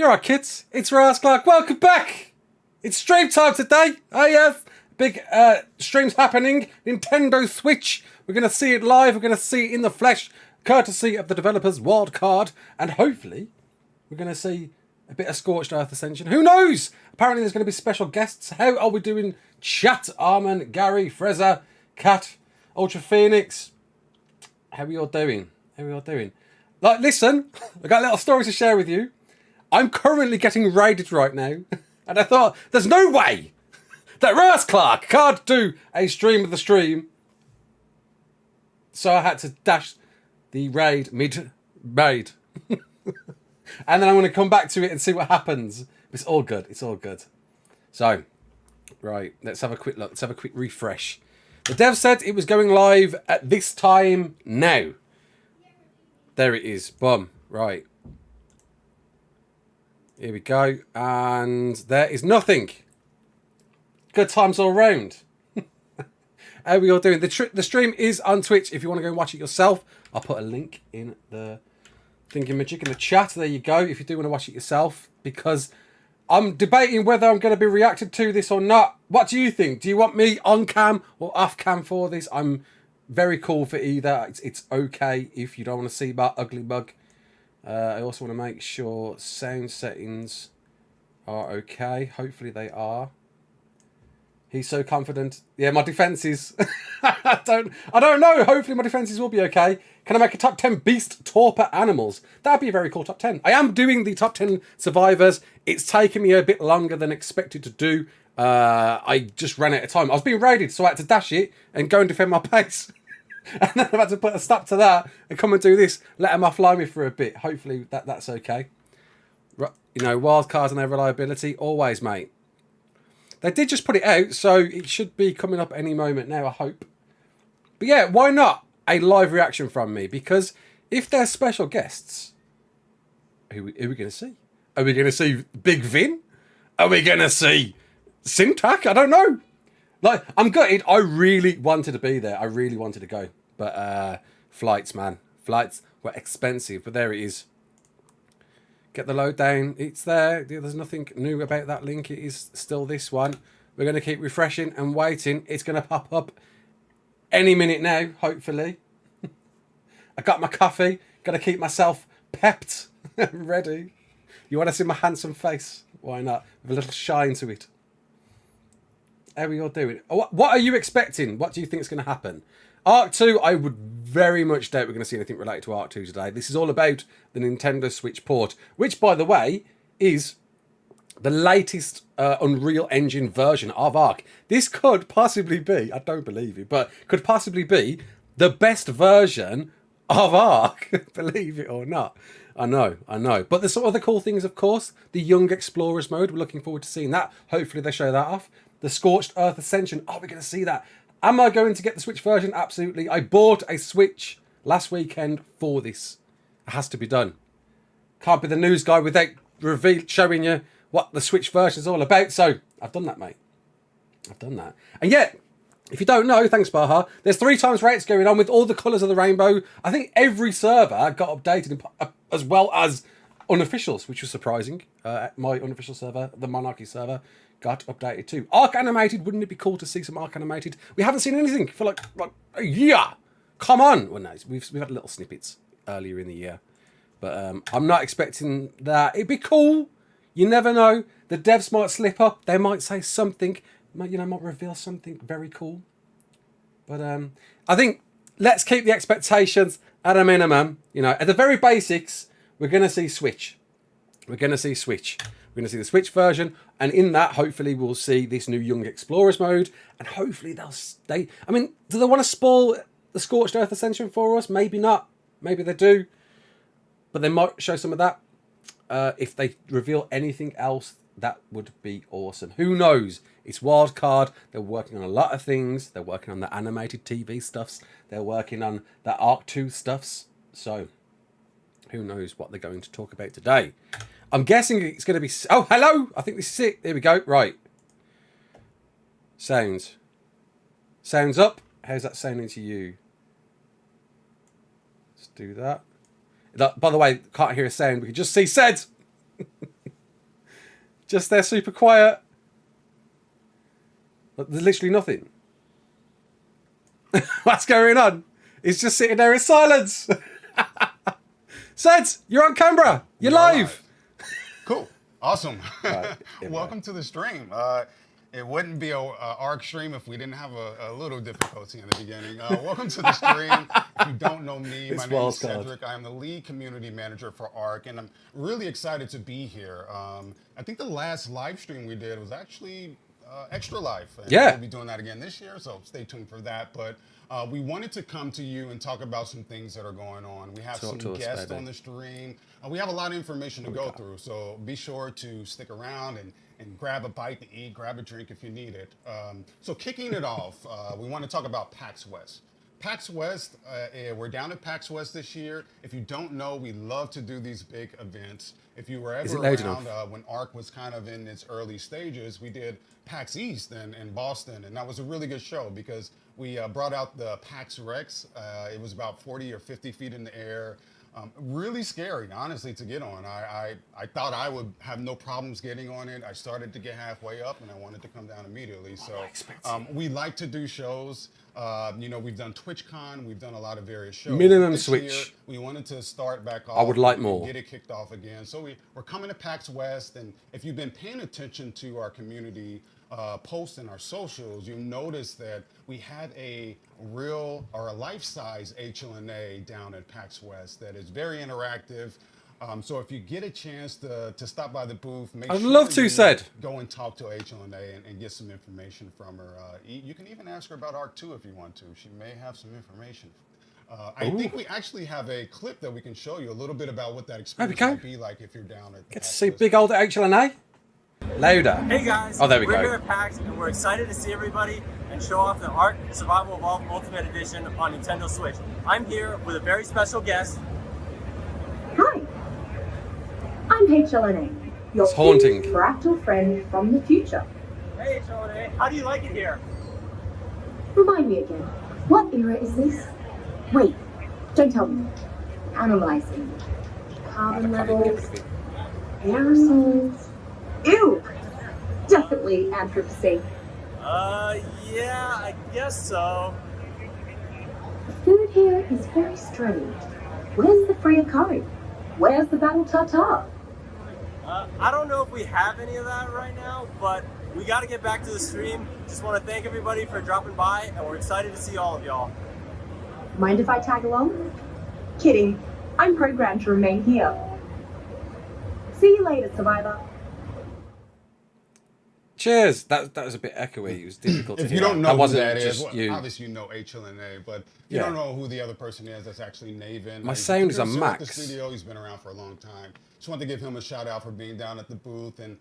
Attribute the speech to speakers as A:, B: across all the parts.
A: You're right, kids. It's Ras Clark. Welcome back. It's stream time today. Oh, yes. Big streams happening. Nintendo Switch. We're going to see it live. We're going to see it in the flesh, courtesy of the developers Wildcard. And hopefully, we're going to see a bit of Scorched Earth Ascension. Who knows? Apparently, there's going to be special guests. How are we doing? Chat, Armin, Gary, Freza, Kat, Ultra Phoenix. How are you all doing? How are you all doing? Like, listen, I've got a little story to share with you. I'm currently getting raided right now. And I thought, there's no way that Ras Clark can't do a stream of the stream. So I had to dash the raid mid-raid. And then I'm going to come back to it and see what happens. It's all good. It's all good. So, right, let's have a quick look. Let's have a quick refresh. The dev said it was going live at this time now. There it is. Boom. Right. Here we go. And there is nothing. Good times all round. How are we all doing? The stream is on Twitch. If you want to go and watch it yourself, I'll put a link in the thingamajig in the chat. There you go. If you do want to watch it yourself. Because I'm debating whether I'm going to be reacted to this or not. What do you think? Do you want me on cam or off cam for this? I'm very cool for either. It's okay if you don't want to see my ugly mug. I also want to make sure sound settings are okay. Hopefully they are. He's so confident. Yeah, my defenses. I don't know. Hopefully my defenses will be okay. Can I make a top 10 beast torpor animals? That'd be a very cool top 10. I am doing the top 10 survivors. It's taken me a bit longer than expected to do. I just ran out of time. I was being raided, so I had to dash it and go and defend my base. And then I've had to put a stop to that and come and do this. Let them offline me for a bit. Hopefully that's okay. You know, wild cards and their reliability. Always, mate. They did just put it out, so it should be coming up any moment now, I hope. But yeah, why not a live reaction from me? Because if they're special guests, who are we going to see? Are we going to see Big Vin? Are we going to see Syntac? I don't know. Like, I'm gutted. I really wanted to be there. I really wanted to go. But flights, man. Flights were expensive, but there it is. Get the load down. It's there. There's nothing new about that link. It is still this one. We're going to keep refreshing and waiting. It's going to pop up any minute now, hopefully. I got my coffee. Got to keep myself pepped and ready. You want to see my handsome face? Why not? With a little shine to it. How are you all doing? What are you expecting? What do you think is going to happen? ARK 2, I would very much doubt we're going to see anything related to ARK 2 today. This is all about the Nintendo Switch port, which, by the way, is the latest Unreal Engine version of ARK. This could possibly be, I don't believe it, but could possibly be the best version of ARK, believe it or not. I know. But there's some other cool things, of course. The Young Explorers mode, we're looking forward to seeing that. Hopefully they show that off. The Scorched Earth Ascension, oh, we're going to see that. Am I going to get the Switch version? Absolutely. I bought a Switch last weekend for this. It has to be done. Can't be the news guy without showing you what the Switch version is all about. So, I've done that, mate. I've done that. And yet, if you don't know, thanks, Baha, there's 3 times rates going on with all the colours of the rainbow. I think every server got updated as well as unofficials, which was surprising. My unofficial server, the Monarchy server, got updated too. ARK Animated, wouldn't it be cool to see some ARK Animated? We haven't seen anything for like a year. Come on. Well, no, we've had little snippets earlier in the year. But I'm not expecting that. It'd be cool. You never know. The devs might slip up. They might say something. Might reveal something very cool. But I think let's keep the expectations at a minimum. At the very basics, we're going to see Switch. We're going to see Switch. We're going to see the Switch version, and in that, hopefully, we'll see this new Young Explorers mode, and hopefully do they want to spoil the Scorched Earth Ascension for us? Maybe not. Maybe they do. But they might show some of that. If they reveal anything else, that would be awesome. Who knows? It's Wildcard. They're working on a lot of things. They're working on the animated TV stuffs. They're working on the ARK 2 stuffs. So, who knows what they're going to talk about today. I'm guessing it's going to be... Oh, hello! I think this is it. There we go. Right. Sounds. Sounds up. How's that sounding to you? Let's do that. By the way, can't hear a sound. We can just see said. Just there, super quiet. There's literally nothing. What's going on? He's just sitting there in silence. Seds, you're on camera. You're live.
B: Cool. Awesome.
A: Right,
B: Welcome to the stream. It wouldn't be a ARK stream if we didn't have a little difficulty in the beginning. Welcome to the stream. If you don't know me, my name is Cedric. I am the lead community manager for ARK, and I'm really excited to be here. I think the last live stream we did was actually extra live. And we'll be doing that again this year, so stay tuned for that. But we wanted to come to you and talk about some things that are going on. We have some guests on the stream. We have a lot of information to go through, so be sure to stick around and grab a bite to eat, grab a drink if you need it. So kicking it off, we want to talk about PAX West. PAX West, we're down at PAX West this year. If you don't know, we love to do these big events. If you were ever around when ARK was kind of in its early stages, we did PAX East in Boston, and that was a really good show because we brought out the PAX Rex. It was about 40 or 50 feet in the air. Really scary, honestly, to get on. I thought I would have no problems getting on it. I started to get halfway up, and I wanted to come down immediately. So we like to do shows. You know, we've done TwitchCon. We've done a lot of various shows.
A: Minimum Switch.
B: Year, we wanted to start back off.
A: I would like more.
B: Get it kicked off again. So we're coming to PAX West, and if you've been paying attention to our community posts and our socials, you'll notice that we had a real or a life-size HLNA down at PAX West that is very interactive. So if you get a chance to stop by the booth, make sure go and talk to HLNA and get some information from her. You can even ask her about ARK 2 if you want to. She may have some information. I think we actually have a clip that we can show you a little bit about what that experience might be like if you're down at.
A: Get to see big old HLNA. Louder.
C: Hey guys,
A: oh, there we go.
C: We're here at PAX and we're excited to see everybody and show off the ARK Survival Evolved Ultimate Edition on Nintendo Switch. I'm here with a very special guest.
D: Hi, I'm HLNA, your fractal friend from the future.
C: Hey HLNA, how do you like it here?
D: Remind me again, what era is this? Wait, don't tell me. Analyzing. Carbon levels, aerosols. Ew! Definitely Anthropocene.
C: Yeah, I guess so.
D: The food here is very strange. Where's the free code? Where's the battle tartar?
C: I don't know if we have any of that right now, but we got to get back to the stream. Just want to thank everybody for dropping by, and we're excited to see all of y'all.
D: Mind if I tag along? Kidding. I'm programmed to remain here. See you later, Survivor.
A: Cheers. That was a bit echoey. It was difficult to
B: hear.
A: If you
B: don't know who that is,
A: obviously
B: you know HLNA, but you don't know who the other person is. That's actually Naven.
A: My sound is a Max.
B: The studio. He's been around for a long time. Just wanted to give him a shout out for being down at the booth and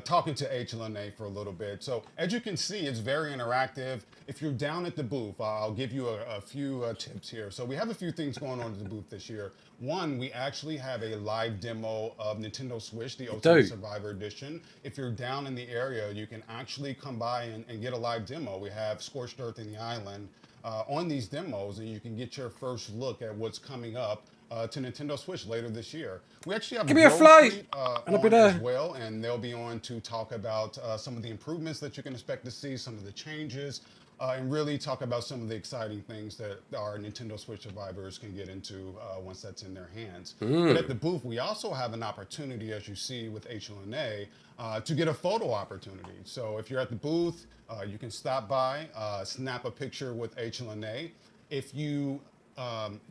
B: talking to HLNA for a little bit. So as you can see, it's very interactive. If you're down at the booth, I'll give you a few tips here. So we have a few things going on at the booth this year. One, we actually have a live demo of Nintendo Switch, the Ultimate Survivor Edition. If you're down in the area, you can actually come by and get a live demo. We have Scorched Earth in the island on these demos, and you can get your first look at what's coming up to Nintendo Switch later this year. We actually have
A: a flight
B: and I'll be there as well, and they'll be on to talk about some of the improvements that you can expect to see, some of the changes, and really talk about some of the exciting things that our Nintendo Switch survivors can get into once that's in their hands. But at the booth, we also have an opportunity, as you see with HLNA, to get a photo opportunity. So if you're at the booth, you can stop by, snap a picture with HLNA. If you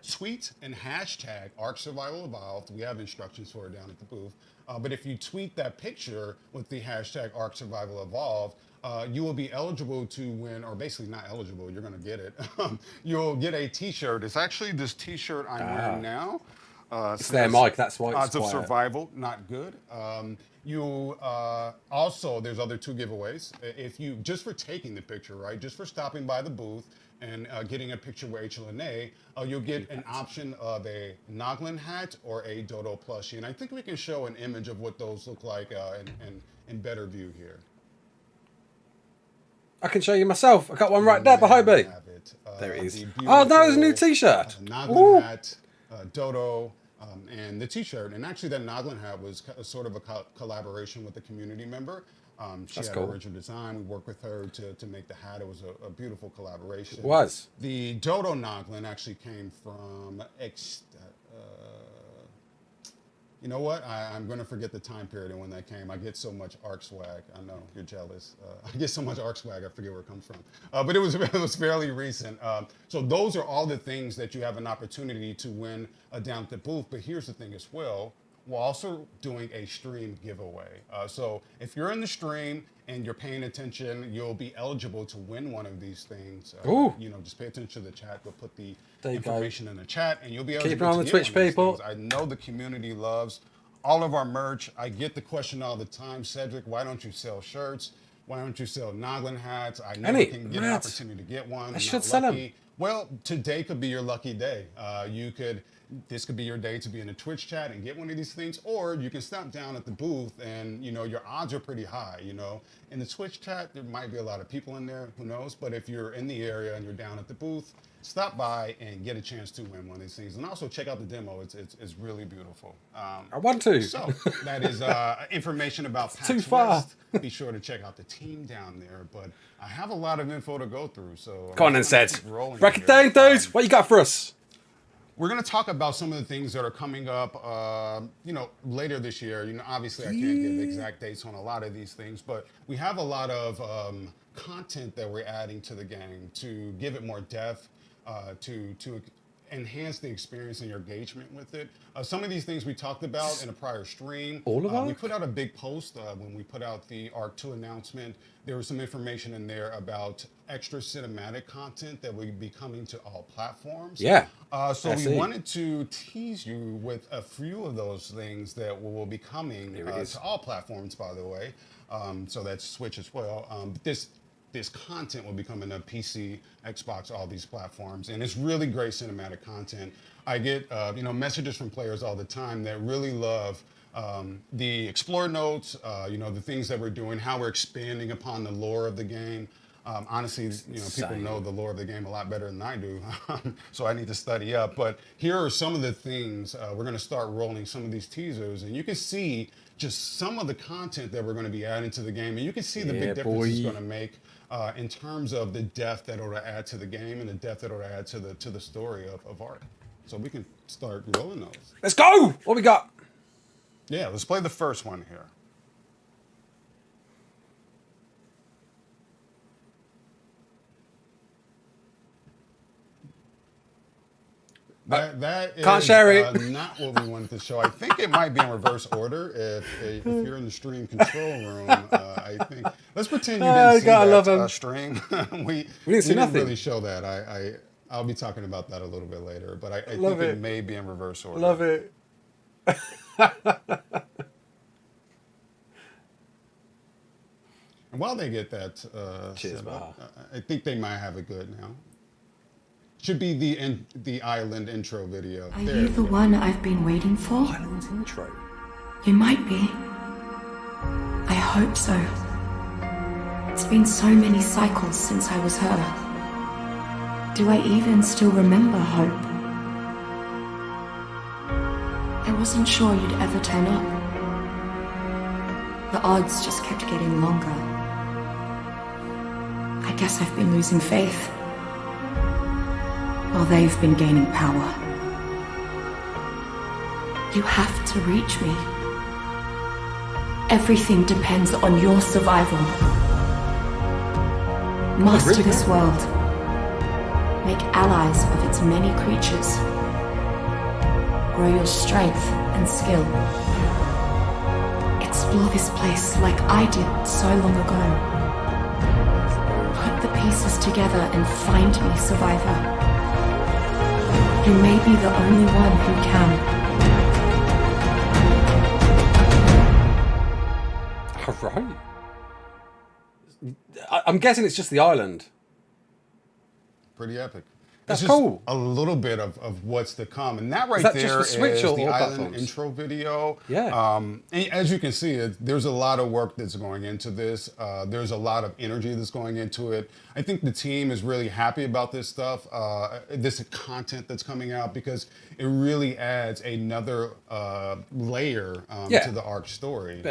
B: tweet and hashtag ARK Survival Evolved, we have instructions for it down at the booth. But if you tweet that picture with the hashtag ARK Survival Evolved, you will be eligible to win, or basically not eligible, you're going to get it. You'll get a t-shirt. It's actually this t-shirt I'm wearing now.
A: It's there, Mike. That's why it's
B: odds of survival, not good. You also, there's other two giveaways. If you, just for taking the picture, right? Just for stopping by the booth and getting a picture with HLNA, you'll get an option of a Noglin hat or a Dodo plushie. And I think we can show an image of what those look like in better view here.
A: I can show you myself. I got one right there behind me. There it is. Oh, that was a new t-shirt.
B: Noglin hat, Dodo. and the T-shirt. And actually, that Noglin hat was sort of a collaboration with a community member. She
A: That's
B: had
A: cool.
B: original design. We worked with her to make the hat. It was a beautiful collaboration.
A: It was.
B: The Dodo Noglin actually came from you know what? I'm going to forget the time period and when that came. I get so much ARK swag. I know you're jealous. I get so much ARK swag. I forget where it comes from. But it was fairly recent. So those are all the things that you have an opportunity to win down at the booth. But here's the thing as well. We're also doing a stream giveaway. So if you're in the stream and you're paying attention, you'll be eligible to win one of these things.
A: Ooh.
B: You know, just pay attention to the chat. We'll put the
A: There you
B: information in the chat, and you'll be able
A: Keep
B: to
A: it on the Twitch, people.
B: I know the community loves all of our merch. I get the question all the time, Cedric, why don't you sell shirts? Why don't you sell Noglin hats? I never can get an opportunity to get one.
A: I should sell them.
B: Well, today could be your lucky day. This could be your day to be in a Twitch chat and get one of these things, or you can stop down at the booth and, you know, your odds are pretty high, you know. In the Twitch chat, there might be a lot of people in there, who knows, but if you're in the area and you're down at the booth, stop by and get a chance to win one of these things. And also check out the demo. It's really beautiful.
A: I want to.
B: So that is information about PAX
A: too far.
B: West. Be sure to check out the team down there, but I have a lot of info to go through, so
A: Go on then, Sed. Break it
B: here.
A: down, dudes. What you got for us?
B: We're going to talk about some of the things that are coming up, you know, later this year. You know, obviously I can't give exact dates on a lot of these things, but we have a lot of content that we're adding to the game to give it more depth, to enhance the experience and your engagement with it. Some of these things we talked about in a prior stream.
A: All of
B: we put out a big post when we put out the ARK 2 announcement. There was some information in there about extra cinematic content that will be coming to all platforms.
A: Yeah.
B: So we wanted to tease you with a few of those things that will be coming to all platforms, by the way. So that's Switch as well. This content will be coming to PC, Xbox, all these platforms, and it's really great cinematic content. I get you know, messages from players all the time that really love the explore notes, you know, the things that we're doing, how we're expanding upon the lore of the game. Honestly, you know, people know the lore of the game a lot better than I do, so I need to study up. But here are some of the things. We're going to start rolling some of these teasers, and you can see just some of the content that we're going to be adding to the game, and you can see the big difference it's going to make in terms of the depth that it'll add to the game and the depth that it'll add to the story of ARK. So we can start rolling those.
A: Let's go! What we got?
B: Yeah, let's play the first one here. That is
A: Can't share it.
B: Not what we wanted to show. I think it might be in reverse order. If you're in the stream control room, I think. Let's pretend you didn't see that stream. we didn't really show that. I'll be talking about that a little bit later, but I think it may be in reverse order.
A: Love it.
B: And while they get that, I think they might have it good now. Should be the island intro video.
E: Are you the one I've been waiting for?
A: Island intro.
E: You might be. I hope so. It's been so many cycles since I was her. Do I even still remember Hope? I wasn't sure you'd ever turn up. The odds just kept getting longer. I guess I've been losing faith. While they've been gaining power. You have to reach me. Everything depends on your survival. Master this world. Make allies of its many creatures. Grow your strength and skill. Explore this place like I did so long ago. Put the pieces together and find me, survivor. You may be the only one who can.
A: All right. I'm guessing it's just the island.
B: Pretty epic.
A: That's
B: it's just
A: cool.
B: a little bit of what's to come. And that right
A: that
B: there
A: just for
B: is
A: Switch or
B: the
A: all
B: island
A: platforms?
B: intro video.
A: Yeah.
B: And as you can see, there's a lot of work that's going into this. There's a lot of energy that's going into it. I think the team is really happy about this stuff, this content that's coming out, because it really adds another layer to the ARK story.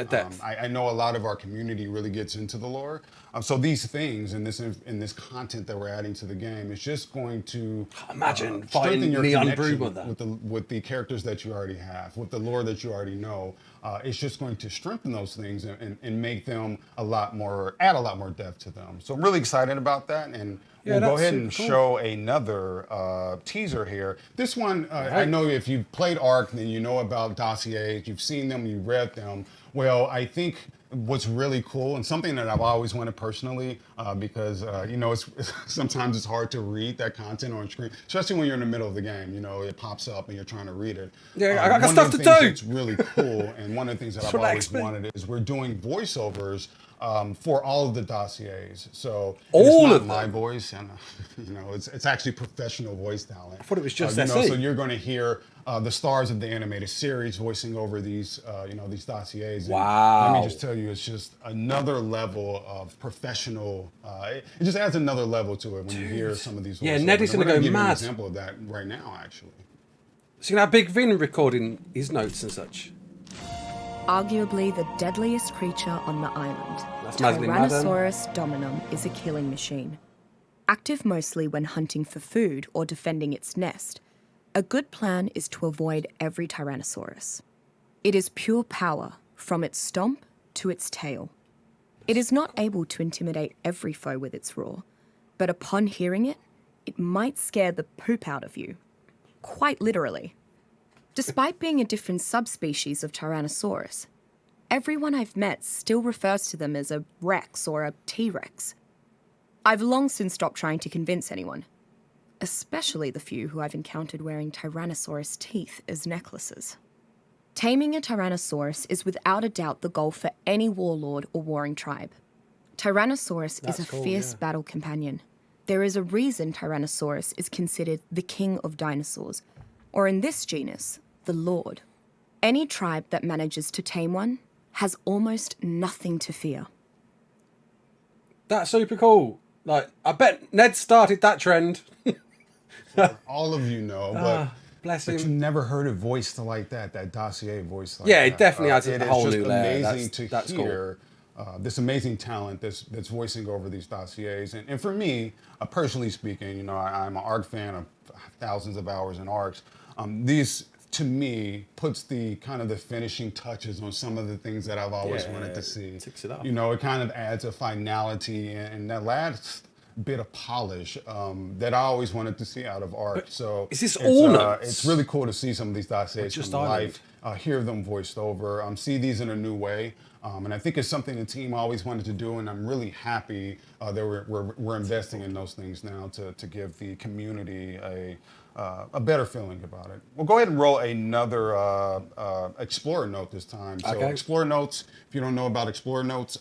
B: I know a lot of our community really gets into the lore. So these things and this content that we're adding to the game is just going to
A: imagine
B: strengthen your
A: Neon
B: connection
A: Brood
B: with the characters that you already have, with the lore that you already know. It's just going to strengthen those things and make them add a lot more depth to them. So I'm really excited about that, and we'll go ahead and show another teaser here. This one, I know if you've played ARK, then you know about dossiers, you've seen them, you've read them. Well, I think what's really cool, and something that I've always wanted personally, because sometimes it's hard to read that content on screen, especially when you're in the middle of the game. It pops up and you're trying to read it.
A: Yeah, I got stuff to do.
B: It's really cool, and one of the things that I've always wanted is we're doing voiceovers for all of the dossiers. So
A: all
B: it's
A: of
B: not my
A: them?
B: voice, and it's actually professional voice talent.
A: I thought it was just
B: So
A: SE.
B: you're going to hear the stars of the animated series voicing over these these dossiers. And
A: Wow.
B: let me just tell you, it's just another level of professional. It just adds another level to it when you hear some of these voiceovers.
A: Yeah, Neddy's
B: And
A: gonna
B: we're
A: go
B: give you an
A: mad.
B: example of that right now, actually.
A: So you know how Big Vin recording his notes and such.
F: Arguably the deadliest creature on the island,
A: That's Maslin Madden.
F: Tyrannosaurus dominum is a killing machine. Active mostly when hunting for food or defending its nest, a good plan is to avoid every Tyrannosaurus. It is pure power, from its stomp to its tail. It is not able to intimidate every foe with its roar, but upon hearing it, it might scare the poop out of you. Quite literally. Despite being a different subspecies of Tyrannosaurus, everyone I've met still refers to them as a Rex or a T-Rex. I've long since stopped trying to convince anyone, especially the few who I've encountered wearing Tyrannosaurus teeth as necklaces. Taming a Tyrannosaurus is without a doubt the goal for any warlord or warring tribe. Tyrannosaurus is a fierce battle companion. There is a reason Tyrannosaurus is considered the king of dinosaurs, or in this genus, the lord. Any tribe that manages to tame one has almost nothing to fear.
A: That's super cool. Like, I bet Ned started that trend.
B: All of you know,
A: Bless
B: but you
A: him.
B: never heard it voiced like that dossier voice like
A: Yeah,
B: that.
A: it definitely adds a whole new layer.
B: It's amazing to
A: That's
B: hear this amazing talent that's voicing over these dossiers. And for me, personally speaking, I'm an ARK fan of thousands of hours in ARKs. These, to me, puts the kind of the finishing touches on some of the things that I've always wanted to see.
A: Ticks it off.
B: It kind of adds a finality and that last bit of polish that I always wanted to see out of ARK. So
A: is this all notes?
B: it's really cool to see some of these dossiers
A: Just
B: come to
A: Island?
B: life, hear them voiced over, see these in a new way. And I think it's something the team always wanted to do, and I'm really happy that we're investing in those things now to give the community a better feeling about it. We'll go ahead and roll another Explorer note this time. So
A: Okay.
B: Explorer notes, if you don't know about Explorer notes,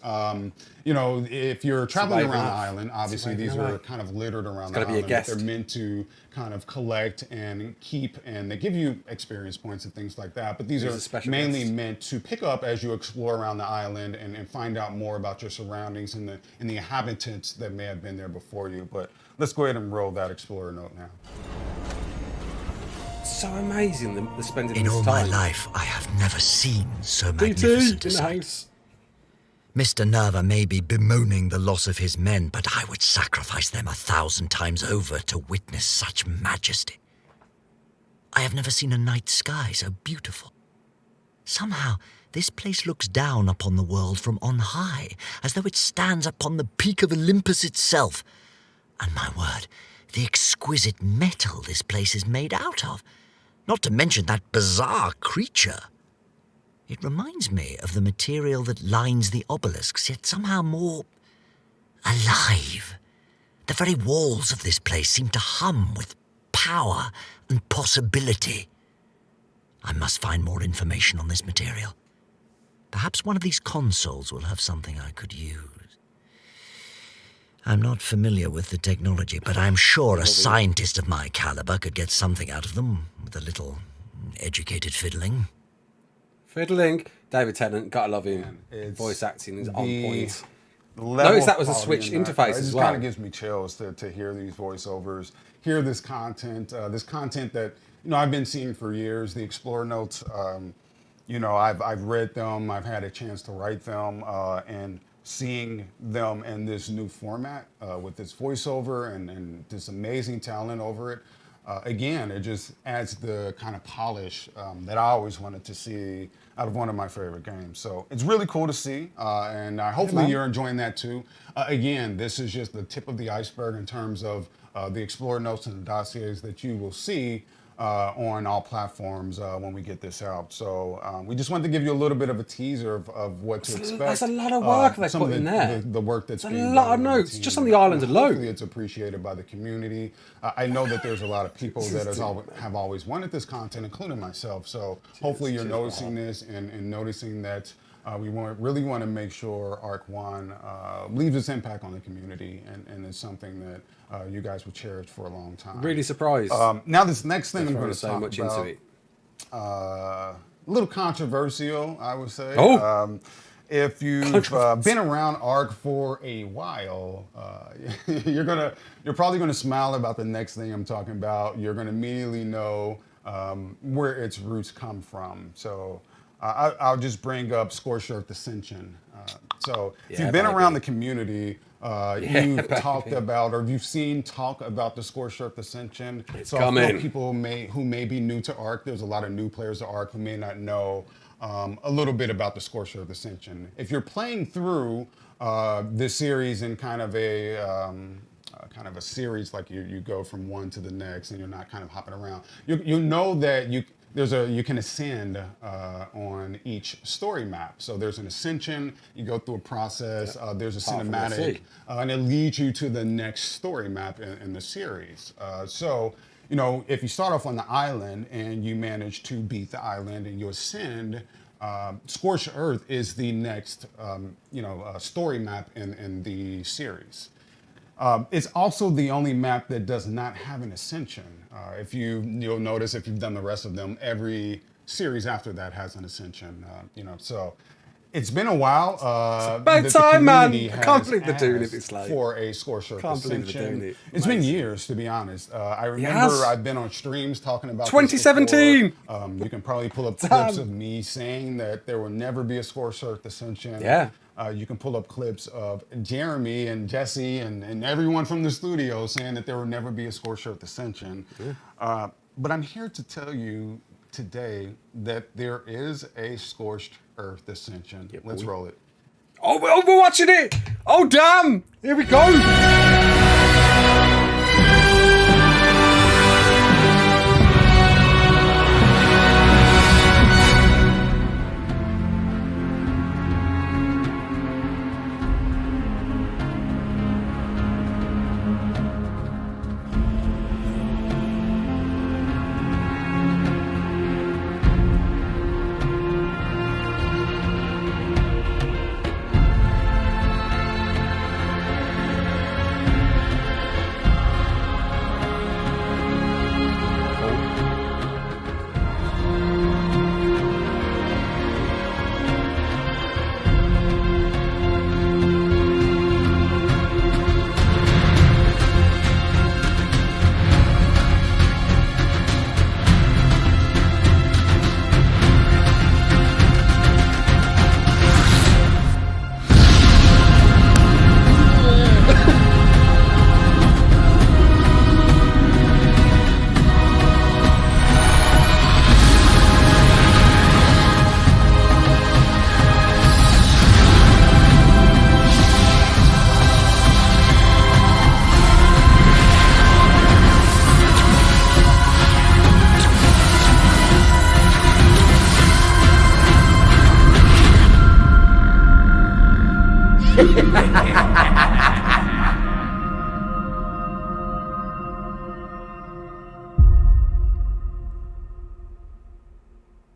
B: if you're traveling around the island, obviously these are kind of littered around the
A: gotta be a
B: island.
A: guest.
B: They're meant to kind of collect and keep, and they give you experience points and things like that. But these
A: a
B: are
A: special
B: mainly
A: guest.
B: meant to pick up as you explore around the island and find out more about your surroundings and the inhabitants that may have been there before you. But let's go ahead and roll that Explorer note now.
A: So amazing, the spending
G: In
A: this
G: all
A: time.
G: my life, I have never seen so
A: DT
G: magnificent a
A: in the
G: sight.
A: house.
G: Mr. Nerva may be bemoaning the loss of his men, but I would sacrifice them 1,000 times over to witness such majesty. I have never seen a night sky so beautiful. Somehow, this place looks down upon the world from on high, as though it stands upon the peak of Olympus itself. And my word, the exquisite metal this place is made out of, not to mention that bizarre creature. It reminds me of the material that lines the obelisks, yet somehow more alive. The very walls of this place seem to hum with power and possibility. I must find more information on this material. Perhaps one of these consoles will have something I could use. I'm not familiar with the technology, but I'm sure a scientist of my caliber could get something out of them with a little educated fiddling.
A: Fiddling. David Tennant, gotta love him.
B: It's
A: Voice acting is on point.
B: Notice
A: that was a Switch interface as
B: It just
A: well.
B: kind of gives me chills to hear these voiceovers, hear this content that I've been seeing for years. The Explorer notes, I've read them, I've had a chance to write them, and seeing them in this new format with this voiceover and this amazing talent over it. Again, it just adds the kind of polish that I always wanted to see out of one of my favorite games. So it's really cool to see, and hopefully you're enjoying that too. Again, this is just the tip of the iceberg in terms of the Explorer notes and the dossiers that you will see on all platforms when we get this out. So we just wanted to give you a little bit of a teaser of what to expect.
A: That's a lot of work they put in there.
B: The work that's being done.
A: A lot of notes, just on the island alone.
B: Hopefully it's appreciated by the community. I know that there's a lot of people that have always wanted this content, including myself. So hopefully you're noticing this and noticing that we really want to make sure ARK 1 leaves its impact on the community and is something that you guys will cherish for a long time.
A: Really surprised.
B: Now this next thing I'm going to
A: so
B: talk
A: much
B: about,
A: into it.
B: a little controversial, I would say.
A: Oh.
B: If you've been around ARK for a while, you're probably gonna smile about the next thing I'm talking about. You're gonna immediately know where its roots come from. So I'll just bring up Scorched Ascension. So if you've been around the community, you've talked about, or you've seen talk about the Scorched Ascension.
A: It's
B: so
A: coming.
B: I feel people who may be new to ARK, there's a lot of new players to ARK who may not know a little bit about the Scorched Ascension. If you're playing through this series in kind of a series, like you go from one to the next and you're not kind of hopping around, you know that you can ascend on each story map. So there's an ascension, you go through a process, there's a cinematic, and it leads you to the next story map in the series. So, if you start off on the island and you manage to beat the island and you ascend, Scorched Earth is the next, story map in the series. It's also the only map that does not have an ascension. You'll notice if you've done the rest of them, every series after that has an ascension. So it's been a while.
A: About time, man. I can't believe they're doing it this late.
B: For a Scorched Earth Ascension. It's
A: been
B: years, to be honest. I remember I've been on streams talking about
A: 2017.
B: This before. You can probably pull up clips of me saying that there will never be a Scorched Earth Ascension.
A: Yeah.
B: You can pull up clips of Jeremy and Jesse and everyone from the studio saying that there will never be a Scorched Earth Ascension. Yeah. But I'm here to tell you today that there is a Scorched Earth Ascension. Yep, let's roll it.
A: Oh, we're watching it! Oh, damn! Here we go!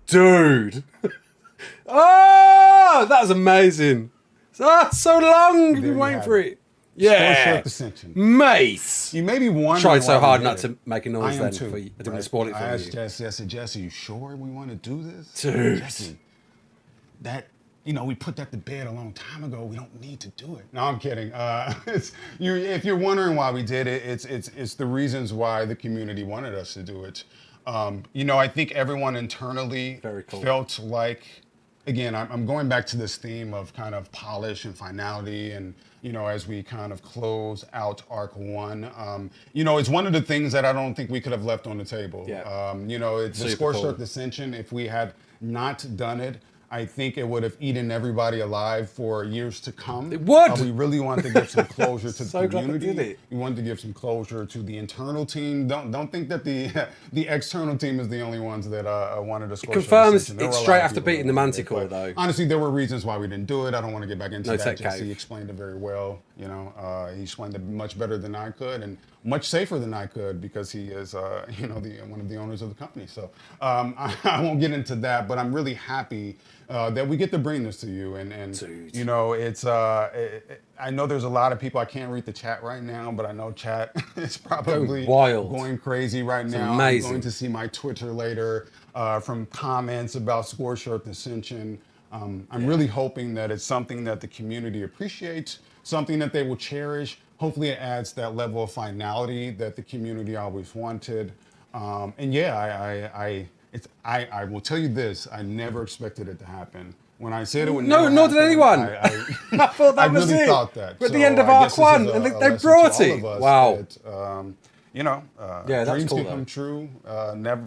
A: Dude. Oh, that was amazing. So long. We've been waiting for it. Yeah.
B: Scorched Ascension.
A: Mate.
B: You may be wondering.
A: Tried so
B: why
A: hard
B: we
A: not
B: did
A: to
B: it.
A: make a
B: I
A: noise
B: am
A: then.
B: too.
A: I didn't want
B: right?
A: to spoil it
B: I
A: for
B: asked
A: you.
B: Jesse, I said, Jesse, you sure we want to do this?
A: Dude.
B: Jesse, that, you know, we put that to bed a long time ago. We don't need to do it. No, I'm kidding. If you're wondering why we did it, it's the reasons why the community wanted us to do it. You know, I think everyone internally
A: Very cool.
B: felt like, again, I'm going back to this theme of kind of polish and finality, and you know, as we kind of close out ARK 1, you know, it's one of the things that I don't think we could have left on the table.
A: Yeah.
B: You know, it's the
A: Super
B: Scorched
A: cool.
B: Ascension. If we had not done it, I think it would have eaten everybody alive for years to come.
A: It would.
B: We really wanted to give some closure to
A: So
B: the
A: glad they
B: community.
A: did it.
B: We wanted to give some closure to the internal team. Don't think that the external team is the only ones that wanted to.
A: Confirms it's straight after beating the Manticore, though.
B: Honestly, there were reasons why we didn't do it. I don't want to get back into
A: No
B: that.
A: tech
B: Jesse
A: cave.
B: explained it very well. You know, he explained it much better than I could, and much safer than I could, because he is, you know, one of the owners of the company. So I won't get into that, but I'm really happy that we get to bring this to you. And
A: Dude.
B: you know, it's I know there's a lot of people. I can't read the chat right now, but I know chat is probably
A: wild.
B: going crazy right now.
A: amazing.
B: I'm going to see my Twitter later from comments about Scorched Ascension. I'm really hoping that it's something that the community appreciates, something that they will cherish. Hopefully it adds that level of finality that the community always wanted. And yeah, I will tell you this, I never expected it to happen. When I said it would
A: No,
B: never
A: nor did
B: happen,
A: anyone.
B: I
A: thought that
B: I
A: was
B: really
A: it.
B: thought that.
A: We're at the
B: So
A: end of
B: I
A: ARK
B: guess this
A: 1
B: is
A: and
B: a
A: they
B: lesson to
A: brought
B: all
A: it.
B: of us
A: Wow.
B: that, you know,
A: Yeah, that's
B: dreams
A: cool,
B: can
A: though.
B: come true.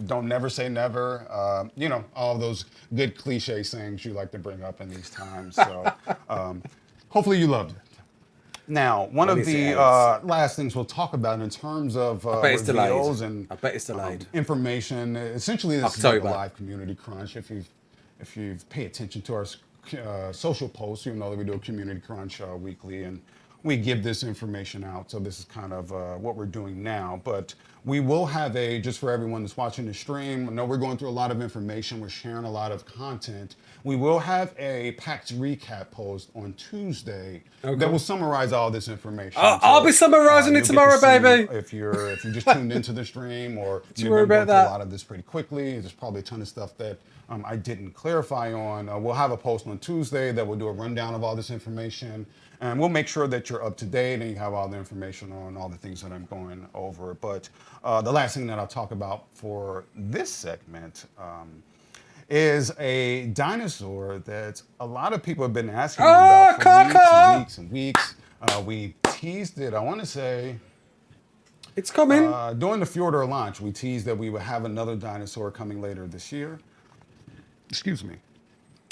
B: Don't never say never. You know, all of those good cliche sayings you like to bring up in these times. So hopefully you loved it. Now, one of the last things we'll talk about in terms of
A: bet it's
B: reveals
A: delayed.
B: and
A: I bet it's delayed.
B: information, essentially this is like a
A: October.
B: live community crunch. If you've paid attention to our social posts, you know that we do a community crunch weekly, and we give this information out. So this is kind of what we're doing now. But we will have just for everyone that's watching the stream, I know we're going through a lot of information. We're sharing a lot of content. We will have a PAX recap post on Tuesday that will summarize all this information.
A: I'll be summarizing it
B: you'll get to
A: tomorrow,
B: see
A: baby.
B: If you just tuned into the stream, or you've
A: worry
B: been going
A: about
B: through
A: that.
B: a lot of this pretty quickly, there's probably a ton of stuff that I didn't clarify on. We'll have a post on Tuesday that will do a rundown of all this information, and we'll make sure that you're up to date and you have all the information on all the things that I'm going over. But the last thing that I'll talk about for this segment is a dinosaur that a lot of people have been asking me about for weeks and weeks and weeks. We teased it, I want to say,
A: It's coming.
B: during the Fjordur launch. We teased that we would have another dinosaur coming later this year. Excuse me.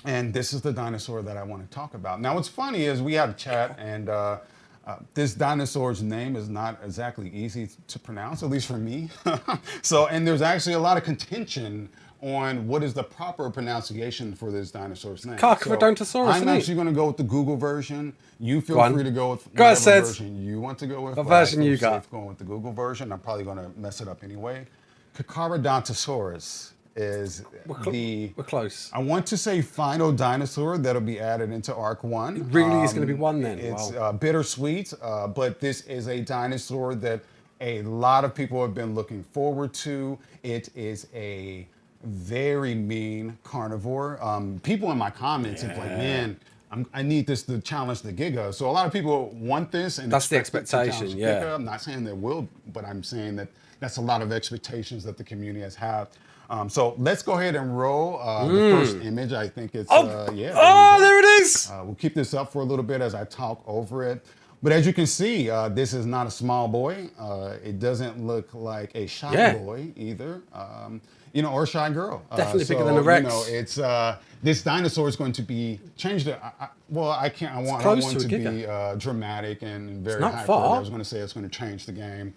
B: And this is the dinosaur that I want to talk about. Now, what's funny is we had a chat, and this dinosaur's name is not exactly easy to pronounce, at least for me. And there's actually a lot of contention on what is the proper pronunciation for this dinosaur's name.
A: Carcharodontosaurus,
B: I'm
A: isn't it?
B: actually going to go with the Google version. You feel free to go with
A: Go on,
B: whatever
A: Seds.
B: version you want to go with.
A: What
B: but I
A: version
B: feel
A: you got?
B: safe going with the Google version. I'm probably going to mess it up anyway. Carcharodontosaurus is
A: We're close.
B: I want to say final dinosaur that'll be added into ARK 1.
A: It really is going to be one then.
B: It's
A: Wow.
B: bittersweet, but this is a dinosaur that a lot of people have been looking forward to. It is a very mean carnivore. People in my comments have like, man, I need this to challenge the Giga. So a lot of people want this, and
A: That's the
B: expect it to
A: expectation,
B: challenge
A: yeah.
B: Giga. I'm not saying they will, but I'm saying that that's a lot of expectations that the community has had. So let's go ahead and roll the first image. I think it's,
A: There it is.
B: we'll keep this up for a little bit as I talk over it. But as you can see, this is not a small boy. It doesn't look like a shy boy either, or a shy girl.
A: Definitely bigger than a Rex.
B: It's this dinosaur is going to be changed. I want
A: close
B: to
A: to a
B: be dramatic and very
A: not
B: high.
A: far.
B: I was going to say it's going to change the game.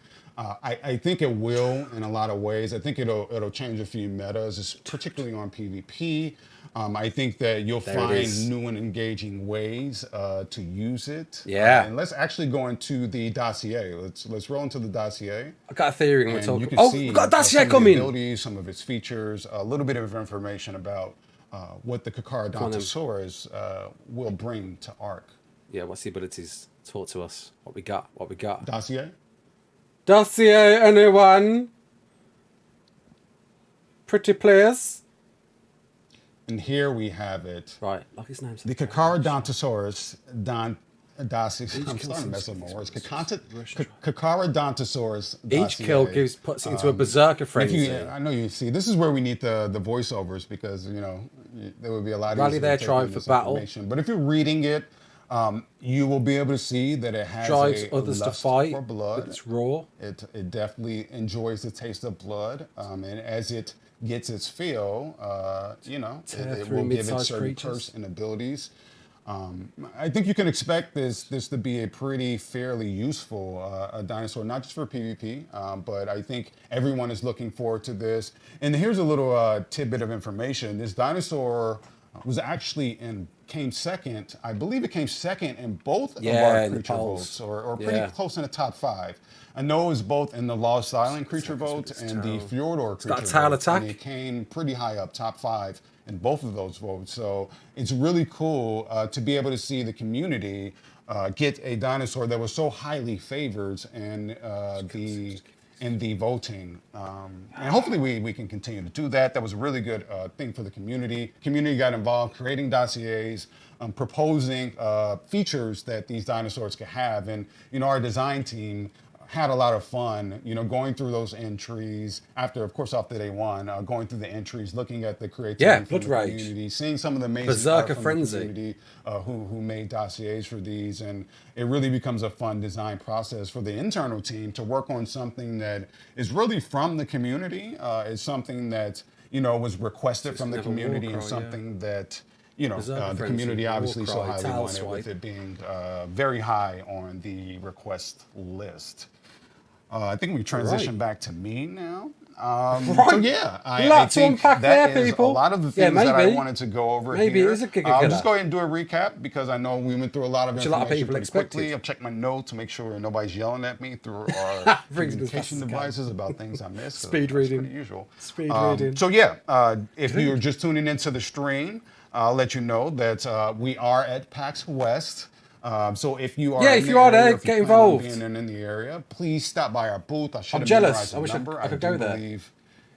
B: I think it will in a lot of ways. I think it'll change a few metas, particularly on PvP. I think that you'll find new and engaging ways to use it.
A: Yeah.
B: And let's actually go into the dossier. Let's roll into the dossier.
A: I got a theory when we're
B: And
A: talking.
B: you can
A: Oh,
B: see
A: we've got a dossier
B: some of the
A: coming.
B: abilities, some of its features, a little bit of information about what the Carcharodontosaurus will bring to ARK.
A: Yeah, what's the abilities? Talk to us. What we got? What we got?
B: Dossier?
A: Dossier, anyone? Pretty players?
B: And here we have it.
A: Right, like his name's
B: The Carcharodontosaurus Dossier. I'm starting to mess up my words. Carcharodontosaurus
A: Each
B: Dossier.
A: kill puts it into a berserker frenzy.
B: I know you see. This is where we need the voiceovers because there would be a lot
A: Rally
B: easier
A: their
B: to take
A: tribe
B: in
A: for
B: this
A: battle.
B: information. But if you're reading it, you will be able to see that it has
A: Drives
B: a
A: others to
B: lust
A: fight.
B: for blood.
A: It's raw.
B: It definitely enjoys the taste of blood, and as it gets its fill, it
A: through
B: will give it
A: mid-sized
B: certain
A: creatures.
B: perks and abilities. I think you can expect this to be a pretty fairly useful dinosaur, not just for PvP, but I think everyone is looking forward to this. And here's a little tidbit of information. This dinosaur was actually came second. I believe it came second in both of our
A: in the
B: creature
A: polls.
B: votes, or pretty close in the top 5. I know it was both in the Lost Island creature vote and the Fjordor creature
A: that tail
B: vote,
A: attack.
B: and it came pretty high up, top 5 in both of those votes. So it's really cool to be able to see the community get a dinosaur that was so highly favored in the voting. And hopefully we can continue to do that. That was a really good thing for the community. Community got involved creating dossiers, proposing features that these dinosaurs could have. And, our design team had a lot of fun, going through those entries after day one, going through the entries, looking at the creativity from
A: Blood
B: the
A: Rage.
B: community, seeing some of the amazing
A: Berserker
B: art from
A: Frenzy.
B: the community who made dossiers for these, and it really becomes a fun design process for the internal team to work on something that is really from the community, is something that was requested from the
A: never
B: community,
A: Warcry,
B: and something that
A: Berserker
B: the
A: Frenzy,
B: community obviously so
A: Warcry,
B: highly
A: Tail
B: wanted,
A: Swipe.
B: with it being very high on the request list. I think we transition back to me now. So yeah, I
A: to
B: think
A: unpack
B: that
A: there,
B: is
A: people.
B: a lot of the
A: Yeah,
B: things that I
A: maybe.
B: wanted to go over
A: Maybe
B: here.
A: it is a Giga
B: I'll
A: Killer.
B: just go ahead and do a recap because I know we went through a lot of
A: Which a lot
B: information
A: of people
B: pretty
A: expected.
B: quickly. I've checked my notes to make sure nobody's yelling at me through our
A: Brings me as fast
B: communication
A: as I can.
B: devices about things I missed.
A: Speed
B: That's
A: reading.
B: pretty usual.
A: Speed reading.
B: So yeah, if you're just tuning into the stream, I'll let you know that we are at PAX West. So if you are
A: if you are there, get involved.
B: Being in the area, please stop by our booth. I should
A: I'm
B: have
A: jealous.
B: memorized the
A: I wish
B: number.
A: I could go there.
B: believe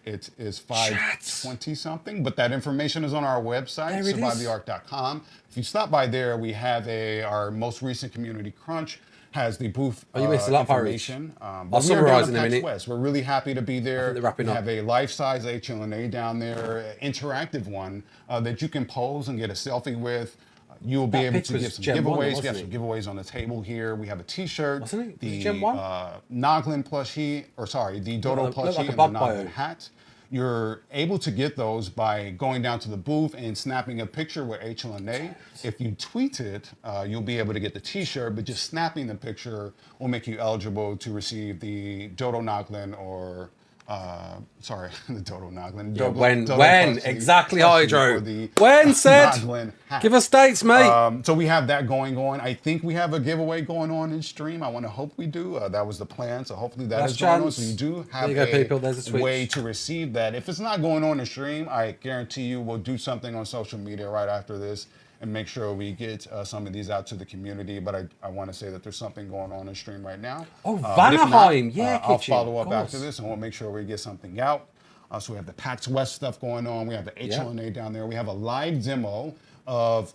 B: it is 520 something, but that information is on our website,
A: There it is.
B: survivetheark.com. If you stop by there, we have our most recent community crunch has the booth
A: you missed a lot,
B: information.
A: I'll
B: But we are
A: summarize
B: down
A: in a
B: at PAX
A: minute.
B: West. We're really happy to be there.
A: they're wrapping
B: we
A: up.
B: have a life-size HLNA down there, interactive one that you can pose and get a selfie with. You'll be
A: That
B: able
A: pic
B: to
A: was
B: give some
A: Gen 1,
B: giveaways. We
A: wasn't
B: have
A: it?
B: some giveaways on the table here. We have a T-shirt,
A: Wasn't it? Was it
B: the
A: Gen 1?
B: Noglin plushie, the Dodo
A: Looked
B: plushie,
A: like a
B: and the
A: bug
B: Noglin
A: bio.
B: hat. You're able to get those by going down to the booth and snapping a picture with HLNA. If you tweet it, you'll be able to get the T-shirt, but just snapping the picture will make you eligible to receive the Dodo Noglin or the Dodo Noglin.
A: Yeah,
B: Dodo
A: when
B: plushie-
A: exactly,
B: plushie
A: Hydro?
B: or the
A: When said?
B: Noglin hat.
A: Give us dates, mate.
B: So we have that going on. I think we have a giveaway going on in stream. I want to hope we do. That was the plan. So hopefully that
A: Last
B: is going on.
A: chance.
B: So you do have
A: There you go, people. There's a switch.
B: way to receive that. If it's not going on in stream, I guarantee you we'll do something on social media right after this and make sure we get some of these out to the community. But I want to say that there's something going on in stream right now.
A: Oh,
B: But if not,
A: Vanaheim. Yeah,
B: I'll
A: kitchen,
B: follow
A: of
B: up after
A: course.
B: this and we'll make sure we get something out. So we have the PAX West stuff going on. We have the HLNA down there. We have a live demo of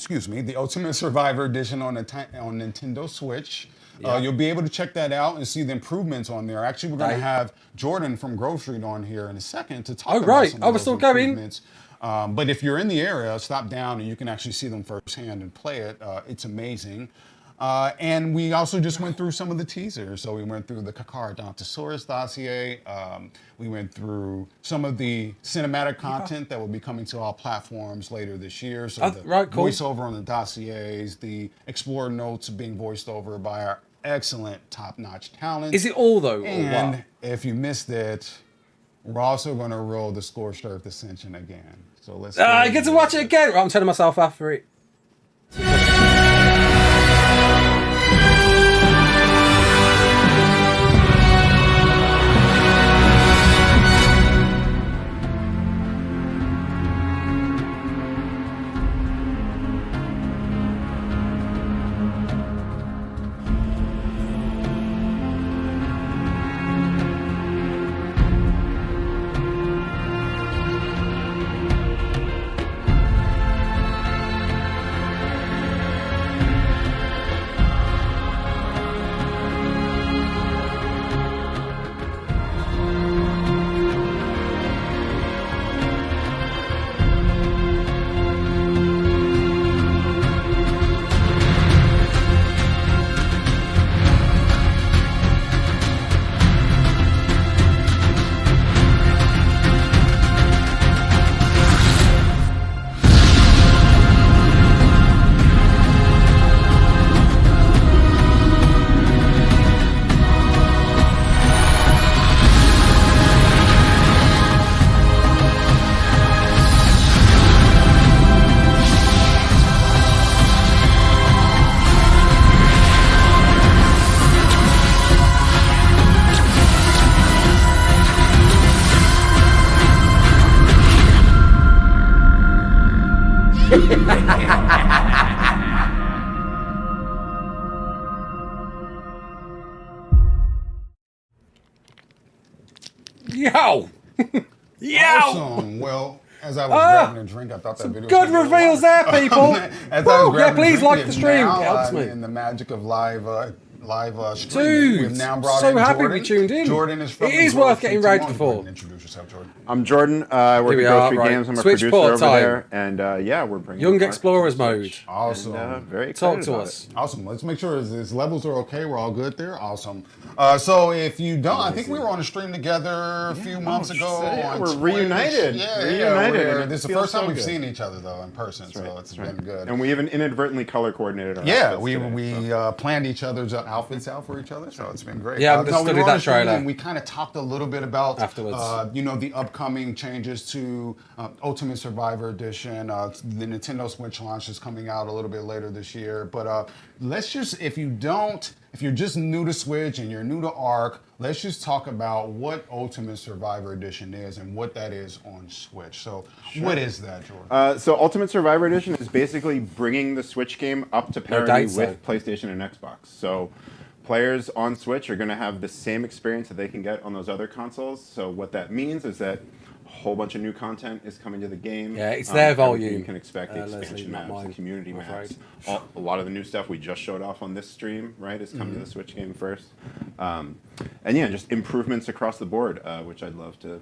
B: the Ultimate Survivor Edition on Nintendo Switch. You'll be able to check that out and see the improvements on there. Actually, we're going to have Jordan from Grove Street on here in a second to talk about
A: right.
B: some
A: Oh,
B: of
A: we're
B: those
A: still going.
B: improvements. But if you're in the area, stop down and you can actually see them firsthand and play it. It's amazing. And we also just went through some of the teasers. So we went through the Carcharodontosaurus dossier. We went through some of the cinematic content that will be coming to all platforms later this year. So the
A: cool.
B: voiceover on the dossiers, the Explorer notes being voiced over by our excellent top-notch talent.
A: Is it all though?
B: And
A: or what?
B: if you missed it, we're also going to roll the Scorched Ascension again. So let's.
A: I get to watch it again. Right, I'm turning myself off for it. Yow! Yow!
B: Awesome. Well, as I was grabbing a drink, I thought that video was
A: Good
B: gonna be
A: reveals there, people.
B: As I was
A: Woo! Yeah,
B: grabbing
A: please
B: a
A: like
B: drink,
A: the stream.
B: now,
A: It helps me.
B: in the magic of live streaming,
A: Dude,
B: we've now brought
A: so
B: in
A: happy
B: Jordan.
A: we tuned in.
B: Jordan is from
A: It is
B: the World
A: worth getting
B: Fleet
A: rated
B: Team.
A: for.
B: Go ahead and introduce yourself, Jordan.
H: I'm Jordan. I work
A: Here we
H: at
A: are,
H: Go3
A: right.
H: Games. I'm a
A: Switch
H: producer
A: port
H: over
A: time.
H: there, and yeah, we're bringing
A: Young
H: ARK to
A: Explorers
H: Switch.
A: mode.
B: Awesome.
H: And, very
A: Talk
H: excited
A: to
H: about
A: us.
H: it.
B: Awesome. Let's make sure his levels are okay. We're all good there. Awesome. So if you don't, I think we were on a stream together a few months ago.
H: yeah,
B: on
H: we're
B: Twitch.
H: reunited.
B: Yeah,
H: Reunited,
B: yeah.
H: and it
B: This is the
H: feels
B: first time
H: so
B: we've
H: good.
B: seen each other though in person, so it's been good.
H: And we even inadvertently color coordinated our
B: Yeah,
H: outfits
B: we
H: today,
B: planned each other's outfits out for each other, so it's been great.
A: Yeah, I've just
B: we
A: studied
B: were on
A: that
B: the stream
A: trailer.
B: and we kind of talked a little bit about
A: Afterwards.
B: the upcoming changes to Ultimate Survivor Edition. The Nintendo Switch launch is coming out a little bit later this year, but let's just, if you're just new to Switch and you're new to ARK, let's just talk about what Ultimate Survivor Edition is and what that is on Switch. So what is that, Jordan?
H: So Ultimate Survivor Edition is basically bringing the Switch game up to parity
A: dates,
H: with PlayStation and Xbox. So players on Switch are going to have the same experience that they can get on those other consoles. So what that means is that a whole bunch of new content is coming to the game.
A: Yeah, it's their
H: everything
A: volume.
H: You can expect the
A: Leslie,
H: expansion
A: not
H: maps,
A: mine,
H: the community
A: I'm
H: maps.
A: afraid.
H: A lot of the new stuff we just showed off on this stream, right, is coming to the Switch game first. And yeah, just improvements across the board, which I'd love to,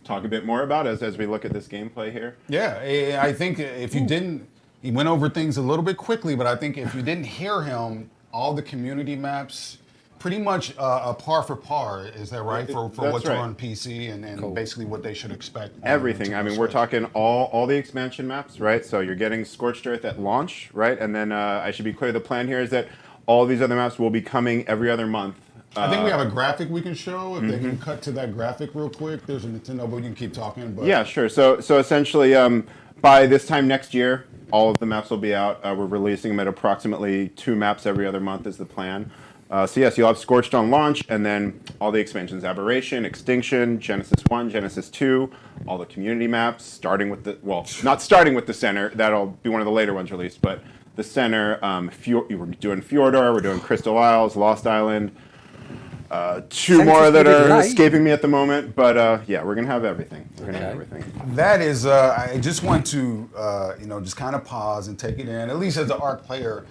H: talk a bit more about as we look at this gameplay here.
B: Yeah, I think if you didn't, he went over things a little bit quickly, but I think if you didn't hear him, all the community maps, pretty much a par for par, is that right? For
H: That's
B: what's
H: right.
B: on PC and basically what they should expect. on
H: Everything.
B: Nintendo
H: I mean, we're
B: Switch.
H: talking all the expansion maps, right? So you're getting Scorched Earth at launch, right? And then I should be clear, the plan here is that all these other maps will be coming every other month.
B: I think we have a graphic we can show. If they can cut to that graphic real quick, there's a Nintendo, but we can keep talking. But
H: Yeah, sure. So essentially, by this time next year, all of the maps will be out. We're releasing them at approximately 2 maps every other month is the plan. So yes, you'll have Scorched on launch, and then all the expansions: Aberration, Extinction, Genesis 1, Genesis 2, all the community maps, starting with not starting with the center. That'll be one of the later ones released, but the center. We're doing Fjordor, we're doing Crystal Isles, Lost Island. Two more that are escaping me at the moment, but yeah, we're gonna have everything. We're gonna have everything.
B: that is, I just want to, just kind of pause and take it in, at least as an ARK player.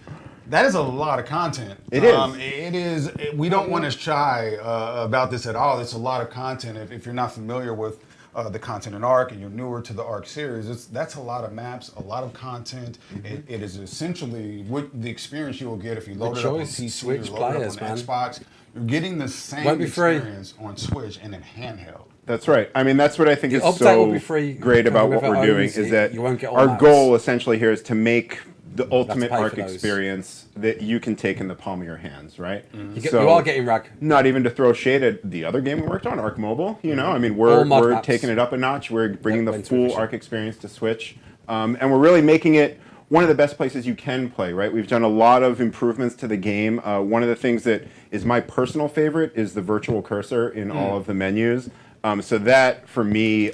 B: That is a lot of content.
H: It is.
B: It is. We don't want to shy about this at all. It's a lot of content. If you're not familiar with the content in ARK and you're newer to the ARK series, that's a lot of maps, a lot of content. It is essentially what the experience you will get if you load it up on PC
A: Switch
B: or load it
A: players,
B: up on
A: man.
B: Xbox. You're getting the same
A: Won't be free.
B: experience on Switch and in handheld.
H: That's right. I mean, that's what I think
A: The
H: is
A: update will
H: so
A: be free
H: great about what
A: whoever
H: we're doing
A: owns
H: is
A: it.
H: that
A: You won't get all
H: our
A: maps.
H: goal essentially here is to make the ultimate
A: pay for
H: ARK
A: those.
H: experience that you can take in the palm of your hands, right?
A: You are getting rag.
H: Not even to throw shade at the other game we worked on, ARK Mobile. I mean,
A: All mod
H: we're
A: maps.
H: taking it up a notch. We're bringing the
A: went to
H: full
A: official.
H: ARK experience to Switch, and we're really making it one of the best places you can play, right? We've done a lot of improvements to the game. One of the things that is my personal favorite is the virtual cursor in all of the menus. So that, for me,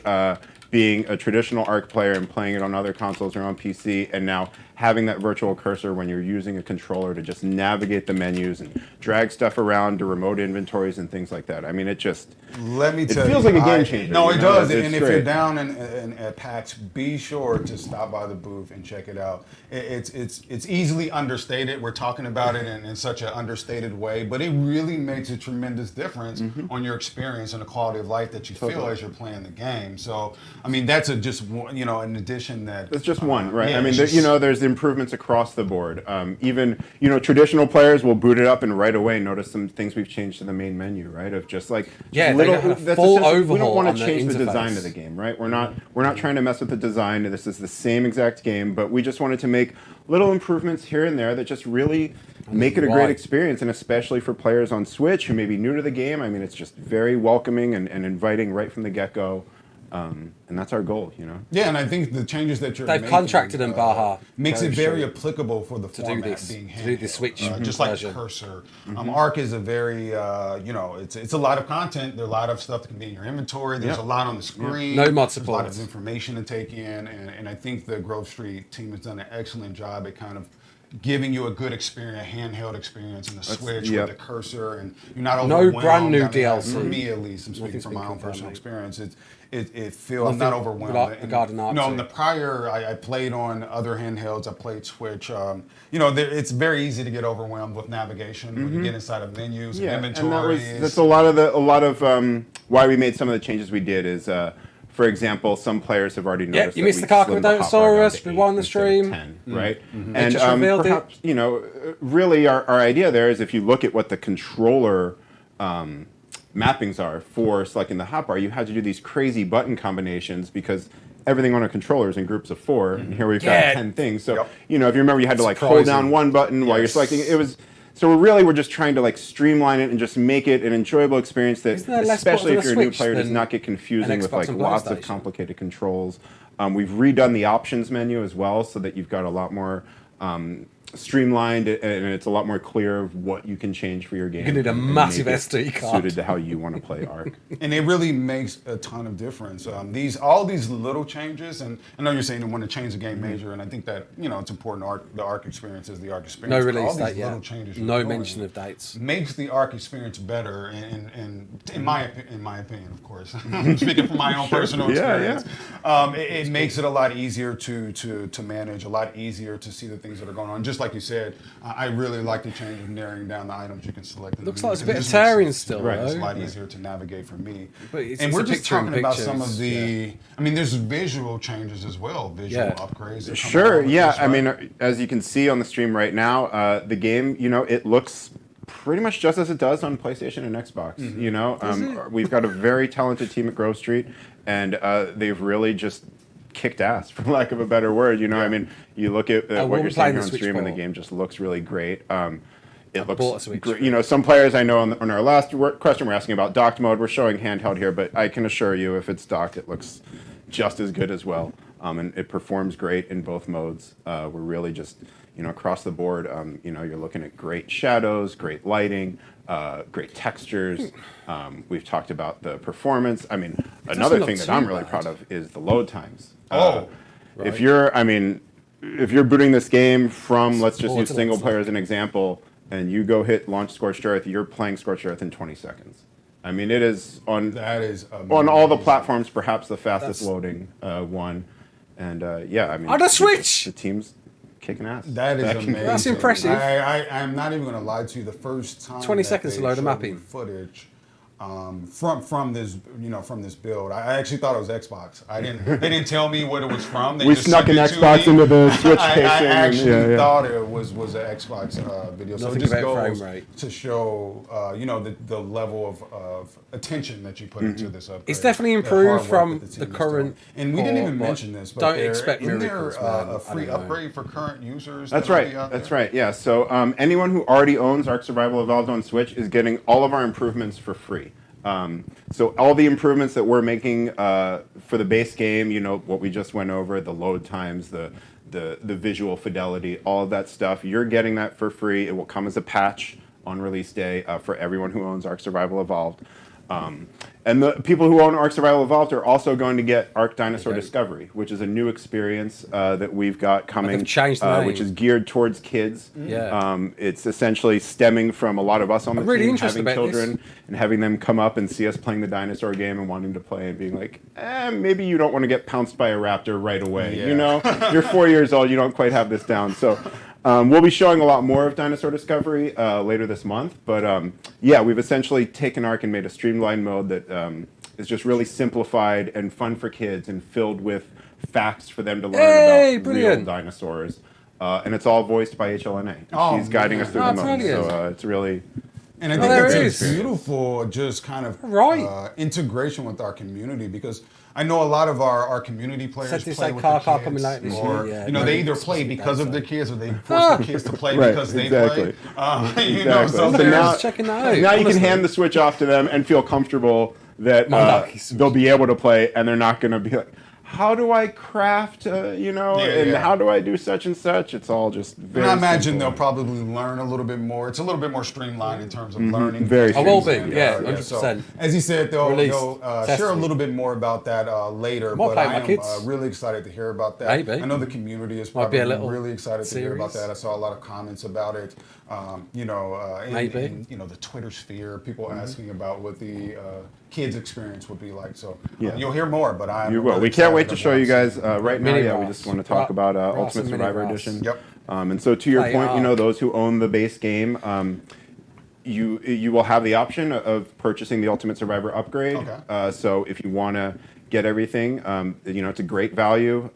H: being a traditional ARK player and playing it on other consoles or on PC, and now having that virtual cursor when you're using a controller to just navigate the menus and drag stuff around to remote inventories and things like that. I mean, it just...
B: Let me tell you.
H: It feels like a game changer.
B: No, it does.
H: It's
B: And if you're
H: great.
B: down at PAX, be sure to stop by the booth and check it out. It's easily understated. We're talking about it in such an understated way, but it really makes a tremendous difference on your experience and the quality of life that you feel as you're playing the game. So, I mean, that's just one, an addition that.
H: It's just one, right?
B: yeah,
H: I mean,
B: it's just-
H: there's improvements across the board. Even, traditional players will boot it up and right away notice some things we've changed to the main menu, right? Of just like
A: Yeah,
H: little,
A: they had a
H: that's
A: full
H: essentially- we don't
A: overhaul
H: want
A: on
H: to
A: the
H: change the design
A: interface.
H: of the game, right? We're not trying to mess with the design. This is the same exact game, but we just wanted to make little improvements here and there that just really make it a great
A: why.
H: experience, and especially for players on Switch who may be new to the game. I mean, it's just very welcoming and inviting right from the get-go. And that's our goal, you know.
B: Yeah, and I think the changes that you're
A: They've
B: making,
A: contracted in Baja
B: makes it very applicable for the format
A: this,
B: being
A: to do the
B: handheld.
A: Switch
B: Just like
A: version.
B: Cursor. ARK is a very, you know, it's a lot of content. There's a lot of stuff that can be in your inventory. There's a lot on the screen.
A: No mod
B: There's a lot
A: support.
B: of information to take in, and I think the Grove Street team has done an excellent job at kind of giving you a good experience, a handheld experience in the Switch with the cursor, and you're not overwhelmed.
A: brand new
B: I mean,
A: DLC.
B: For me, at least, I'm speaking
A: Nothing's
B: from
A: been
B: my own
A: confirmed,
B: personal
A: mate.
B: experience. It feels I'm not overwhelmed.
A: Regarding ARK,
B: No,
A: so.
B: in the prior, I played on other handhelds. I played Switch. You know, it's very easy to get overwhelmed with navigation when you get inside of menus and inventory.
H: And that's a lot of why we made some of the changes we did is. For example, some players have already noticed.
A: you
H: that
A: missed
H: we
A: the Carcharodontosaurus,
H: slimmed the hotbar down to
A: we won the
H: 8 instead of
A: stream.
H: 10, right?
A: They just revealed
H: perhaps, you know, really our idea there is if you look at what the controller mappings are for selecting the hotbar, you had to do these crazy button combinations because everything on a controller is in groups of 4, and here we've got 10 things. So, you know, if you remember, you had to like hold down one button while you're selecting. It was. So we're just trying to like streamline it and just make it an enjoyable experience that, especially if you're a new player, does not get confusing with like lots of complicated controls. We've redone the options menu as well so that you've got a lot more streamlined and it's a lot more clear of what you can change for your game.
A: You need a massive SD card
H: suited to how you want to play ARK.
B: And it really makes a ton of difference. All these little changes, and I know you're saying you want to change the game major, and I think that it's important. The ARK experience is the ARK experience.
A: No release
B: all
A: date
B: these
A: yet.
B: little changes
A: No mention of dates.
B: Makes the ARK experience better, and in my opinion, of course, I'm speaking from my own personal experience. It makes it a lot easier to manage, a lot easier to see the things that are going on. Just like you said, I really like the change of narrowing down the items you can select.
A: Looks like it's a bit of tearing still,
B: right?
A: though.
B: It's a lot easier to navigate for me.
A: But it's
B: And we're
A: a
B: just
A: picture in
B: talking about some
A: pictures,
B: of the. I mean, there's visual changes as well, visual upgrades. that come
H: Sure,
B: along with
H: yeah.
B: this,
H: I mean, as you can see on the stream right now, the game, it looks pretty much just as it does on PlayStation and Xbox. We've got a very talented team at Grove Street, and they've really just kicked ass, for lack of a better word. I mean, you look at what you're seeing here on stream, and the game just looks really great. It looks great. Some players I know on our last question we're asking about docked mode. We're showing handheld here, but I can assure you, if it's docked, it looks just as good as well, and it performs great in both modes. We're really just across the board. You're looking at great shadows, great lighting, great textures. We've talked about the performance. I mean, another thing that I'm really proud of is the load times. If you're booting this game from, let's just use single player as an example, and you go hit launch Scorched Earth, you're playing Scorched Earth in 20 seconds. I mean, it is on all the platforms, perhaps the fastest loading one. And I mean,
A: on the Switch,
H: the team's kicking ass.
B: That is amazing.
A: That's impressive.
B: I'm not even going to lie to you. The first time
A: 20 seconds to load a mapping
B: footage from this build, I actually thought it was Xbox. They didn't tell me what it was from. They
H: We
B: just
H: snuck an
B: sent it to
H: Xbox
B: me.
H: into the Switch casing.
B: I actually thought it was an Xbox video. So it
A: Nothing
B: just
A: about
B: goes
A: frame rate.
B: to show the level of attention that you put into this upgrade.
A: It's definitely
B: the hard
A: improved
B: work
A: from
B: that
A: the
B: team is
A: current.
B: doing. And we didn't even
A: port,
B: mention this, but
A: don't expect
B: isn't
A: miracles,
B: there
A: man.
B: a free
A: I don't know.
B: upgrade for current users?
H: That's
B: that'll
H: right.
B: be out
H: That's
B: there?
H: right. Yeah. So anyone who already owns ARK Survival Evolved on Switch is getting all of our improvements for free. So all the improvements that we're making for the base game, what we just went over, the load times, the visual fidelity, all of that stuff, you're getting that for free. It will come as a patch on release day for everyone who owns ARK Survival Evolved. And the people who own ARK Survival Evolved are also going to get ARK Dinosaur Discovery, which is a new experience that we've got coming,
A: changed the name.
H: which is geared towards kids.
A: Yeah.
H: It's essentially stemming from a lot of us on the
A: really
H: team
A: interested
H: having
A: about
H: children and having them come up and see us playing the dinosaur game and wanting to play and being like, maybe you don't want to get pounced by a raptor right away.
B: Yeah.
H: You're 4 years old, you don't quite have this down. So we'll be showing a lot more of Dinosaur Discovery later this month. But we've essentially taken ARK and made a streamlined mode that is just really simplified and fun for kids and filled with facts for them to learn about real dinosaurs. And it's all voiced by HLNA. She's guiding us through the mode. So it's really...
B: And I think it's a beautiful just kind of integration with our community, because I know a lot of our community players play with their kids, or they either play because of their kids, or they force their kids to play because they play.
H: So now you can hand the Switch off to them and feel comfortable that
A: Monarchy
H: they'll be able to play, and they're not going to be like, how do I craft, how do I do such and such? It's all just very
B: And I imagine
H: simple.
B: they'll probably learn a little bit more. It's a little bit more streamlined in terms of learning.
H: Very
A: I will be,
H: streamlined.
A: yeah,
B: So,
A: 100%.
B: as he said, they'll
A: Released,
B: share a
A: tested.
B: little bit more about that later.
A: Might
B: But
A: play
B: I
A: my
B: am
A: kids.
B: really excited to hear about that.
A: Maybe.
B: I know the community is
A: Might be
B: probably
A: a little
B: really excited to hear about
A: series.
B: that. I saw a lot of comments about it.
A: Maybe.
B: In the Twitter sphere, people asking about what the kids' experience would be like. So
H: Yeah.
B: you'll hear more. But I'm
H: You will.
B: really
H: We can't wait to
B: excited
H: show you
B: about
H: guys
B: seeing
H: right now.
A: Mini
H: Yeah, we
A: Ross.
H: just want to talk about
A: Ross
H: Ultimate
A: and Mini
H: Survivor
A: Ross.
H: Edition.
B: Yep.
H: And so to your
A: They
H: point,
A: are.
H: those who own the base game, you will have the option of purchasing the Ultimate Survivor upgrade.
B: Okay.
H: So if you want to get everything, it's a great value.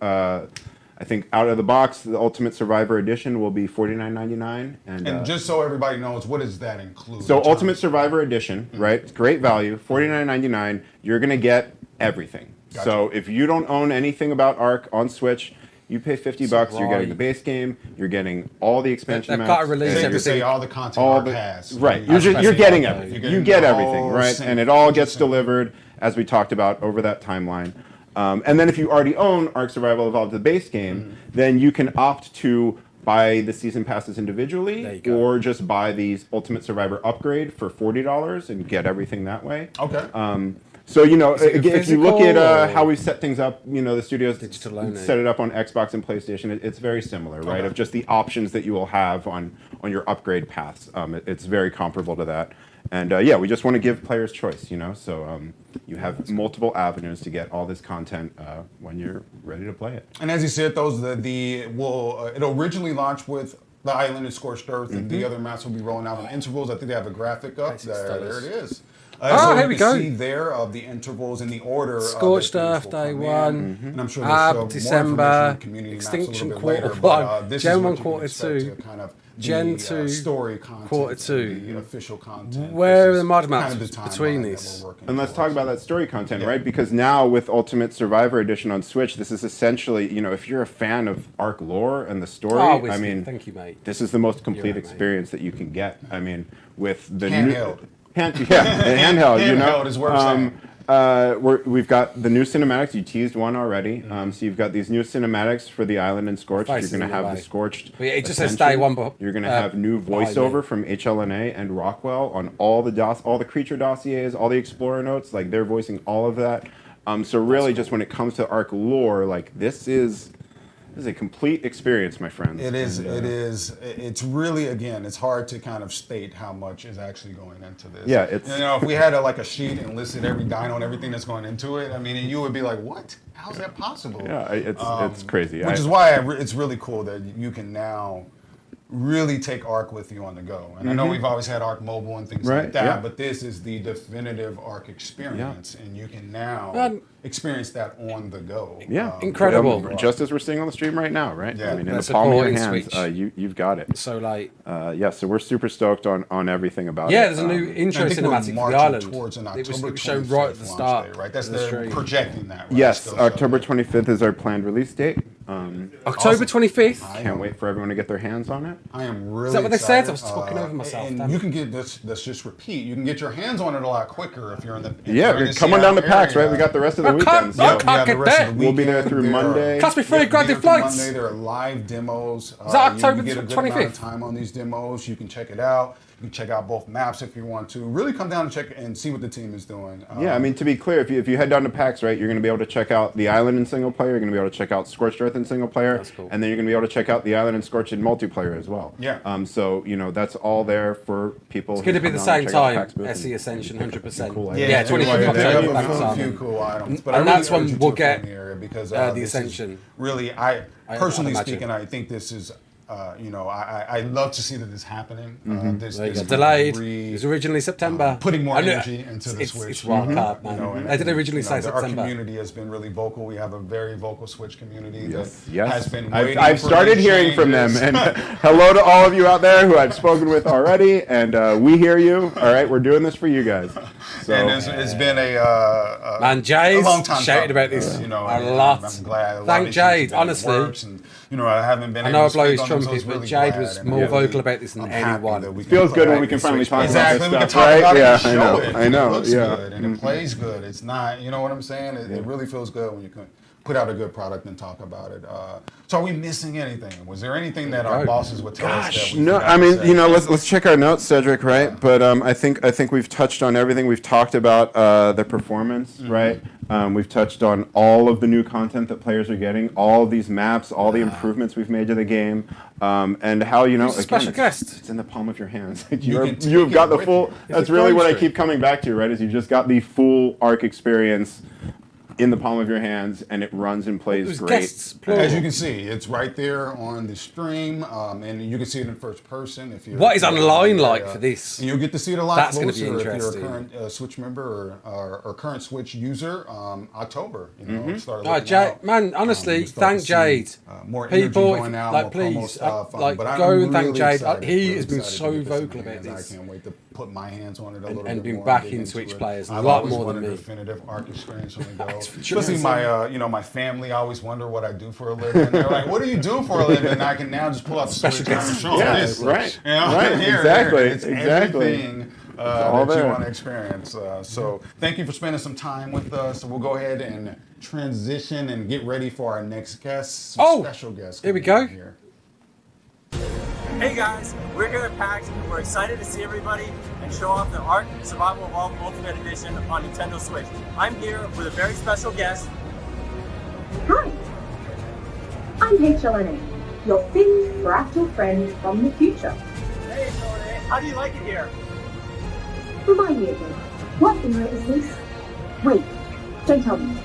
H: I think out of the box, the Ultimate Survivor Edition will be $49.99.
B: And just so everybody knows, what does that include?
H: So
B: in terms
H: Ultimate Survivor Edition, right? It's great value, $49.99. You're gonna get everything.
B: Gotcha.
H: So if you don't own anything about ARK on Switch, you pay $50. You're getting
A: right.
H: the base game. You're getting all the expansion
A: They've
H: maps.
A: got to release
B: Safe to
A: everything.
B: say all the content
H: all
B: ARK
H: the
B: has.
H: right.
B: You
H: You're,
B: have to
H: you're
B: pay
H: getting
B: all
H: everything.
B: that. You're
H: You
B: getting
H: get
B: the
H: everything,
B: whole
H: right?
B: sync.
H: And it all gets delivered as we talked about over that timeline. And then if you already own ARK Survival Evolved, the base game, then you can opt to buy the season passes
A: There you
H: individually,
A: go.
H: or just buy the Ultimate Survivor upgrade for $40 and get everything that way.
B: Okay.
H: So
A: it
H: if you look
A: physical
H: at
A: or
H: how we set things up, the studios
A: digital only?
H: set it up on Xbox and PlayStation. It's very similar, right?
B: Okay.
H: Of just the options that you will have on your upgrade paths. It's very comparable to that. And we just want to give players choice, So you have multiple avenues to get all this content when you're ready to play it.
B: And as you said, it'll originally launch with the island and Scorched Earth, and the other maps will be rolling out on intervals. I think they have a graphic up
A: Basic
B: there. There
A: status.
B: it is.
A: Oh, here
B: you
A: we
B: can
A: go.
B: see there of the intervals in the order.
A: Scorched
B: that
A: Earth,
B: things
A: day
B: will come
A: one.
B: in. And I'm sure
A: Ab,
B: there's more
A: December,
B: information on community maps a
A: Extinction
B: little bit
A: quarter
B: later,
A: one,
B: but, this
A: Gen
B: is what
A: 1
B: you can
A: quarter
B: expect
A: 2,
B: to kind of
A: Gen
B: the,
A: 2
B: story content,
A: quarter 2.
B: the official content.
A: Where are
B: This
A: the
B: is
A: mod
B: kind
A: maps
B: of the timeline
A: between
B: that
A: these?
B: we're working
H: And let's talk
B: towards.
H: about that story content,
B: Yeah.
H: right? Because now with Ultimate Survivor Edition on Switch, this is essentially, if you're a fan of ARK lore and the story,
A: Oh,
H: I
A: whiskey.
H: mean,
A: Thank you, mate.
H: this is the most complete
A: right, mate.
H: experience that you can get. I mean, with the
B: Handheld.
H: handheld,
B: Handheld is worth saying.
H: We've got the new cinematics. You teased one already. So you've got these new cinematics for the island and Scorched.
A: Faces
H: You're going
A: in
H: to
A: the
H: have
A: way.
H: the Scorched.
A: But yeah, it just says
H: Ascension.
A: day one, but,
H: You're going to have new
A: behind
H: voiceover
A: me.
H: from HLNA and Rockwell on all the creature dossiers, all the explorer notes. Like they're voicing all of that. So really, just when it comes to ARK lore, like this is a complete experience, my friends.
B: It is.
H: And,
B: It is. It's really, again, it's hard to kind of state how much is actually going into this.
H: Yeah, it's-
B: if we had a sheet and listed every dino and everything that's going into it, I mean, you would be like, what? How's that possible?
H: Yeah, it's crazy.
B: Which is why it's really cool that you can now really take ARK with you on the go. And I know we've always had ARK mobile and things
H: Right,
B: like that,
H: yeah.
B: but this is the definitive ARK experience, and you can now
A: Um,
B: experience that on the go.
H: Yeah,
A: Incredible.
H: Just as we're seeing on the stream right now, right?
B: Yeah.
H: I mean, in
A: That's
H: the palm of your
A: supporting
H: hands,
A: Switch.
H: you've got it.
A: So, like,
H: So we're super stoked on everything about it.
A: yeah, there's a new intro
B: I think we're
A: cinematic for the
B: marching
A: island.
B: towards an
A: It was
B: October
A: shown
B: 25th
A: right at the
B: launch
A: start.
B: day, right? That's
A: of the
B: the
A: stream.
B: projecting that. Right?
H: Yes,
B: Still,
H: October
B: so-
H: 25th is our planned release date.
A: October
B: Awesome.
A: 25th.
H: Can't wait for everyone to get their hands on it.
B: I am really.
A: that what they said?
B: excited.
A: I was talking over myself,
B: And
A: damn
B: you
A: it.
B: can get this. Let's just repeat. You can get your hands on it a lot quicker if you're in the. if
H: Yeah,
B: you're in the
H: come on down to
B: Seattle
H: PAX, right?
B: area.
H: We got the rest of the
A: I
H: weekend.
A: can't-
H: so-
A: I
B: Yeah,
A: can't
B: the
A: get
B: rest
A: there.
B: of the
H: We'll be there
B: weekend.
H: through
B: There are-
H: Monday.
A: Cost me free
B: Yeah,
A: goddamn
B: be there through
A: flights.
B: Monday, there are live demos.
A: Is that October
B: you get a good
A: 25th?
B: amount of time on these demos. You can check it out. You can check out both maps if you want to. Really come down and check and see what the team is doing.
H: Yeah, I mean, to be clear, if you head down to PAX, right, you're going to be able to check out the island in single player, you're going to be able to check out Scorched Earth in single player,
A: That's cool.
H: and then you're going to be able to check out the island and Scorched in multiplayer as well.
B: Yeah.
H: So, that's all there for people.
A: It's going to be the same time. SE Ascension, 100%. Yeah, 25th
B: they have
A: October.
B: a
A: Thanks,
B: few
A: Simon.
B: cool items. But
A: And
B: I really
A: that's when
B: urge you
A: we'll
B: to
A: get,
B: come here because
A: the
B: this is
A: Ascension.
B: Really, personally speaking, I think this is. I love to see that this happening. This
A: There you go.
B: this
A: Delayed. It was originally September.
B: putting more
A: I know-
B: energy into the Switch.
A: It's wild card, man.
B: And-
A: They did originally say
B: our
A: September.
B: community has been really vocal. We have a very vocal Switch community that
H: Yes.
B: has been
H: I've,
B: waiting
H: I've
B: for
H: started
B: these
H: hearing from them,
B: changes.
H: and hello to all of you out there who I've spoken with already, and we hear you. All right, we're doing this for you guys. So,
B: And it's been a
A: Man, Jade
B: a long time
A: shouted
B: coming,
A: about this
B: you know,
A: a
B: and
A: lot.
B: I'm glad. A lot
A: Thank
B: of issues
A: Jade,
B: have been in the
A: honestly.
B: works, and you know, I haven't been.
A: I know I
B: able to
A: blow
B: speak
A: his
B: on them, so
A: trumpet,
B: it's
A: but
B: really
A: Jade
B: glad,
A: was
B: and
A: more
B: I'm really-
A: vocal about this than
B: I'm happy
A: anyone.
B: that we can
H: Feels good when
B: put
H: we can
B: it
H: finally
B: back.
H: talk
B: Exactly, we
H: about
B: can
H: this
B: talk
H: stuff,
B: about
H: right?
B: it
H: Yeah,
B: and show it.
H: I know.
B: It looks
H: Yeah.
B: good and it plays good. It's not, you know what I'm saying? It really feels good when you can put out a good product and talk about it. So are we missing anything? Was there anything that our bosses would tell us that we
H: No,
B: forgot
H: I
B: to
H: mean,
B: say?
H: you know, let's check our notes, Cedric, right?
B: Yeah.
H: But I think we've touched on everything. We've talked about the performance, right? We've touched on all of the new content that players are getting, all of these maps, all the improvements we've made to the game, and how, you know,
A: Who's the
H: again,
A: special guest?
H: it's in the palm of your hands.
B: can
H: You've
B: take
H: got
B: it
H: the
B: with
H: full.
B: you.
H: That's
A: it
H: really what I
A: Grove
H: keep coming back to, right? Is you just got the full ARK experience in the palm of your hands, and it runs and plays
A: There's
H: great.
A: guests, plural.
B: As you can see, it's right there on the stream, and you can see it in first person. If you're
A: What is online like for this?
B: And you'll get to see it a lot
A: That's gonna be
B: closer if you're a
A: interesting.
B: current Switch member or current Switch user. October, you know, start
A: Oh,
B: looking
A: Jade,
B: out.
A: man, honestly,
B: You'll start
A: thank
B: to see,
A: Jade.
B: more energy
A: People,
B: going out,
A: like,
B: more promo
A: please,
B: stuff.
A: like,
B: but I'm
A: go and thank
B: really
A: Jade.
B: excited,
A: He
B: really
A: has been
B: excited
A: so
B: to get this in
A: vocal
B: my
A: about
B: hands.
A: this.
B: I can't wait to put my hands on it a little
A: and
B: bit
A: been
B: more.
A: back
B: dig
A: in
B: into
A: Switch
B: it.
A: players a
B: I've
A: lot
B: always
A: more than
B: wanted a
A: me.
B: definitive ARK experience from the go.
A: for
B: Especially
A: sure.
B: my, you know, my family always wonder what I do for a living. They're like, "What do you do for a living?" And I can now just pull out the
A: Special
B: Switch and
A: guest.
B: show
H: Yeah,
B: this.
H: right.
B: You know,
H: Right,
B: here,
H: exactly,
B: It's
H: exactly.
B: everything
H: all
B: that you
H: there.
B: want to experience. So thank you for spending some time with us. So we'll go ahead and transition and get ready for our next guest. Some special guests.
A: here we
B: coming
A: go.
B: in Here.
C: Hey guys, we're here at PAX and we're excited to see everybody and show off the ARK Survival Evolved Ultimate Edition on Nintendo Switch. I'm here with a very special guest.
D: Hi. I'm HLNA, your thin, fractal friend from the future.
C: Hey Tony, how do you like it here?
D: Remind me again, what era is this? Wait, don't tell me.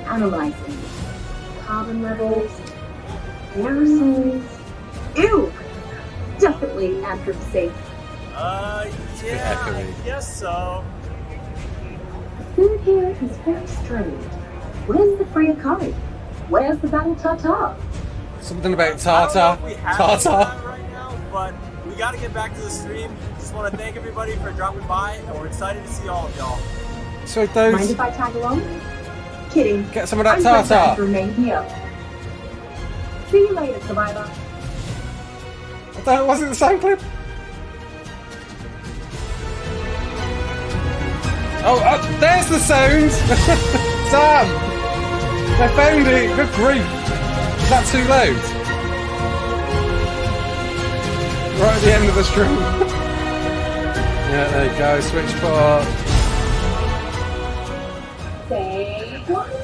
D: Analyzing. Carbon levels. Aerosols. Ew! Definitely anthropocene.
C: Yeah, I guess so.
D: The food here is very strange. Where's the free Akari? Where's the battle tartar?
A: Something about
C: I don't know
A: Tartar.
C: if we have any of
A: Tartar.
C: that right now, but we got to get back to the stream. Just want to thank everybody for dropping by, and we're excited to see all of y'all.
A: So
D: Mind
A: those,
D: if I tag along? Kidding.
A: get some of that
D: I'm programmed to
A: tartar.
D: remain here. See you later, survivor.
A: That wasn't the same clip. Oh, there's the sound. Sam, I found it. Good grief. Is that too loud? Right at the end of the stream. Yeah, there you go. Switch port.
D: Say welcome.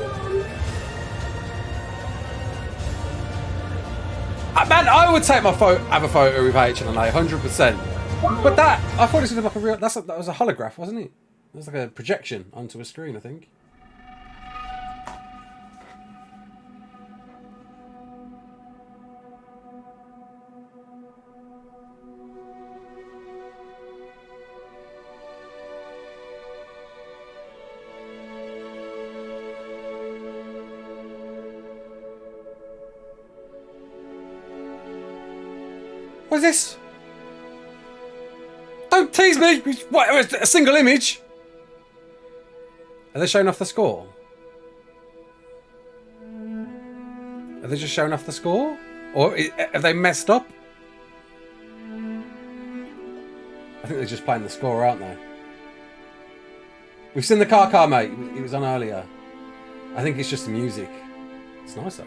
A: Man, I would take my photo, have a photo with HLNA, 100%. But that, I thought this was like a real. That was a holograph, wasn't it? It was like a projection onto a screen, I think. What's this? Don't tease me! What, a single image? Are they showing off the score? Are they just showing off the score? Or have they messed up? I think they're just playing the score, aren't they? We've seen the car, mate. It was on earlier. I think it's just the music. It's nice though.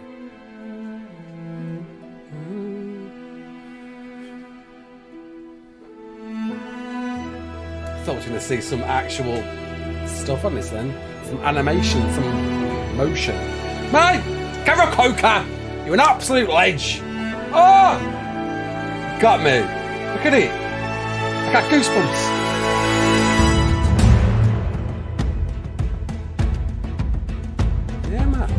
A: I thought we were going to see some actual stuff on this then. Some animation, some motion. Mate! Carcharodontosaurus! You're an absolute ledge! Oh! Got me. Look at it. I got goosebumps. Yeah, man.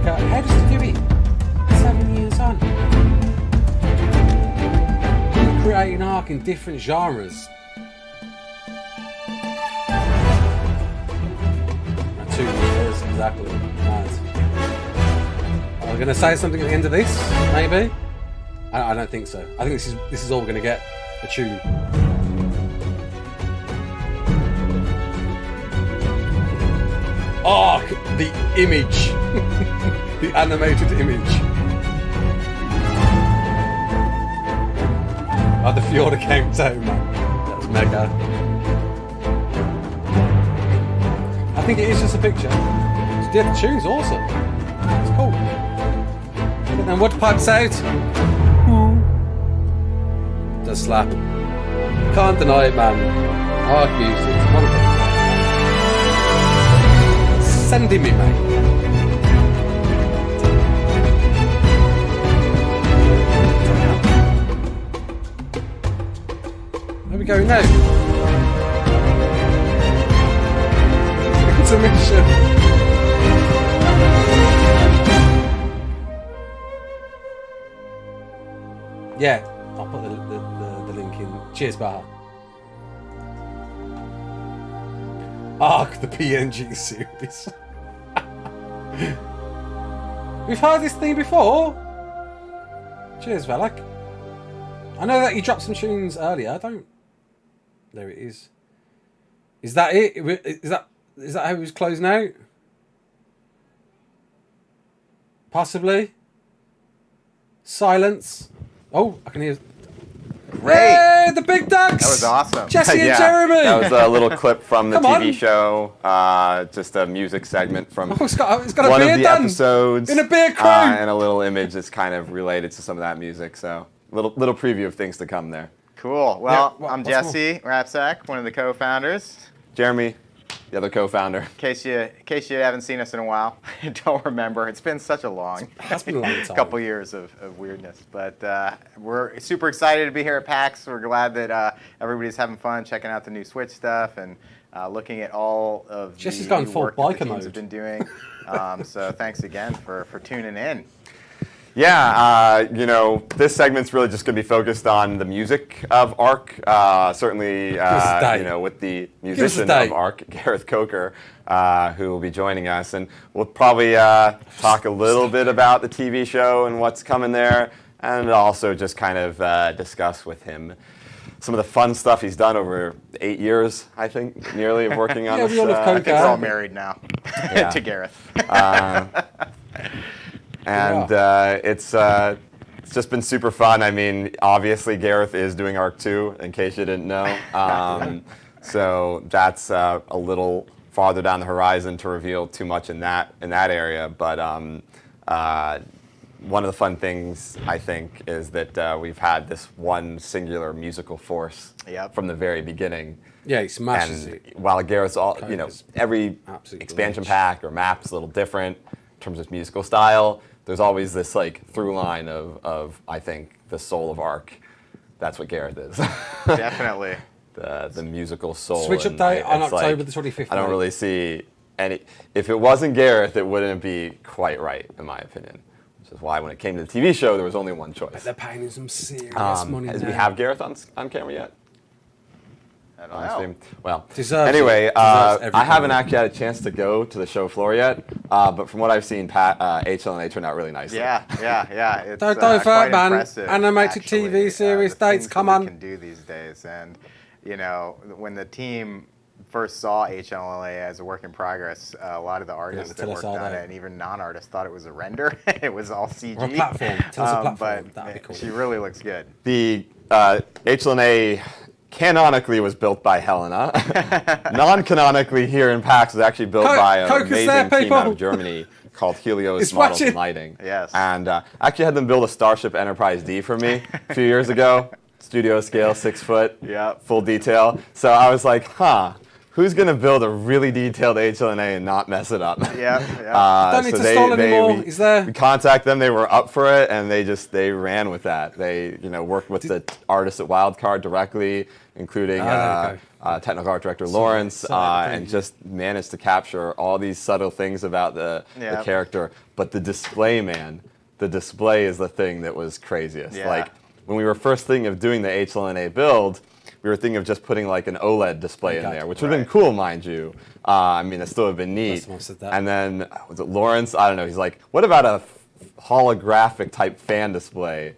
A: How does he do it? 7 years on. Create an arc in different genres. 2 years, exactly. Nice. going to say something at the end of this, maybe? I don't think so. I think this is all we're going to get, a tune. ARK, the image. The animated image. Oh, the Fjorda countdown, man. That was mega. I think it is just a picture. Yeah, the tune's awesome. It's cool. And then wood pipes out. Does slap. Can't deny it, man. ARK music. Send him it, mate. Where are we going now? Intermission. Yeah, I'll put the link in. Cheers, Baha. ARK, the PNG series. We've heard this thing before. Cheers, Valak. I know that you dropped some tunes earlier. I don't. There it is. Is that it? Is that how it was closing out? Possibly. Silence. Oh, I can hear.
I: Great.
A: Hey, the big ducks.
I: That was awesome.
A: Jesse and
I: Yeah,
A: Jeremy.
I: that was a little clip from the
A: Come
I: TV
A: on.
I: show. Just a music segment from
A: Oh, it's got a
I: one
A: beer
I: of the
A: done.
I: episodes.
A: In a beer crew.
I: And a little image that's kind of related to some of that music. So little preview of things to come there.
J: Cool. Well,
A: Yeah,
J: I'm
A: what's
J: Jesse Rapsack, one of the co-founders.
I: Jeremy, the other co-founder.
J: In case you haven't seen us in a while, don't remember. It's been such a long,
A: That's been a long time.
J: couple years of weirdness. But we're super excited to be here at PAX. We're glad that everybody's having fun checking out the new Switch stuff and looking at all of
A: Jesse's
J: the
A: gone
J: new
A: full
J: work that the
A: biker
J: teams have
A: mode.
J: been doing. So thanks again for tuning in.
I: Yeah, this segment's really just going to be focused on the music of ARK. Certainly, with the musician of ARK, Gareth Coker, who will be joining us. And we'll probably talk a little bit about the TV show and what's coming there, and also just kind of discuss with him some of the fun stuff he's done over 8 years, I think, nearly, of working on this.
A: we all love Coker.
J: I think we're all married now to Gareth.
I: And it's just been super fun. I mean, obviously Gareth is doing ARK 2, in case you didn't know. So that's a little farther down the horizon to reveal too much in that area. But one of the fun things, I think, is that we've had this one singular musical force from the very beginning.
A: Yeah, he smashes it.
I: While Gareth's every
A: absolute
I: expansion
A: glitch.
I: pack or map is a little different in terms of musical style. There's always this through line of I think the soul of ARK. That's what Gareth is.
J: Definitely.
I: The musical soul.
A: Switch
I: and
A: update on
I: it's
A: October the 25th.
I: I don't
A: mate.
I: really see any. If it wasn't Gareth, it wouldn't be quite right, in my opinion. Which is why when it came to the TV show, there was only one choice.
A: They're paying him some serious money
I: Do
A: now.
I: we have Gareth on camera yet?
J: I don't know.
I: Well,
A: Deserves
I: anyway,
A: it. Deserves every
I: I haven't
A: penny.
I: actually had a chance to go to the show floor yet, but from what I've seen, HLNA turned out really nicely.
J: Yeah. It's
A: Don't
J: quite
A: divert, man.
J: impressive,
A: Animated
J: actually,
A: TV series
J: the
A: dates,
J: things
A: come
J: that
A: on.
J: we can do these days, and when the team first saw HLNA as a work in progress, a lot of the artists that
A: tell us
J: worked
A: all
J: on
A: that.
J: it, and even non-artists, thought it was a render. It was all CG.
A: Or a platform. Tell us a platform.
J: But
A: That'd be cool.
J: she really looks good.
I: The HLNA canonically was built by Helena. Non-canonically here in PAX was actually built by an
A: Coke is
I: amazing
A: there,
I: team out
A: people.
I: of Germany called Helios
A: It's
I: Models
A: watching.
I: and Lighting.
J: Yes.
I: And I actually had them build a Starship Enterprise D for me a few years ago. Studio scale, 6 foot, full detail. So I was like, who's going to build a really detailed HLNA and not mess it up?
J: Don't
A: need to stall anymore. He's there.
I: We contacted them. They were up for it, and they ran with that. They worked with the artists at Wildcard directly, including technical art director Lawrence, and just managed to capture all these subtle things about the character. But the display, man, the display is the thing that was craziest.
J: Yeah.
I: When we were first thinking of doing the HLNA build, we were thinking of just putting an OLED display in there, which would have been cool, mind you. I mean, it still would have been neat.
A: Someone said that.
I: And then, was it Lawrence? I don't know. He's like, what about a holographic type fan display.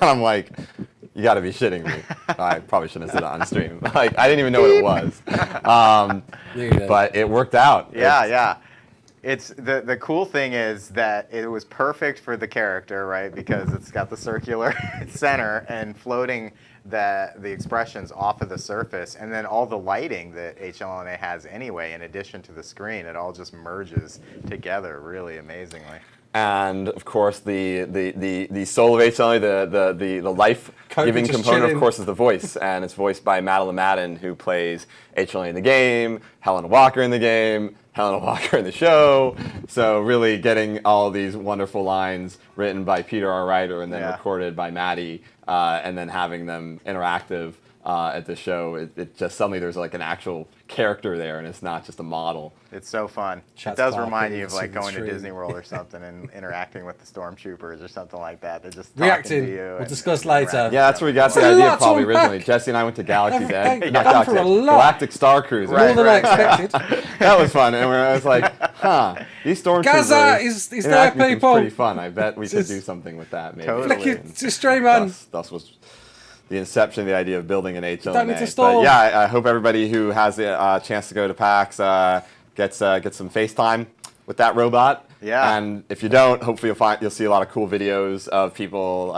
I: I'm like, you got to be shitting me. I probably shouldn't have said it on stream. Like, I didn't even know what it was. But it worked out.
J: Yeah. It's the cool thing is that it was perfect for the character, right? Because it's got the circular center and floating the expressions off of the surface, and then all the lighting that HLNA has anyway, in addition to the screen, it all just merges together really amazingly.
I: And of course, the soul of HLNA, the life-giving component, of course, is the voice, and it's voiced by Madeline Madden, who plays HLNA in the game, Helena Walker in the game, Helena Walker in the show. So really getting all these wonderful lines written by Peter R. Ryder and then recorded by Maddie, and then having them interactive at the show, it just suddenly there's like an actual character there, and it's not just a model.
J: It's so fun. It does remind you of like going to Disney World or something and interacting with the stormtroopers or something like that. They're just
A: reacting.
J: To you.
A: We'll discuss later.
I: Yeah, that's where we got the idea probably originally. Jesse and I went to Galaxy's Edge, not Galaxy's Edge, Galactic Star Cruiser.
A: More than I expected.
I: That was fun, and I was like, these stormtroopers.
A: Gaza is there, people.
I: Pretty fun. I bet we could do something with that. Maybe.
J: Totally.
A: Flick it to stream on.
I: Thus was the inception of the idea of building an HLNA.
A: Don't need to stall.
I: But yeah, I hope everybody who has a chance to go to PAX gets some FaceTime with that robot.
J: Yeah.
I: And if you don't, hopefully you'll see a lot of cool videos of people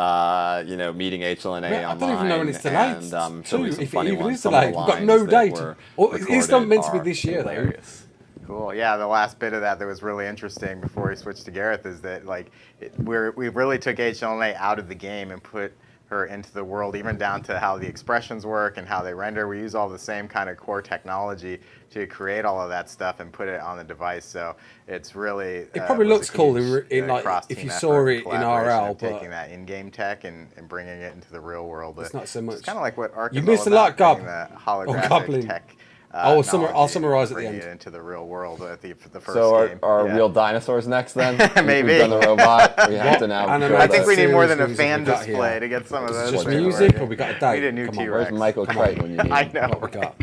I: meeting HLNA online.
A: I don't even know when it's delayed.
I: And
A: if it even is delayed, we've got no date. Or it's not meant to be this year though.
J: Cool. Yeah, the last bit of that was really interesting before we switched to Gareth is that we really took HLNA out of the game and put her into the world, even down to how the expressions work and how they render. We use all the same kind of core technology to create all of that stuff and put it on the device. So it's really
A: it probably looks cool in like if you saw it in RL, but
J: taking that in-game tech and bringing it into the real world.
A: It's not so much.
J: It's kind of like what ARK
A: you
J: is
A: missed
J: all
A: a lot,
J: about,
A: Gob.
J: holographic tech.
A: I'll summarize at the end.
J: It into the real world at the first
I: so
J: game.
I: Are real dinosaurs next then?
J: Maybe.
I: We've done the robot. We have to now.
J: I think we need more than a fan display to get some of those.
A: Just music, or we got a date?
J: We need a new T-Rex.
I: Where's Michael Crichton when you need him?
J: I know.
A: What we got?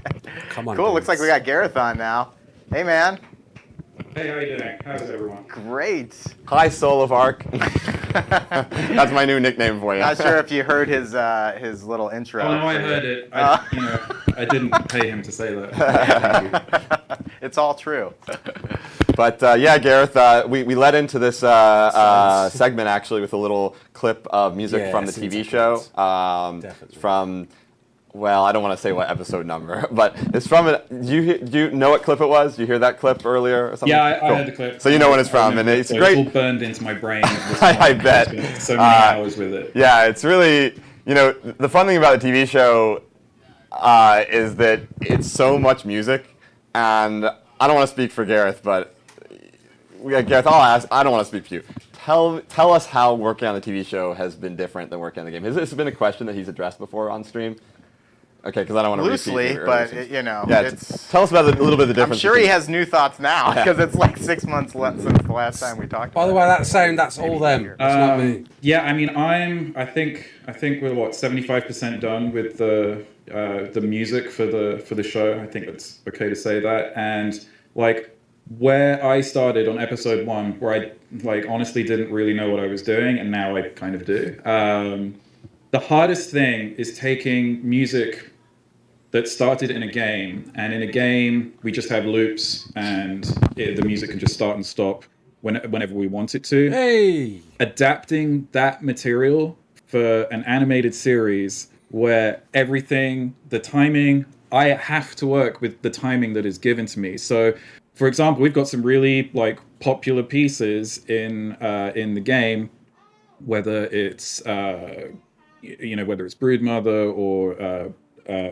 A: Come on.
J: Cool.
A: Dudes.
J: Looks like we got Gareth on now. Hey, man.
K: Hey, how you doing? How's everyone?
J: Great.
I: Hi, Soul of ARK. That's my new nickname for you.
J: Not sure if you heard his little intro.
K: Oh no, I heard it. I didn't pay him to say that.
J: It's all true.
I: But yeah, Gareth, we led into this segment actually with a little clip of music from the TV show. From, well, I don't want to say what episode number, but it's from it. Do you know what clip it was? Did you hear that clip earlier or something?
K: Yeah, I heard the clip.
I: So you know what it's from, and it's great.
K: It's all burned into my brain.
I: I bet.
K: So many hours with it.
I: Yeah, it's really, the fun thing about the TV show is that it's so much music, and I don't want to speak for Gareth, but Gareth, I'll ask. I don't want to speak for you. Tell us how working on the TV show has been different than working on the game. Has this been a question that he's addressed before on stream? Okay, because I don't want to
J: loosely, but
I: tell us about a little bit of the difference.
J: I'm sure he has new thoughts now because it's like 6 months since the last time we talked.
A: By the way, that sound, that's all them. It's not me.
K: Yeah, I mean, I think we're 75% done with the music for the show. I think it's okay to say that. And like where I started on episode 1, where I honestly didn't really know what I was doing, and now I kind of do. The hardest thing is taking music that started in a game, and in a game we just have loops, and the music can just start and stop whenever we want it to.
A: Hey!
K: Adapting that material for an animated series where everything, the timing, I have to work with the timing that is given to me. So, for example, we've got some really popular pieces in the game, whether it's whether it's Broodmother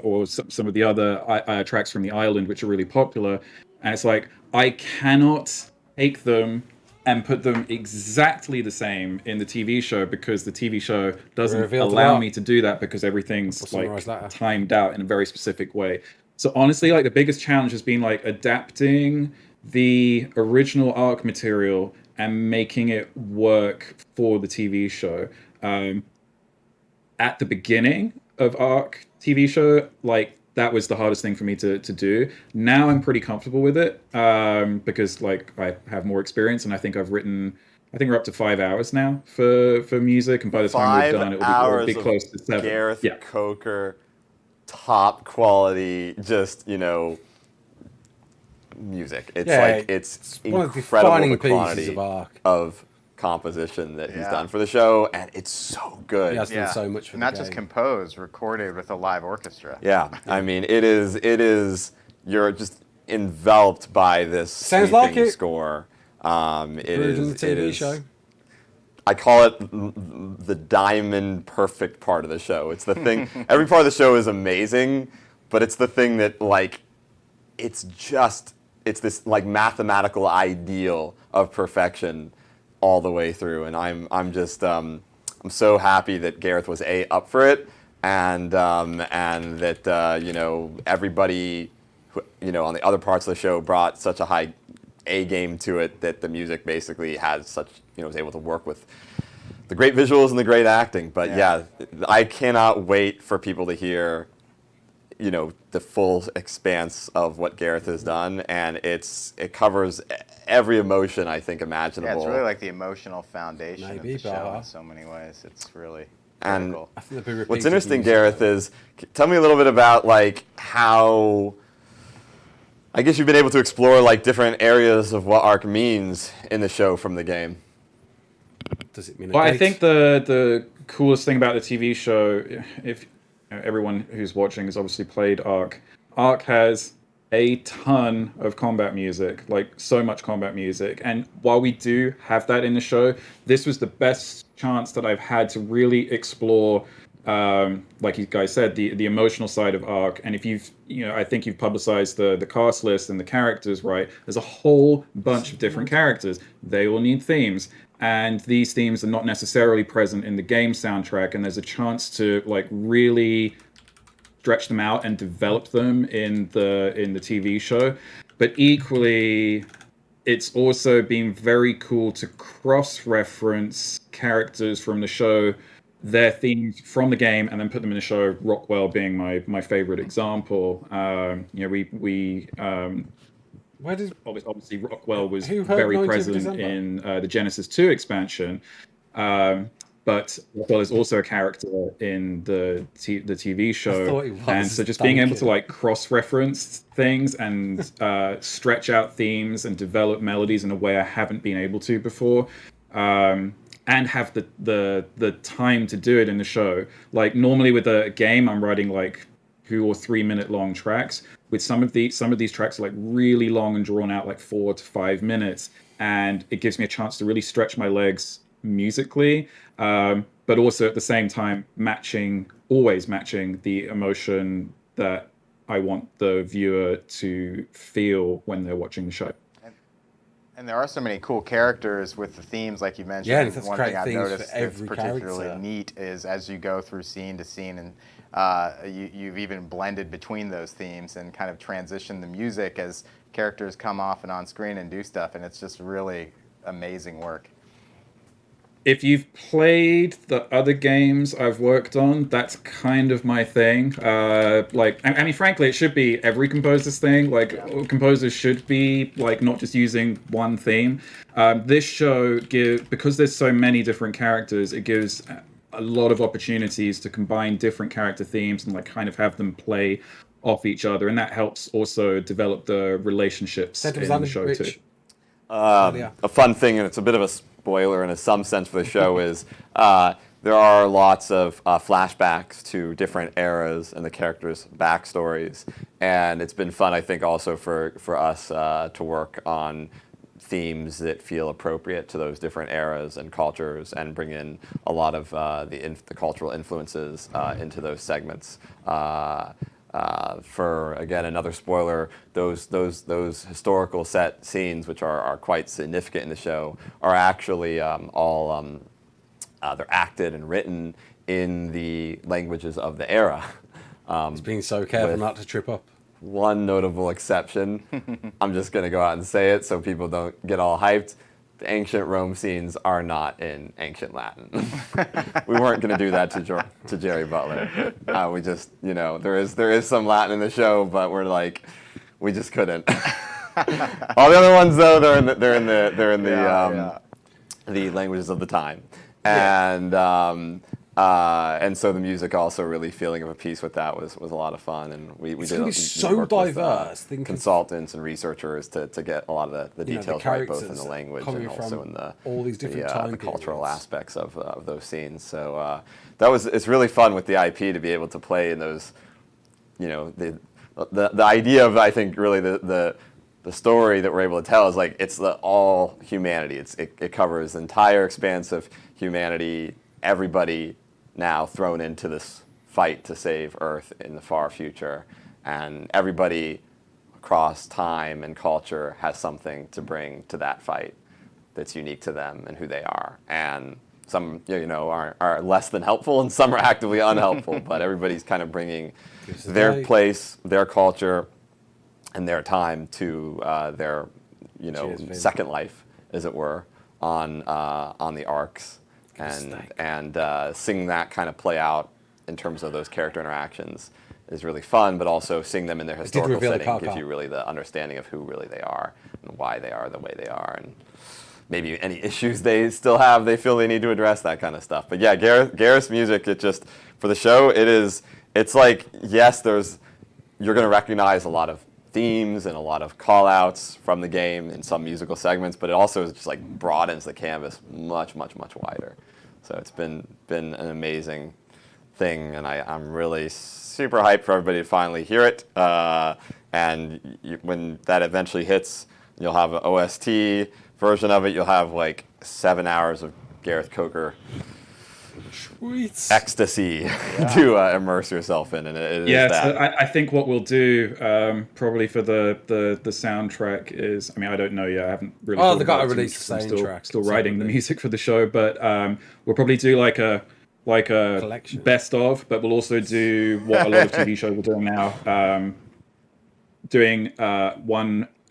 K: or some of the other tracks from the island, which are really popular. And it's like, I cannot take them and put them exactly the same in the TV show because the TV show doesn't allow me to do that because everything's timed out in a very specific way. So honestly, the biggest challenge has been adapting the original ARK material and making it work for the TV show. At the beginning of ARK TV show, that was the hardest thing for me to do. Now I'm pretty comfortable with it because I have more experience, and I think I've written I think we're up to 5 hours now for music, and by the time we're done, it'll be close to 7.
I: Gareth Coker, top quality, just music. It's it's incredible the quantity of composition that he's done for the show, and it's so good.
A: He has done so much for
J: not just composed, recorded with a live orchestra.
I: Yeah, I mean, it is. You're just enveloped by this
A: Sounds like it.
I: score. It
A: is the TV show.
I: I call it the diamond perfect part of the show. It's the thing. Every part of the show is amazing, but it's the thing that it's this mathematical ideal of perfection all the way through. And I'm so happy that Gareth was up for it, and that everybody on the other parts of the show brought such a high A game to it, that the music basically has such, was able to work with the great visuals and the great acting. But I cannot wait for people to hear, the full expanse of what Gareth has done, and it covers every emotion I think imaginable.
J: Yeah, it's really like the emotional foundation of the show in so many ways. It's really critical.
I: And what's interesting, Gareth, is tell me a little bit about how. I guess you've been able to explore different areas of what ARK means in the show from the game.
A: Does it mean?
K: Well, I think the coolest thing about the TV show, if everyone who's watching has obviously played ARK, ARK has a ton of combat music, so much combat music. And while we do have that in the show, this was the best chance that I've had to really explore. Like you guys said, the emotional side of ARK, and if I think you've publicized the cast list and the characters, right? There's a whole bunch of different characters. They all need themes, and these themes are not necessarily present in the game soundtrack. And there's a chance to really stretch them out and develop them in the TV show. But equally, it's also been very cool to cross-reference characters from the show, their themes from the game, and then put them in the show. Rockwell being my favorite example. Obviously Rockwell was very present in the Genesis 2 expansion, but Rockwell is also a character in the TV show, and so just being able to cross-reference things and stretch out themes and develop melodies in a way I haven't been able to before. And have the time to do it in the show. Normally with a game, I'm writing 2 or 3 minute long tracks. With some of these tracks are really long and drawn out, 4 to 5 minutes, and it gives me a chance to really stretch my legs musically, but also at the same time always matching the emotion that I want the viewer to feel when they're watching the show.
J: And there are so many cool characters with the themes, like you mentioned.
A: Yeah, that's
J: one
A: great
J: thing I've
A: themes
J: noticed
A: for every
J: that's particularly
A: character.
J: Neat is as you go through scene to scene, and you've even blended between those themes and kind of transitioned the music as characters come off and on screen and do stuff, and it's just really amazing work.
K: If you've played the other games I've worked on, that's kind of my thing. Frankly, it should be every composer's thing. Composers should be not just using one theme. This show because there's so many different characters, it gives a lot of opportunities to combine different character themes and kind of have them play off each other, and that helps also develop the relationships in the show too.
I: A fun thing, and it's a bit of a spoiler in some sense for the show, is there are lots of flashbacks to different eras and the characters' backstories, and it's been fun, I think, also for us to work on themes that feel appropriate to those different eras and cultures, and bring in a lot of the cultural influences into those segments. For again another spoiler, those historical set scenes, which are quite significant in the show, are actually all they're acted and written in the languages of the era.
A: It's being so careful not to trip up.
I: One notable exception. I'm just going to go out and say it so people don't get all hyped. The ancient Rome scenes are not in ancient Latin. We weren't going to do that to Jerry Butler. We just, there is some Latin in the show, but we just couldn't. All the other ones though, they're in the the languages of the time. And so the music also really feeling of a piece with that was a lot of fun, and we did
A: so diverse.
I: Consultants and researchers to get a lot of the details right, both in the language and also in
A: all these different
I: the cultural aspects of those scenes. So it's really fun with the IP to be able to play in those, the idea of, I think, really the story that we're able to tell is like it's all humanity. It covers the entire expanse of humanity, everybody now thrown into this fight to save Earth in the far future, and everybody across time and culture has something to bring to that fight that's unique to them and who they are. And some are less than helpful, and some are actively unhelpful. But everybody's kind of bringing their place, their culture, and their time to their second life, as it were, on the ARKs, and seeing that kind of play out in terms of those character interactions is really fun. But also seeing them in their historical setting gives you really the understanding of who really they are and why they are the way they are, and maybe any issues they still have, they feel they need to address, that kind of stuff. But yeah, Gareth's music, it just, for the show, it's like, yes, you're going to recognize a lot of themes and a lot of call-outs from the game in some musical segments, but it also just like broadens the canvas much, much, much wider. So it's been an amazing thing, and I'm really super hyped for everybody to finally hear it. When that eventually hits, you'll have an OST version of it. You'll have like 7 hours of Gareth Coker ecstasy to immerse yourself in, and it is that.
K: So I think what we'll do probably for the soundtrack is, I mean, I don't know yet. I haven't really.
A: Oh, they got to release the soundtrack.
K: Still writing the music for the show, but we'll probably do like a
A: collection,
K: best of. But we'll also do what a lot of TV shows are doing now,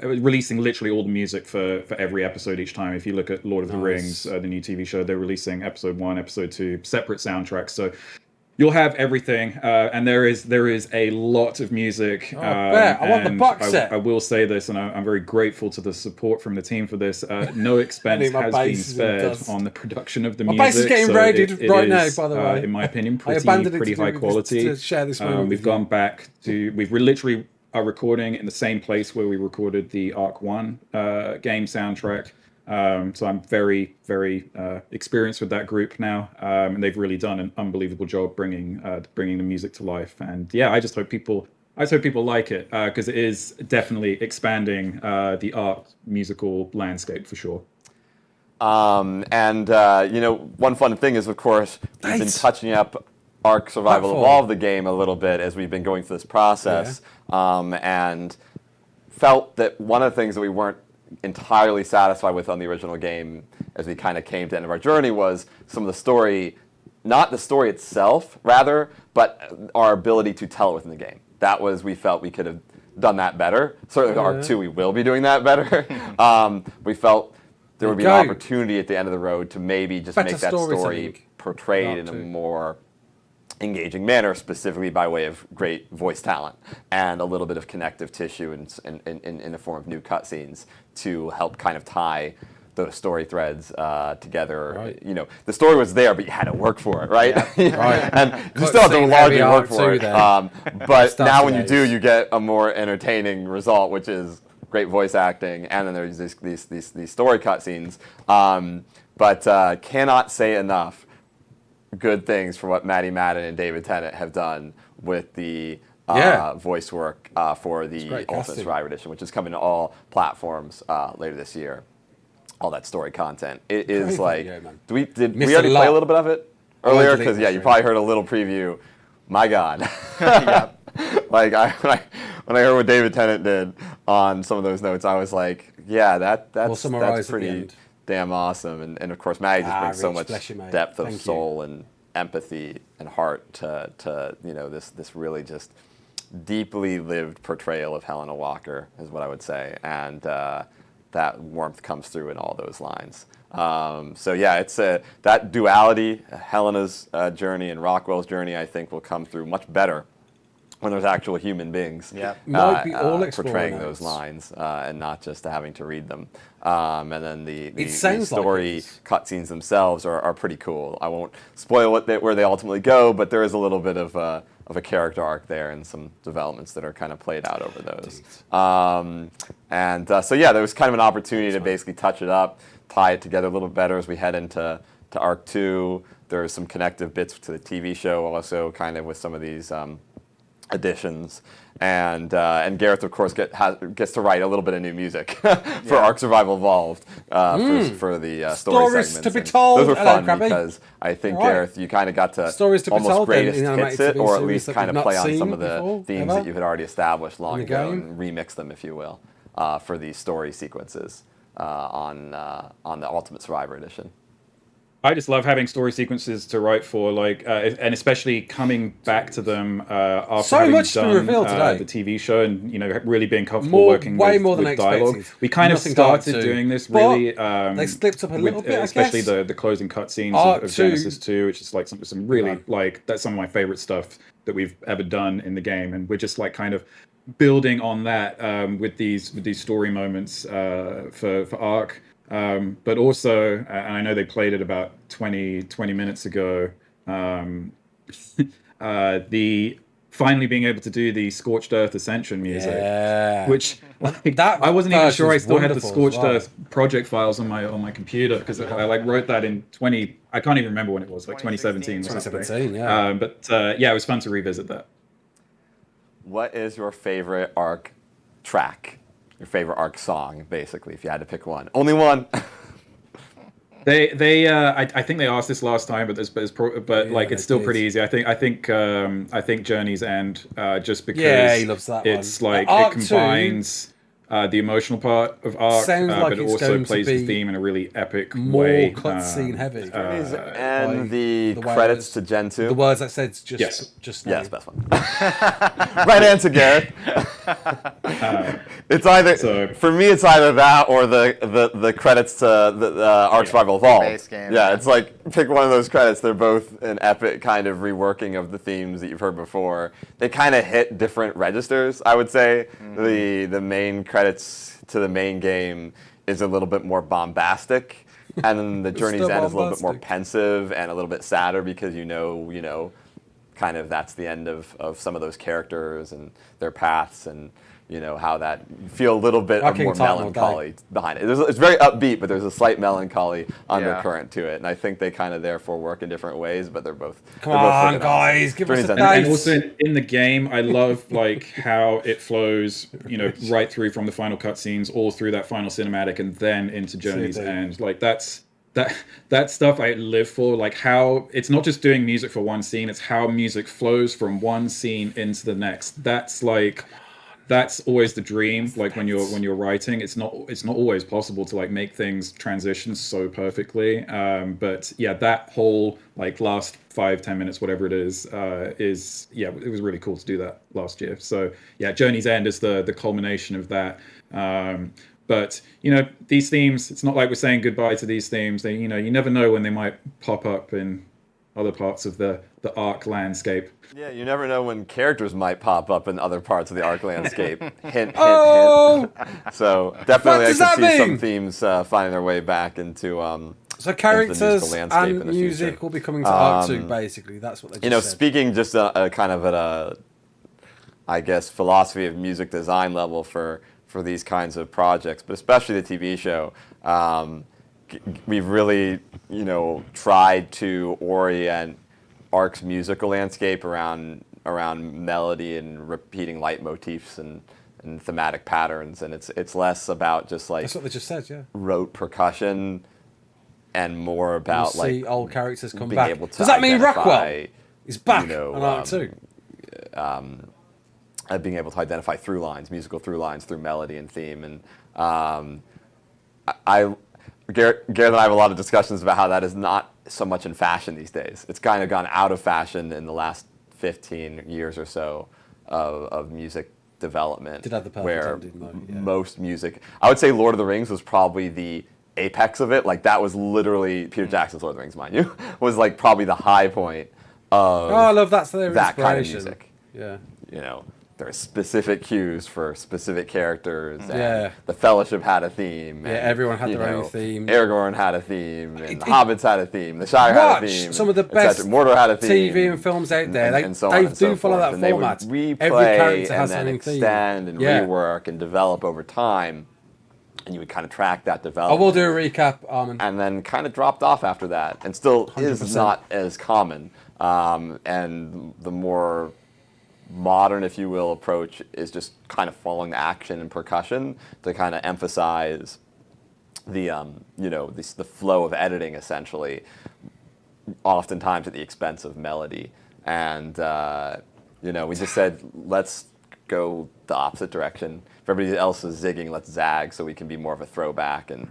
K: releasing literally all the music for every episode each time. If you look at Lord of the Rings, the new TV show, they're releasing episode 1, episode 2, separate soundtracks. So you'll have everything, and there is a lot of music.
A: I bet. I want the box set.
K: I will say this, and I'm very grateful to the support from the team for this. No expense has been spared on the production of the music.
A: My base is getting raided right now, by the way.
K: In my opinion, pretty high quality.
A: To share this
K: we've gone back to, we've literally are recording in the same place where we recorded the ARK 1 game soundtrack. So I'm very, very experienced with that group now, and they've really done an unbelievable job bringing the music to life. And yeah, I just hope people like it, because it is definitely expanding the ARK musical landscape for sure.
I: One fun thing is, of course, we've been touching up ARK Survival Evolved, the game, a little bit as we've been going through this process, and felt that one of the things that we weren't entirely satisfied with on the original game as we kind of came to the end of our journey was some of the story, not the story itself, rather, but our ability to tell it within the game. That was, we felt we could have done that better. Certainly ARK 2, we will be doing that better. We felt there would be an opportunity at the end of the road to maybe just make that story portrayed in a more engaging manner, specifically by way of great voice talent and a little bit of connective tissue in the form of new cutscenes to help kind of tie those story threads together. Right. The story was there, but you had to work for it, right? Right. And you still have to largely work for it. But now when you do, you get a more entertaining result, which is great voice acting, and then there's these story cutscenes. But cannot say enough good things for what Maddie Madden and David Tennant have done with the voice work for the Ultimate Survivor Edition, which is coming to all platforms later this year. All that story content. It is like, did we already play a little bit of it earlier? Because you probably heard a little preview. My God, like when I heard what David Tennant did on some of those notes, I was like, that's pretty damn awesome. And of course, Maddie just brings so much depth of soul and empathy and heart to this really just deeply lived portrayal of Helena Walker, is what I would say. And that warmth comes through in all those lines. It's that duality, Helena's journey and Rockwell's journey, I think will come through much better when there's actual human beings
A: Might be all
I: portraying those lines and not just having to read them. And then the story cutscenes themselves are pretty cool. I won't spoil where they ultimately go, but there is a little bit of a character arc there and some developments that are kind of played out over those. So yeah, there was kind of an opportunity to basically touch it up, tie it together a little better as we head into ARK 2. There's some connective bits to the TV show also, kind of with some of these additions, and Gareth, of course, gets to write a little bit of new music for ARK Survival Evolved for the story segments.
A: To be told.
I: Those were fun because I think Gareth, you kind of got to almost greatest hits it, or at least kind of play on some of the themes that you had already established long ago and remix them, if you will, for these story sequences on the Ultimate Survivor Edition.
K: I just love having story sequences to write for, and especially coming back to them after having done the TV show, and really being comfortable working with dialogue. We kind of started doing this really.
A: They slipped up a little bit,
K: especially the closing cutscenes of Genesis 2, which is like some really that's some of my favorite stuff that we've ever done in the game, and we're just like kind of building on that with these story moments for ARK. But also, and I know they played it about 20 minutes ago, the finally being able to do the Scorched Earth Ascension music, which I wasn't even sure I still had the Scorched Earth project files on my computer, because I wrote that in I can't even remember when it was, like 2017 or something. 2017, but it was fun to revisit that.
I: What is your favorite ARK track? Your favorite ARK song, basically, if you had to pick one. Only one.
K: I think they asked this last time, but it's still pretty easy. I think Journey's End, just because
A: he loves that
K: it's
A: one.
K: like it combines the emotional part of ARK, but it also plays the theme in a really epic way.
A: More cutscene heavy.
I: And the credits to Gen 2.
A: The words I said just now.
I: Yes, best one. Right answer, Gareth. It's either for me. It's either that or the credits to the ARK Survival Evolved.
J: Base game,
I: it's like pick one of those credits. They're both an epic kind of reworking of the themes that you've heard before. They kind of hit different registers, I would say. The main credits to the main game is a little bit more bombastic, and then the Journey's End is a little bit more pensive and a little bit sadder, because kind of that's the end of some of those characters and their paths, and how that you feel a little bit of more melancholy behind it. It's very upbeat, but there's a slight melancholy undercurrent to it, and I think they kind of therefore work in different ways, but they're both.
A: Come on, guys, give us a
K: dice. And also in the game, I love how it flows, right through from the final cutscenes all through that final cinematic, and then into Journey's End. Like that stuff I live for. Like how it's not just doing music for one scene; it's how music flows from one scene into the next. That's always the dream. Like when you're writing, it's not always possible to make things transition so perfectly. But yeah, that whole last 5-10 minutes, whatever it is it was really cool to do that last year. So yeah, Journey's End is the culmination of that. But these themes, it's not like we're saying goodbye to these themes. They you never know when they might pop up in other parts of the ARK landscape.
I: Yeah, you never know when characters might pop up in other parts of the ARK landscape. Hint, hint, hint. So definitely I can see some themes finding their way back into
A: so characters and music will be coming to ARK 2, basically. That's what they just said.
I: Speaking just kind of at a, I guess, philosophy of music design level for these kinds of projects, but especially the TV show, we've really, tried to orient ARK's musical landscape around melody and repeating leitmotifs and thematic patterns, and it's less about just
A: that's what they just said,
I: rote percussion, and more about
A: see old characters come
I: being
A: back.
I: Able to
A: Does that mean
I: identify,
A: Rockwell is back on ARK 2?
I: Being able to identify through lines, musical through lines, through melody and theme, and Garrett and I have a lot of discussions about how that is not so much in fashion these days. It's kind of gone out of fashion in the last 15 years or so of music development.
A: Did have the
I: where most music, I would say Lord of the Rings was probably the apex of it. That was literally Peter Jackson's Lord of the Rings, mind you, was probably the high point of
A: I love that
I: kind of music.
A: Yeah.
I: there are specific cues for specific characters.
A: Yeah.
I: And the Fellowship had a theme.
A: Yeah, everyone had their own theme.
I: Aragorn had a theme, and the Hobbits had a theme. The Shire had a theme.
A: Some of the best
I: Mordor had a theme,
A: TV and films out there.
I: and so
A: they
I: on and
A: do
I: so
A: follow
I: forth.
A: that
I: and
A: format.
I: They would replay
A: Every character has
I: and
A: their
I: then
A: own theme.
I: extend and rework and develop over time. And you would kind of track that development.
A: I will do a recap, Armin.
I: And then kind of dropped off after that, and still 100%. Is not as common. And the more modern, if you will, approach is just kind of following the action and percussion to kind of emphasize the the flow of editing, essentially, oftentimes at the expense of melody. And we just said, let's go the opposite direction. If everybody else is zigging, let's zag, so we can be more of a throwback and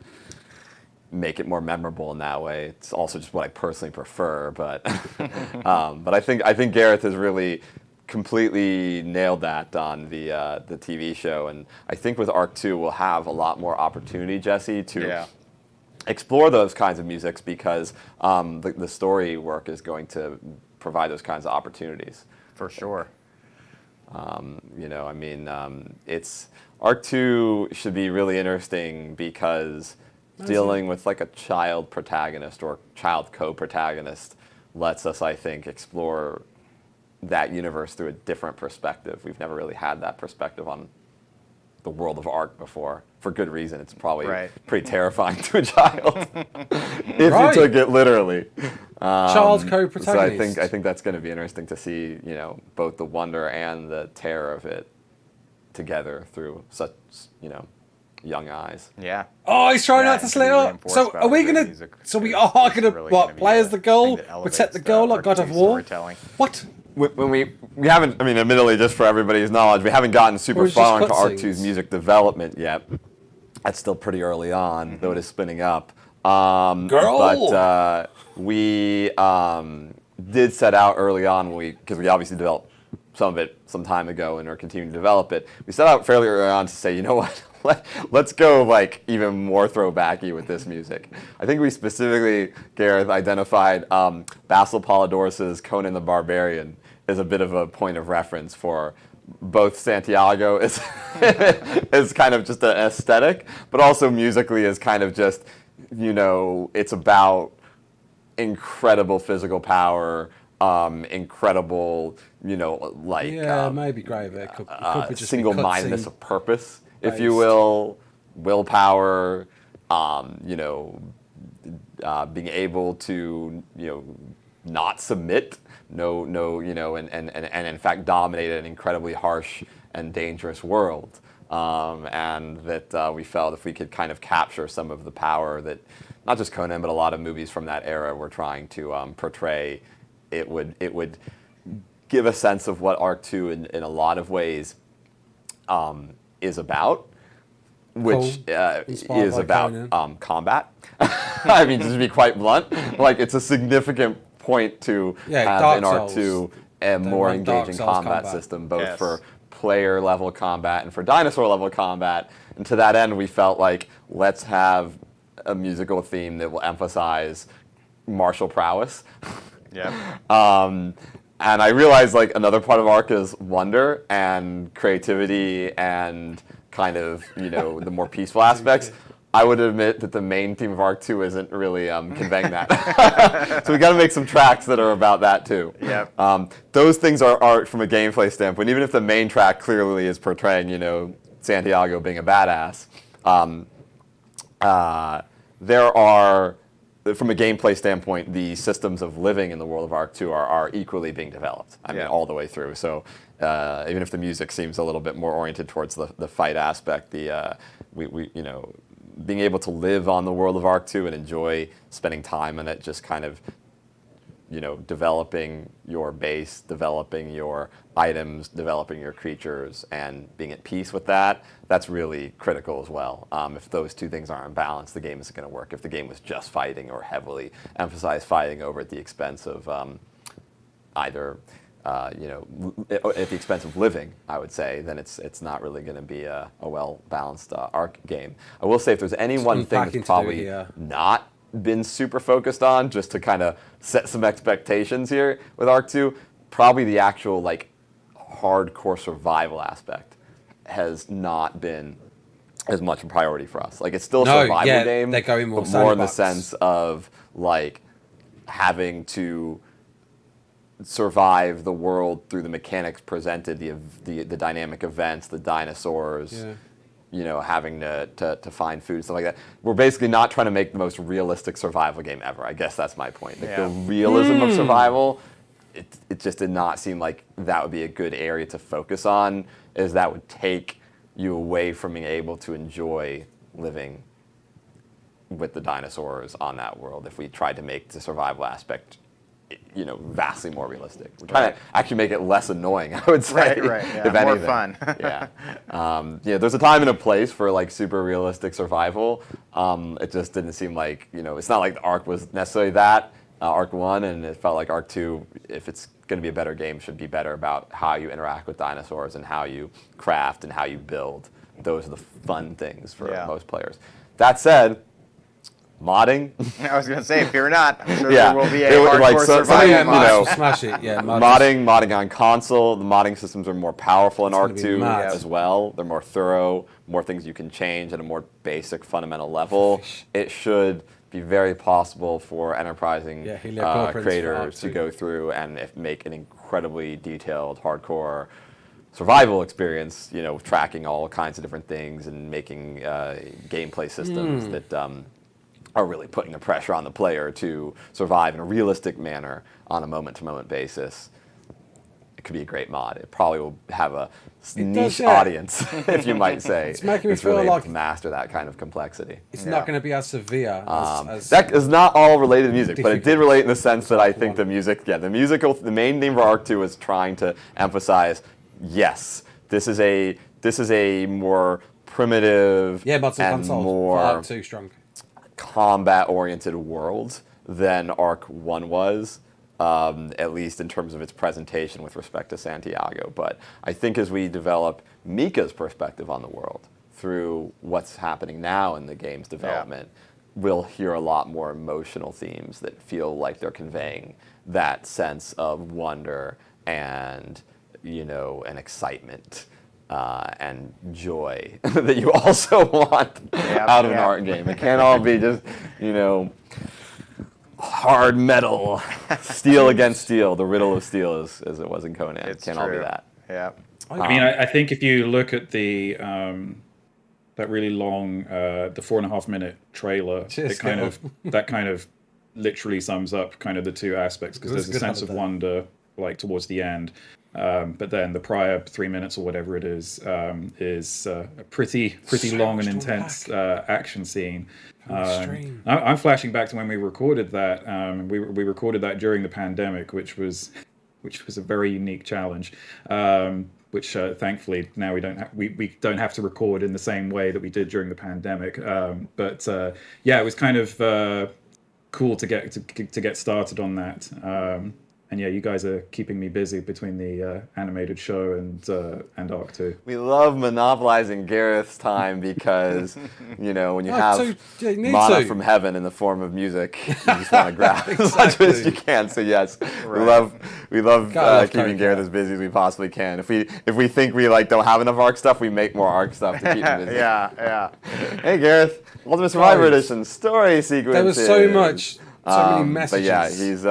I: make it more memorable in that way. It's also just what I personally prefer, but but I think Gareth has really completely nailed that on the TV show, and I think with ARK 2 we'll have a lot more opportunity, Jesse, to explore those kinds of musics, because the story work is going to provide those kinds of opportunities.
J: For sure.
I: It's ARK 2 should be really interesting because dealing with like a child protagonist or child co-protagonist lets us, I think, explore that universe through a different perspective. We've never really had that perspective on the world of ARK before, for good reason. It's probably pretty terrifying to a child if you took it literally.
A: Child co-protagonist.
I: So I think that's going to be interesting to see, both the wonder and the terror of it together through such, young eyes.
J: Yeah.
A: Oh, he's trying not to slay up. So are we gonna? So we are gonna what? Play as the girl, protect the girl like God of War. What?
I: When we haven't, admittedly, just for everybody's knowledge, we haven't gotten super far into ARK 2's music development yet. That's still pretty early on, though it is spinning up.
A: Girl!
I: But we did set out early on, because we obviously developed some of it some time ago and are continuing to develop it. We set out fairly early on to say, you know what? Let's go even more throwbacky with this music. I think we specifically, Gareth, identified Basil Polydorus's Conan the Barbarian as a bit of a point of reference for both Santiago as kind of just an aesthetic, but also musically as kind of just, it's about incredible physical power, incredible,
A: maybe great. It could be just
I: single-mindedness of purpose, if you will, willpower, being able to, not submit, and in fact dominate an incredibly harsh and dangerous world. And that we felt if we could kind of capture some of the power that not just Conan, but a lot of movies from that era were trying to portray, it would give a sense of what ARK 2 in a lot of ways is about, which is about combat. Just to be quite blunt, it's a significant point to have in ARK 2 a more engaging combat system, both for player level combat and for dinosaur level combat. And to that end, we felt like, let's have a musical theme that will emphasize martial prowess. And I realized another part of ARK is wonder and creativity and kind of, the more peaceful aspects. I would admit that the main theme of ARK 2 isn't really conveying that. So we got to make some tracks that are about that too. Those things are from a gameplay standpoint, even if the main track clearly is portraying, Santiago being a badass. There are, from a gameplay standpoint, the systems of living in the world of ARK 2 are equally being developed. All the way through. So even if the music seems a little bit more oriented towards the fight aspect, being able to live on the world of ARK 2 and enjoy spending time in it, just kind of, developing your base, developing your items, developing your creatures, and being at peace with that, that's really critical as well. If those two things aren't in balance, the game isn't going to work. If the game was just fighting or heavily emphasized fighting over at the expense of either at the expense of living, I would say, then it's not really going to be a well-balanced ARK game. I will say, if there's any one thing that's probably not been super focused on, just to kind of set some expectations here with ARK 2, probably the actual hardcore survival aspect has not been as much a priority for us. Like, it's still a survival game,
A: they're going more
I: but more in the
A: sandbox.
I: sense of like having to survive the world through the mechanics presented, the dynamic events, the dinosaurs, you know, having to find food, stuff like that. We're basically not trying to make the most realistic survival game ever. I guess that's my point. Like, the realism of survival, it just did not seem like that would be a good area to focus on, as that would take you away from being able to enjoy living with the dinosaurs on that world if we tried to make the survival aspect, you know, vastly more realistic. We're trying to actually make it less annoying, I would say.
J: Right, yeah,
I: if
J: more
I: anything.
J: fun.
I: Yeah, there's a time and a place for like super realistic survival. It just didn't seem like, you know, it's not like the ARK was necessarily that, ARK 1, and it felt like ARK 2, if it's going to be a better game, should be better about how you interact with dinosaurs and how you craft and how you build. Those are the fun things for most players. That said, modding.
J: I was going to say, fear not. I'm sure there will be a hardcore
I: like,
J: survival mod.
A: Smash it,
I: modding on console. The modding systems are more powerful in ARK 2 as well. They're more thorough, more things you can change at a more basic, fundamental level. It should be very possible for enterprising creators to go through and make an incredibly detailed, hardcore survival experience, you know, tracking all kinds of different things and making gameplay systems that are really putting the pressure on the player to survive in a realistic manner on a moment-to-moment basis. It could be a great mod. It probably will have a niche audience, if you might say.
A: It's making me feel
I: really
A: like
I: able to master that kind of complexity.
A: It's not going to be as severe as
I: that is not all related to music, but it did relate in the sense that I think the main theme for ARK 2 is trying to emphasize, yes, this is a more primitive and more combat-oriented world than ARK 1 was, at least in terms of its presentation with respect to Santiago. But I think as we develop Mika's perspective on the world through what's happening now in the game's development, we'll hear a lot more emotional themes that feel like they're conveying that sense of wonder and, you know, and excitement. And joy that you also want out of an ARK game. It can't all be just, you know, hard metal, steel against steel, the riddle of steel as it was in Conan. It can't all be that.
J: Yeah.
K: I mean, I think if you look at the that really long, the 4.5-minute trailer, that kind of literally sums up kind of the two aspects, because there's a sense of wonder like towards the end. But then the prior 3 minutes or whatever it is a pretty long and intense action scene. I'm flashing back to when we recorded that. We recorded that during the pandemic, which was a very unique challenge. Which thankfully now we don't have to record in the same way that we did during the pandemic. But it was kind of cool to get started on that. And yeah, you guys are keeping me busy between the animated show and ARK 2.
I: We love monopolizing Gareth's time because, you know, when you have mana from heaven in the form of music, you just want to grab as much as you can. So yes, we love keeping Gareth as busy as we possibly can. If we think we like don't have enough ARK stuff, we make more ARK stuff to keep him busy.
J: Yeah.
I: Hey Gareth, Ultimate Survivor Edition story sequences.
A: There was so many messages.
I: But yeah, he's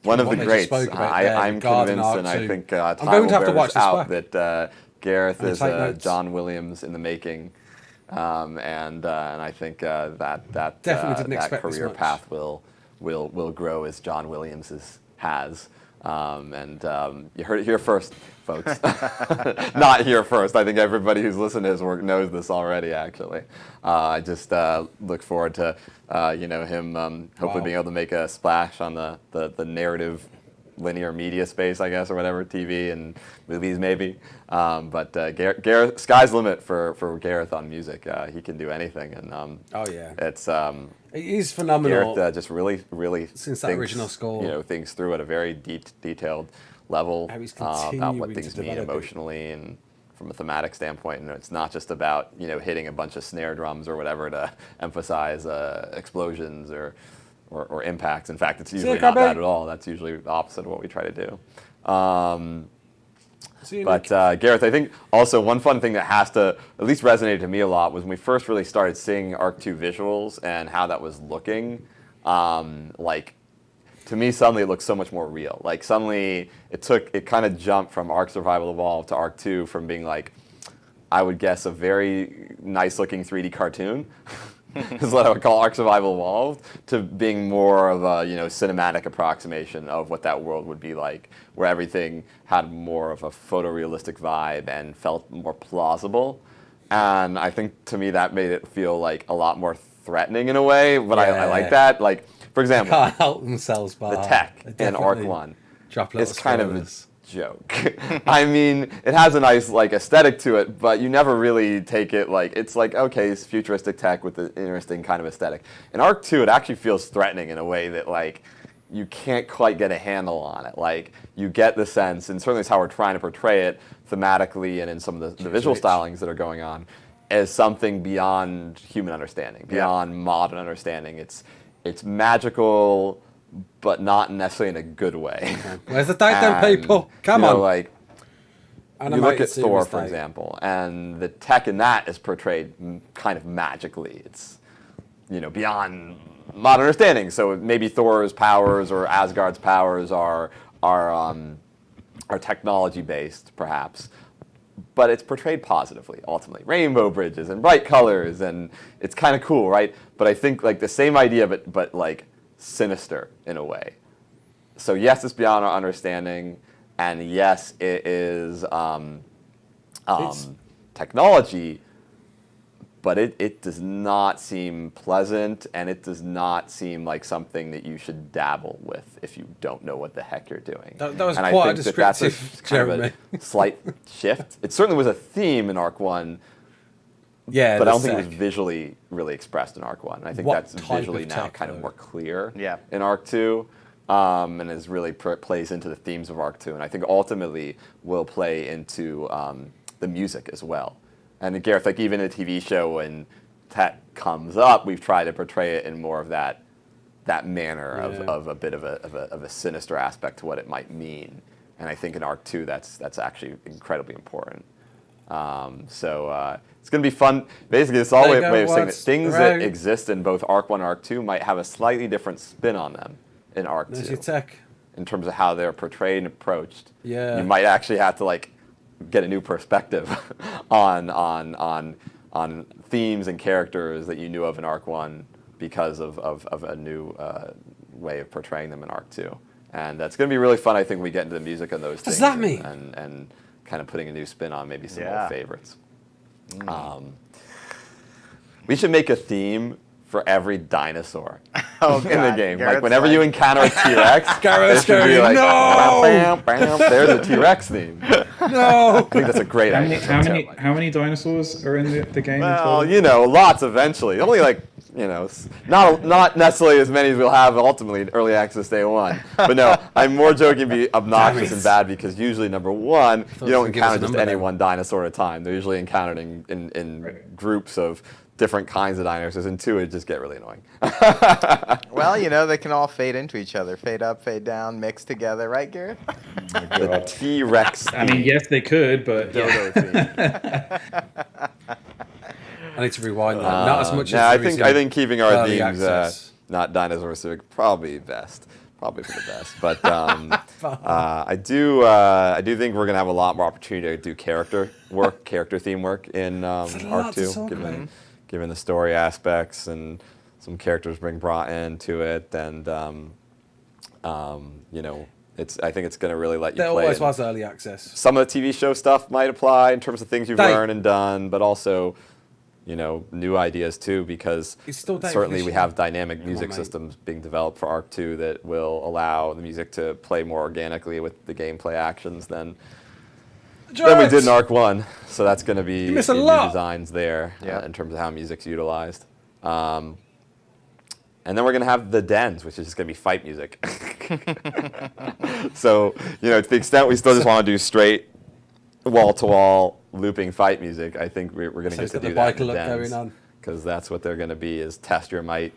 I: one of the greats. I'm convinced, and I think time will bear this out, that Gareth is John Williams in the making, and I think that career path will grow as John Williams has. You heard it here first, folks. Not here first. I think everybody who's listened to his work knows this already, actually. I just look forward to him hopefully being able to make a splash on the narrative linear media space, I guess, or whatever, TV and movies maybe. But Gareth, sky's the limit for Gareth on music. He can do anything, and it's
A: he's phenomenal.
I: Gareth just really
A: since that original score,
I: thinks through at a very detailed level about what things mean emotionally and from a thematic standpoint. And it's not just about hitting a bunch of snare drums or whatever to emphasize explosions or impacts. In fact, it's usually not that at all. That's usually the opposite of what we try to do. But Gareth, I think also one fun thing that has to at least resonated to me a lot was when we first really started seeing ARK 2 visuals and how that was looking. Like, to me, suddenly it looked so much more real. Like, suddenly it kind of jumped from ARK Survival Evolved to ARK 2 from being like, I would guess, a very nice looking 3D cartoon. Is what I would call ARK Survival Evolved, to being more of a cinematic approximation of what that world would be like, where everything had more of a photorealistic vibe and felt more plausible. And I think to me that made it feel like a lot more threatening in a way, but I like that. Like, for example,
A: can't help themselves, but
I: the tech in ARK 1 is kind of a joke. I mean, it has a nice aesthetic to it, but you never really take it it's like, okay, it's futuristic tech with an interesting kind of aesthetic. In ARK 2, it actually feels threatening in a way that you can't quite get a handle on it. Like, you get the sense, and certainly it's how we're trying to portray it thematically and in some of the visual stylings that are going on, as something beyond human understanding, beyond modern understanding. It's magical, but not necessarily in a good way.
A: Where's the date then, people? Come on.
I: Like, you look at Thor, for example, and the tech in that is portrayed kind of magically. It's, beyond modern understanding. So maybe Thor's powers or Asgard's powers are technology-based, perhaps. But it's portrayed positively, ultimately. Rainbow bridges and bright colors, and it's kind of cool, right? But I think the same idea, but sinister in a way. So yes, it's beyond our understanding, and yes, it is technology, but it does not seem pleasant, and it does not seem like something that you should dabble with if you don't know what the heck you're doing.
A: That was
I: and
A: quite
I: I
A: a
I: think that's
A: descriptive,
I: kind of a slight shift. It certainly was a theme in ARK 1.
A: Yeah,
I: but I don't think it was visually really expressed in ARK 1. And I think that's visually now kind of more clear in ARK 2, and is really plays into the themes of ARK 2. And I think ultimately will play into the music as well. And Gareth, even in a TV show, when tech comes up, we've tried to portray it in more of that manner of a bit of a sinister aspect to what it might mean. And I think in ARK 2, that's actually incredibly important. So it's going to be fun. Basically, it's all way of saying that things that exist in both ARK 1 and ARK 2 might have a slightly different spin on them in ARK 2.
A: There's your tech.
I: In terms of how they're portrayed and approached.
A: Yeah.
I: You might actually have to get a new perspective on themes and characters that you knew of in ARK 1 because of a new way of portraying them in ARK 2. And that's going to be really fun, I think, when we get into the music and those things.
A: What does that mean?
I: And kind of putting a new spin on maybe some old favorites. We should make a theme for every dinosaur in the game.
J: Garrett's
I: whenever you encounter a T-Rex,
A: Garrett's going,
I: no! There's a T-Rex theme.
A: No!
I: I think that's a great idea.
K: How many dinosaurs are in the game?
I: Well, lots eventually. Only not necessarily as many as we'll have ultimately in early access day one. But no, I'm more joking be obnoxious and bad because usually, number one, you don't encounter just any one dinosaur at a time. They're usually encountered in groups of different kinds of dinosaurs, and two, it just get really annoying.
J: Well, they can all fade into each other, fade up, fade down, mix together, right, Garrett?
I: The T-Rex.
K: I mean, yes, they could, but
A: I need to rewind that. Not as much as
I: I think keeping our themes
A: not
I: dinosaur specific probably best. Probably for the best. But I do think we're gonna have a lot more opportunity to do character theme work in ARK 2, given the story aspects and some characters being brought into it, and I think it's gonna really let you
A: play.
I: There
A: always was early access.
I: Some of the TV show stuff might apply in terms of things you've learned and done, but also new ideas too, because certainly we have dynamic music systems being developed for ARK 2 that will allow the music to play more organically with the gameplay actions than we did in ARK 1. So that's going to be new designs there in terms of how music's utilized. And then we're going to have the dens, which is just going to be fight music. So, to the extent we still just want to do straight wall-to-wall looping fight music, I think we're going to get to do that in the dens, because that's what they're going to be, is test your might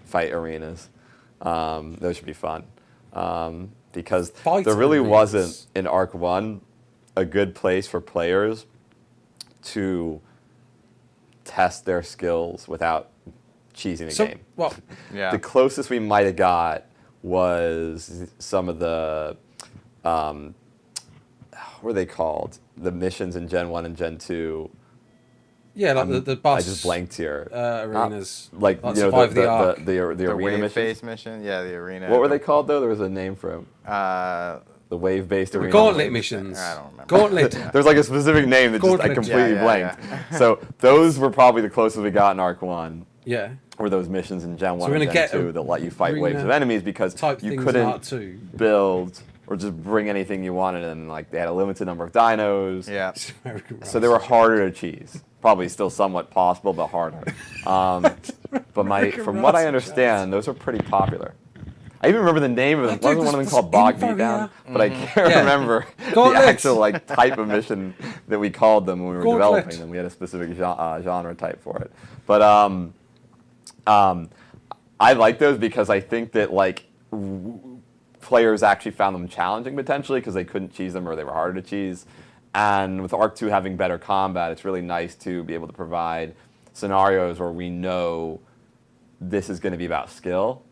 I: fight arenas. Those should be fun, because there really wasn't in ARK 1 a good place for players to test their skills without cheesing the game.
A: Well,
I: the closest we might have got was some of the, what are they called? The missions in Gen 1 and Gen 2.
A: Yeah, like the boss.
I: I just blanked here.
A: Arenas.
I: Like, you know,
A: survive the ARK.
I: the arena
J: wave-based
I: missions.
J: mission? Yeah, the arena.
I: What were they called, though? There was a name for them. The wave-based arena.
A: Gauntlet missions.
J: I don't remember.
A: Gauntlet.
I: There's like a specific name that just I
A: Gauntlet.
I: completely blanked. So those were probably the closest we got in ARK 1.
A: Yeah.
I: Were those missions in Gen 1
A: we're
I: and
A: gonna
I: Gen
A: get
I: 2 that let you fight waves of enemies because you couldn't build or just bring anything you wanted, and like they had a limited number of dinos.
J: Yeah.
I: So they were harder to cheese. Probably still somewhat possible, but harder. But from what I understand, those are pretty popular. I even remember the name of them. Wasn't one of them called Bog Beatdown? But I can't remember the actual like type of mission that we called them when we were developing them. We had a specific genre type for it. But I like those because I think that like players actually found them challenging potentially because they couldn't cheese them or they were harder to cheese. And with ARK 2 having better combat, it's really nice to be able to provide scenarios where we know this is going to be about skill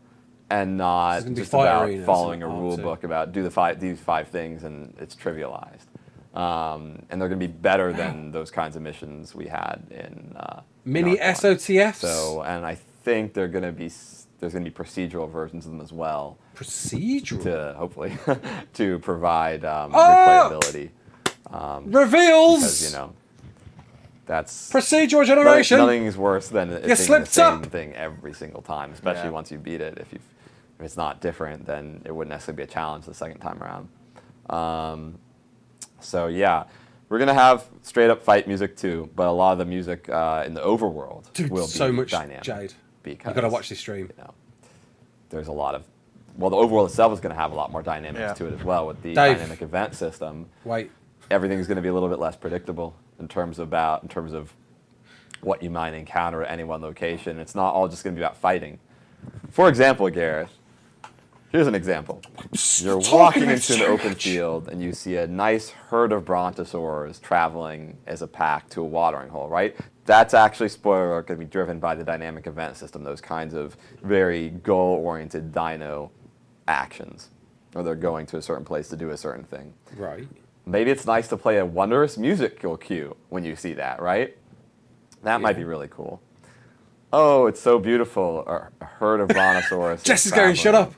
I: and not just about following a rule book about do these 5 things and it's trivialized. And they're going to be better than those kinds of missions we had in
A: mini SOTFs.
I: So, and I think there's going to be procedural versions of them as well.
A: Procedural?
I: To hopefully to provide replayability.
A: Reveals.
I: Because, you know, that's
A: procedural generation.
I: Nothing is worse than it being the same thing every single time, especially once you beat it. If it's not different, then it wouldn't necessarily be a challenge the second time around. So yeah, we're gonna have straight up fight music too, but a lot of the music in the overworld will be
A: so much
I: dynamic.
A: Jade.
I: Because
A: You've got to watch this stream.
I: You know, there's a lot of the overworld itself is going to have a lot more dynamics to it as well with the dynamic event system. Everything's going to be a little bit less predictable in terms of what you might encounter at any one location. It's not all just going to be about fighting. For example, Gareth, here's an example. You're walking into an open field and you see a nice herd of brontosaurs traveling as a pack to a watering hole, right? That's actually, spoiler alert, going to be driven by the dynamic event system, those kinds of very goal-oriented dino actions, or they're going to a certain place to do a certain thing.
A: Right.
I: Maybe it's nice to play a wondrous musical cue when you see that, right? That might be really cool. Oh, it's so beautiful, a herd of brontosaurus.
A: Jess is going, shut up.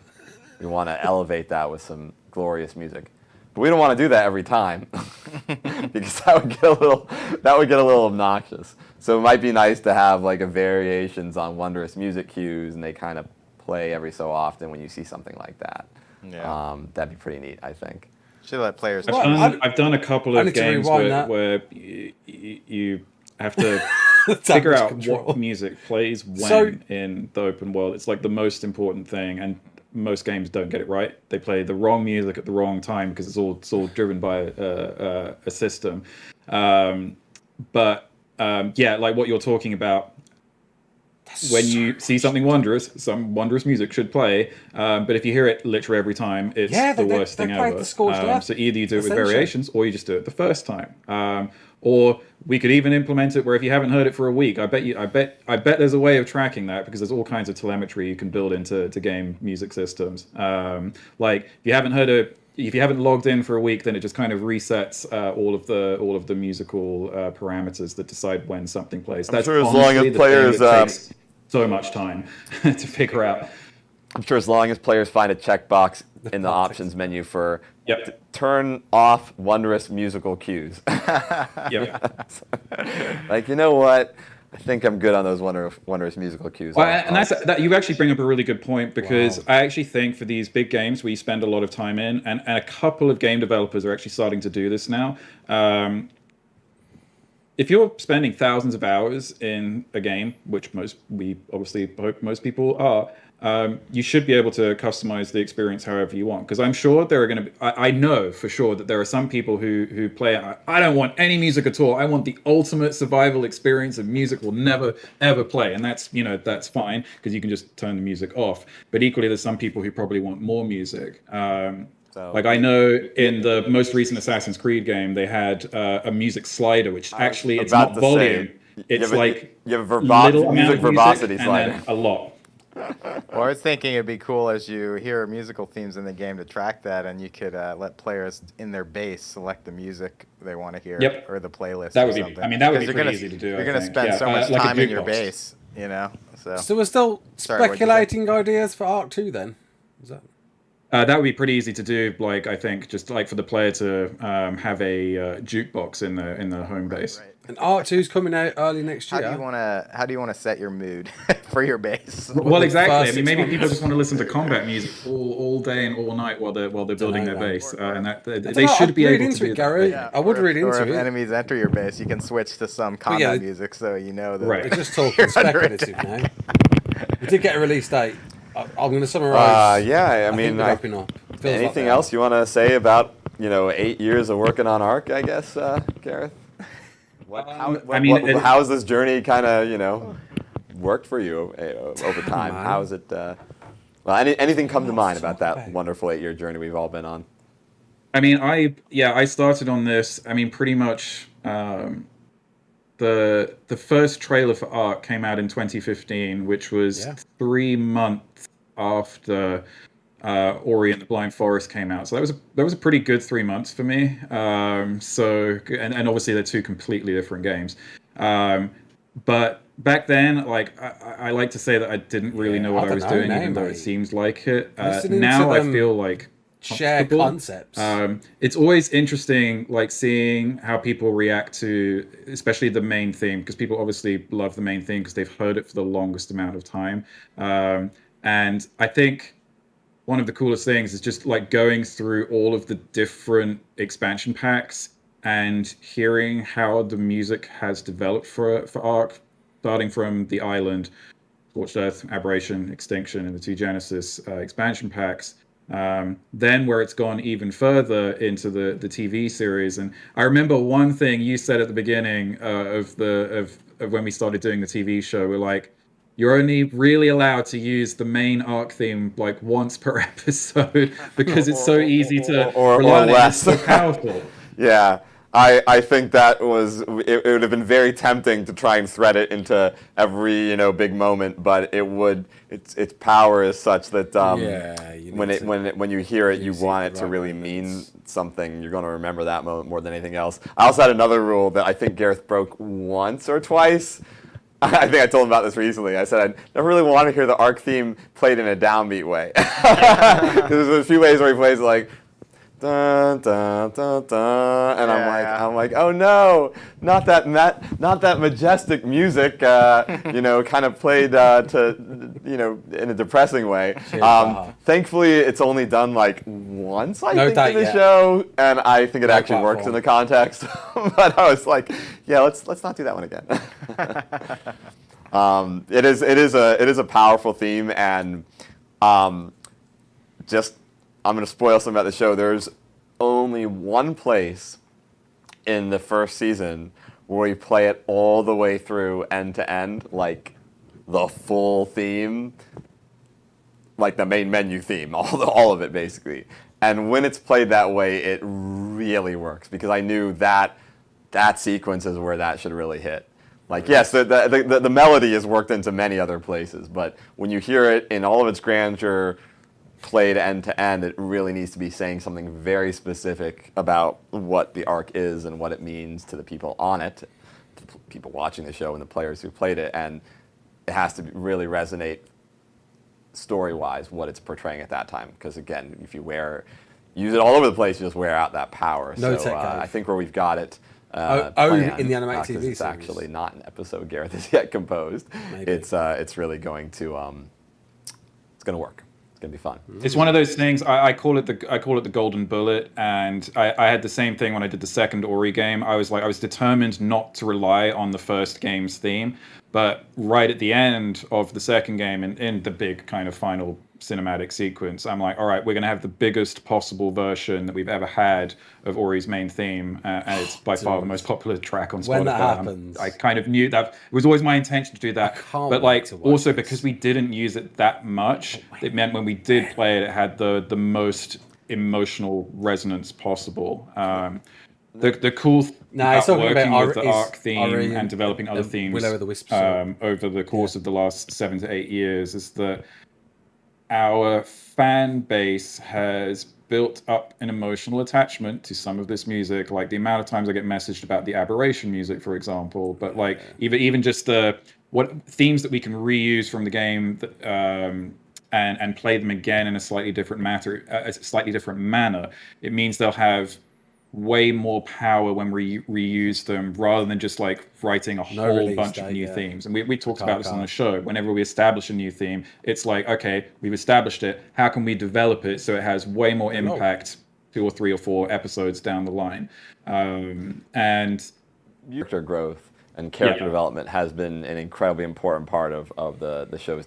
I: We want to elevate that with some glorious music. But we don't want to do that every time because that would get a little obnoxious. So it might be nice to have like a variations on wondrous music cues, and they kind of play every so often when you see something like that. Yeah. That'd be pretty neat, I think.
J: Should let players.
K: I've done a couple of games where you have to figure out what music plays when in the open world. It's like the most important thing, and most games don't get it right. They play the wrong music at the wrong time because it's all driven by a system. But like what you're talking about. When you see something wondrous, some wondrous music should play. But if you hear it literally every time, it's the worst thing ever. So either you do it with variations, or you just do it the first time. Or we could even implement it where if you haven't heard it for a week, I bet there's a way of tracking that because there's all kinds of telemetry you can build into game music systems. Like if you haven't logged in for a week, then it just kind of resets all of the musical parameters that decide when something plays. That's
I: sure as long as players
K: takes so much time to figure out.
I: I'm sure as long as players find a checkbox in the options menu for turn off wondrous musical cues. Like, you know what? I think I'm good on those wondrous musical cues.
K: Well, and that you actually bring up a really good point because I actually think for these big games we spend a lot of time in, and a couple of game developers are actually starting to do this now. If you're spending thousands of hours in a game, which we obviously hope most people are, you should be able to customize the experience however you want. Because I'm sure there are going to be, I know for sure that there are some people who play it. I don't want any music at all. I want the ultimate survival experience, and music will never ever play. And that's fine because you can just turn the music off. But equally, there's some people who probably want more music.
I: So,
K: like I know in the most recent Assassin's Creed game, they had a music slider, which actually it's not volume. It's like
I: you have a
K: little
I: music verbosity
K: and
I: slider.
K: then a lot.
J: Well, I was thinking it'd be cool as you hear musical themes in the game to track that, and you could let players in their base select the music they want to hear or the playlist.
K: That
J: or
K: would be.
J: something.
K: I mean, that would be
J: 'Cause
K: pretty easy to do.
J: You're going to spend so much
K: like
J: time in your
K: jukebox.
J: base, you know.
A: So we're still
J: Sorry, what'd you say?
A: speculating ideas for Arc 2 then. Is that?
K: That would be pretty easy to do. Like I think, just like for the player to have a jukebox in the home base.
J: Right.
A: And Arc 2's coming out early next year.
J: How do you want to set your mood for your base?
K: Well, exactly. I
A: First
K: mean, maybe
A: 6
K: people
A: months.
K: just want to listen to combat music all day and all night while they're building their base, and that they
A: know,
K: should
A: I'd
K: be
A: read
K: able
A: into
K: to do
A: it,
K: that.
A: Gary. I would read
J: Or
A: into
J: if
A: it.
J: enemies enter your base, you can switch to some combat music so you know that.
K: Right.
A: We're just talking speculative now. We did get a release date. I'm going to summarise.
I: Yeah, I
A: think
I: mean,
A: we're wrapping up. Feels like
I: anything
A: that.
I: else you want to say about 8 years of working on ARK? I guess, Gareth. How has this journey kind of worked for you over time? How has it? Well, anything come to mind about that wonderful 8-year journey we've all been on?
K: I mean, I started on this. I mean, pretty much the first trailer for ARK came out in 2015, which was 3 months after Ori and the Blind Forest came out. So that was a pretty good 3 months for me. So and obviously they're two completely different games. But back then, like I like to say that I didn't really know what I was doing, even though it seems like it. Now I feel like
A: share concepts.
K: It's always interesting, like seeing how people react to, especially the main theme, because people obviously love the main theme because they've heard it for the longest amount of time. And I think one of the coolest things is just like going through all of the different expansion packs and hearing how the music has developed for ARK, starting from the Island, Scorched Earth, Aberration, Extinction, and the 2 Genesis expansion packs. Then where it's gone even further into the TV series. And I remember one thing you said at the beginning of when we started doing the TV show. We're like, you're only really allowed to use the main ARK theme like once per episode because it's so easy to rely on it. It's so powerful.
I: Yeah. I think that it would have been very tempting to try and thread it into every big moment, but its power is such that when you hear it, you want it to really mean something. You're going to remember that moment more than anything else. I also had another rule that I think Gareth broke once or twice. I think I told him about this recently. I said I never really want to hear the ARK theme played in a downbeat way. There's a few ways where he plays like dun, dun, dun, dun, and I'm like, oh no, not that majestic music, kind of played in a depressing way. Thankfully, it's only done like once, I think, in the show, and I think it actually works in the context. But I was like, yeah, let's not do that one again. It is a powerful theme, and I'm going to spoil something about the show. There's only one place in the first season where we play it all the way through end to end, like the full theme, like the main menu theme, all of it basically. And when it's played that way, it really works because I knew that sequence is where that should really hit. Like, yes, the melody is worked into many other places, but when you hear it in all of its grandeur, played end to end, it really needs to be saying something very specific about what the ARK is and what it means to the people on it, to people watching the show and the players who played it, and it has to really resonate story-wise what it's portraying at that time. Because again, if you use it all over the place, you just wear out that power. I think where we've got it planned,
A: in the animated TV series.
I: It's actually not an episode Gareth has yet composed. Maybe. It's really going to it's going to work. Gonna be fun.
K: It's one of those things. I call it the golden bullet, and I had the same thing when I did the second Ori game. I was determined not to rely on the first game's theme, but right at the end of the second game, in the big kind of final cinematic sequence, I'm like, all right, we're gonna have the biggest possible version that we've ever had of Ori's main theme, and it's by far the most popular track on Spotify.
A: When that happens,
K: I kind of knew that it was always my intention to do that, but like also because we didn't use it that much, it meant when we did play it, it had the most emotional resonance possible. The cool
A: it's
K: about
A: talking
K: working
A: about
K: with the ARK theme and developing other themes
A: Will the Wisp,
K: over the course of the last 7 to 8 years is that our fan base has built up an emotional attachment to some of this music. Like the amount of times I get messaged about the Aberration music, for example, but like even just what themes that we can reuse from the game and play them again in a slightly different manner. It means they'll have way more power when we reuse them rather than just like writing a whole bunch of new themes. And we talked about this on the show. Whenever we establish a new theme, it's like, okay, we've established it. How can we develop it so it has way more impact 2 or 3 or 4 episodes down the line? And
I: character growth and character development has been an incredibly important part of the show's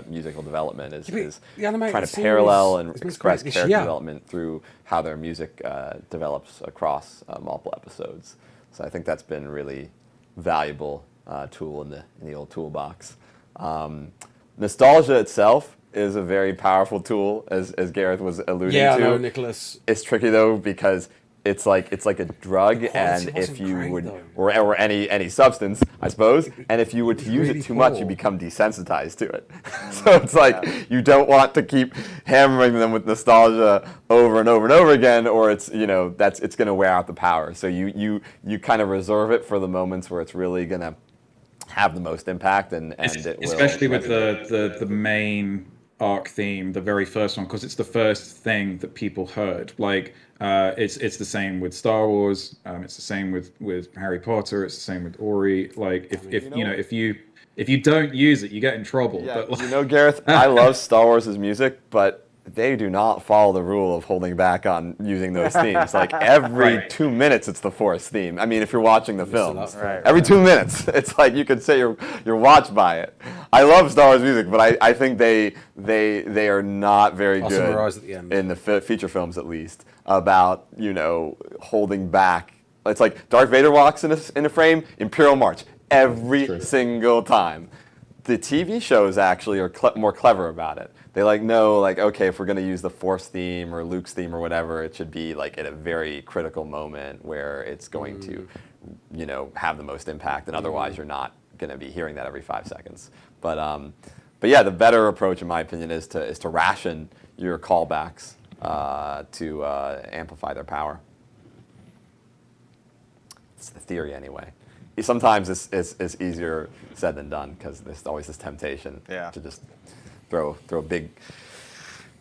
I: musical development is trying to parallel and express character development through how their music develops across multiple episodes. So I think that's been a really valuable tool in the old toolbox. Nostalgia itself is a very powerful tool, as Gareth was alluding to.
A: Yeah, I know, Nicholas.
I: It's tricky though because it's like a drug, and if you would, or any substance, I suppose, and if you were to use it too much, you become desensitized to it. So it's like you don't want to keep hammering them with nostalgia over and over and over again, or it's it's going to wear out the power. So you kind of reserve it for the moments where it's really going to have the most impact, and
K: especially with the main ARK theme, the very first one, because it's the first thing that people heard. Like it's the same with Star Wars. It's the same with Harry Potter. It's the same with Ori. Like if you don't use it, you get in trouble.
I: Yeah,
K: but
I: Gareth, I love Star Wars' music, but they do not follow the rule of holding back on using those themes. Like every 2 minutes, it's the Force theme. I mean, if you're watching the films, every 2 minutes, it's like you could say you're watched by it. I love Star Wars music, but I think they are not very good in the feature films, at least, about holding back. It's like Darth Vader walks in a frame, Imperial March every single time. The TV shows actually are more clever about it. They okay, if we're going to use the Force theme or Luke's theme or whatever, it should be like at a very critical moment where it's going to, have the most impact, and otherwise you're not going to be hearing that every 5 seconds. But yeah, the better approach, in my opinion, is to ration your callbacks to amplify their power. It's the theory, anyway. Sometimes it's easier said than done because there's always this temptation to just throw a big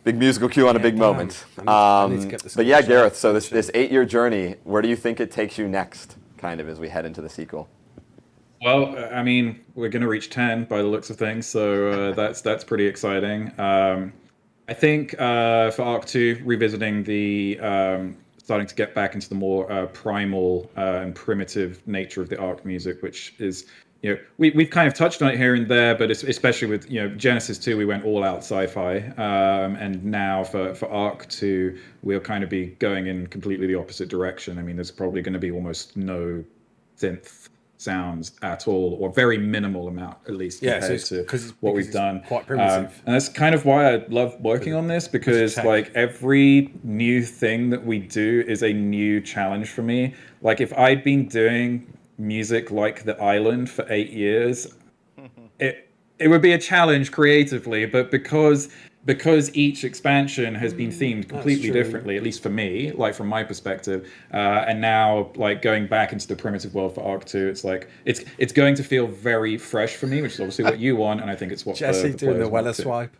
I: musical cue on a big moment. But yeah, Gareth, so this 8-year journey, where do you think it takes you next, kind of, as we head into the sequel?
K: Well, I mean, we're going to reach 10 by the looks of things, so that's pretty exciting. I think for ARK 2, revisiting the starting to get back into the more primal and primitive nature of the ARK music, which is, we've kind of touched on it here and there, but especially with, Genesis 2, we went all out sci-fi. And now for ARK 2, we'll kind of be going in completely the opposite direction. I mean, there's probably going to be almost no synth sounds at all, or very minimal amount, at least, compared to what we've done.
A: Quite primitive.
K: And that's kind of why I love working on this, because like every new thing that we do is a new challenge for me. Like if I'd been doing music like The Island for 8 years, it would be a challenge creatively, but because each expansion has been themed completely differently, at least for me, like from my perspective, and now like going back into the primitive world for ARK 2, it's like it's going to feel very fresh for me, which is obviously what you want, and I think it's what
A: Jesse doing the Weller swipe.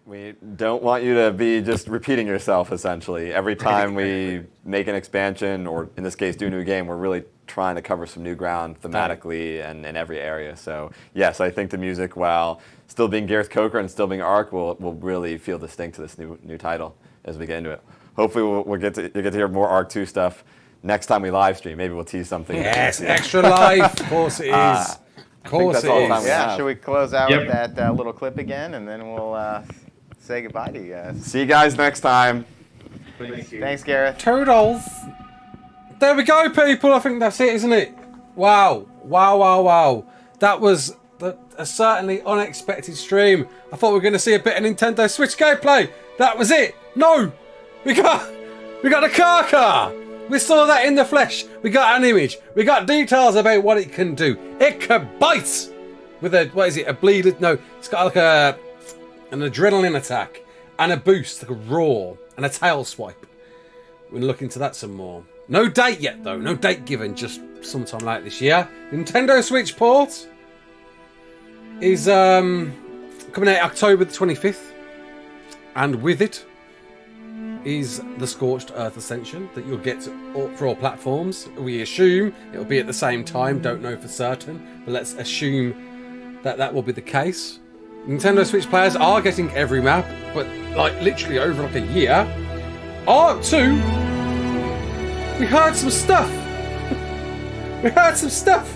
I: We don't want you to be just repeating yourself, essentially. Every time we make an expansion, or in this case, do a new game, we're really trying to cover some new ground thematically and in every area. So yes, I think the music, while still being Gareth Coker and still being ARK, will really feel distinct to this new title as we get into it. Hopefully you'll get to hear more ARK 2 stuff next time we live stream. Maybe we'll tease something.
A: Yes, extra live. Of course it is. Of course it is.
J: Yeah, should we close out with that little clip again, and then we'll say goodbye to you guys.
I: See you guys next time.
J: Thanks, Gareth.
A: Toodles. There we go, people. I think that's it, isn't it? Wow. That was a certainly unexpected stream. I thought we were going to see a bit of Nintendo Switch gameplay. That was it. No. We got a car. We saw that in the flesh. We got an image. We got details about what it can do. It can bite with a, what is it, a bleeded? No, it's got like an adrenaline attack and a boost, like a roar and a tail swipe. We'll look into that some more. No date yet though. No date given. Just sometime late this year. Nintendo Switch port is coming out October the 25th, and with it is the Scorched Earth Ascension that you'll get for all platforms. We assume it'll be at the same time, don't know for certain, but let's assume that that will be the case. Nintendo Switch players are getting every map, but like literally over like a year. ARK 2, we heard some stuff. We heard some stuff.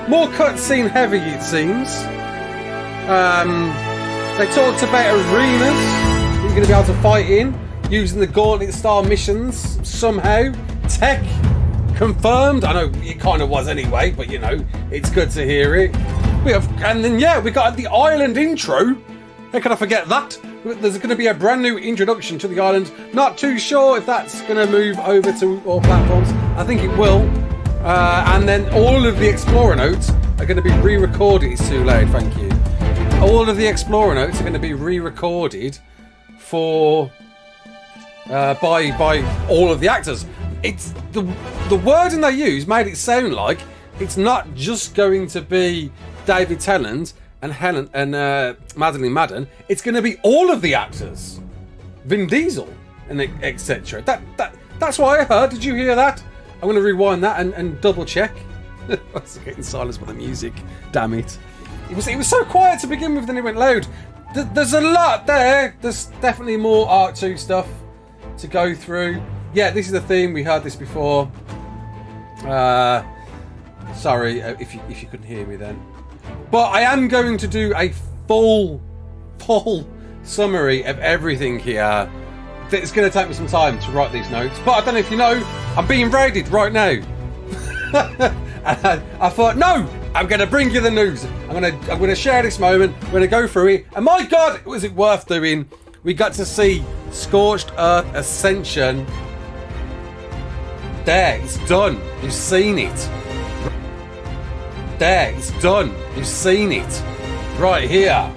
A: More cutscene heavy, it seems. They talked about arenas that you're going to be able to fight in, using the Gauntlet style missions somehow. Tech confirmed. I know it kind of was anyway, but you know, it's good to hear it. And then yeah, we got the island intro. How could I forget that? There's going to be a brand new introduction to the island. Not too sure if that's going to move over to all platforms. I think it will. And then all of the Explorer notes are going to be re-recorded. It's too loud, thank you. All of the Explorer notes are going to be re-recorded for by all of the actors. It's the wording they use made it sound like it's not just going to be David Tennant and Helen and Madeline Madden. It's going to be all of the actors, Vin Diesel and etc. That's what I heard. Did you hear that? I'm going to rewind that and double check. I was getting silence by the music. Damn it! It was so quiet to begin with, then it went loud. There's a lot there. There's definitely more ARK 2 stuff to go through. Yeah, this is the theme. We heard this before. Sorry if you couldn't hear me then. But I am going to do a full summary of everything here. It's going to take me some time to write these notes. But I don't know if you know, I'm being raided right now. And I thought, no, I'm going to bring you the news. I'm going to share this moment. We're going to go through it. And my God, was it worth doing? We got to see Scorched Earth Ascension. There, it's done. You've seen it. There, it's done. You've seen it. Right here.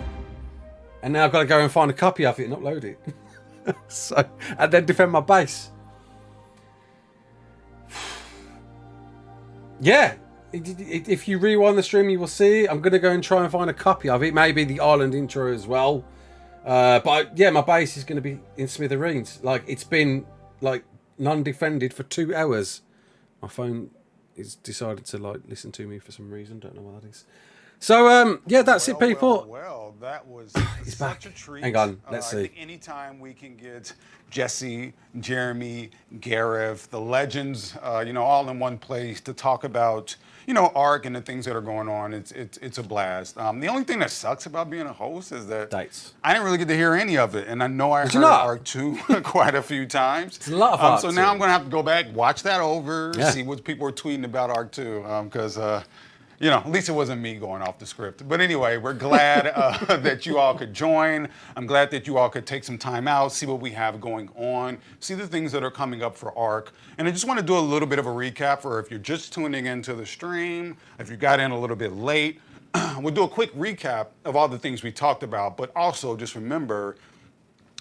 A: And now I've got to go and find a copy of it and upload it. So, and then defend my base. Yeah. If you rewind the stream, you will see. I'm going to go and try and find a copy of it. Maybe the island intro as well. But yeah, my base is going to be in smithereens. Like, it's been like non-defended for 2 hours. My phone is decided to like listen to me for some reason. Don't know what that is. So yeah, that's it, people.
B: Well, that was
A: He's
B: such
A: back.
B: a treat.
A: Hang on, let's see.
B: I think anytime we can get Jesse, Jeremy, Gareth, the legends, all in one place to talk about, ARK and the things that are going on, it's a blast. The only thing that sucks about being a host is that
A: dates.
B: I didn't really get to hear any of it, and I know I heard ARK 2 quite a few times.
A: It's a lot of ARK
B: so
A: 2.
B: now I'm going to have to go back, watch that over, see what people are tweeting about ARK 2, because at least it wasn't me going off the script. But anyway, we're glad that you all could join. I'm glad that you all could take some time out, see what we have going on, see the things that are coming up for ARK. And I just want to do a little bit of a recap for if you're just tuning into the stream, if you got in a little bit late. We'll do a quick recap of all the things we talked about, but also just remember,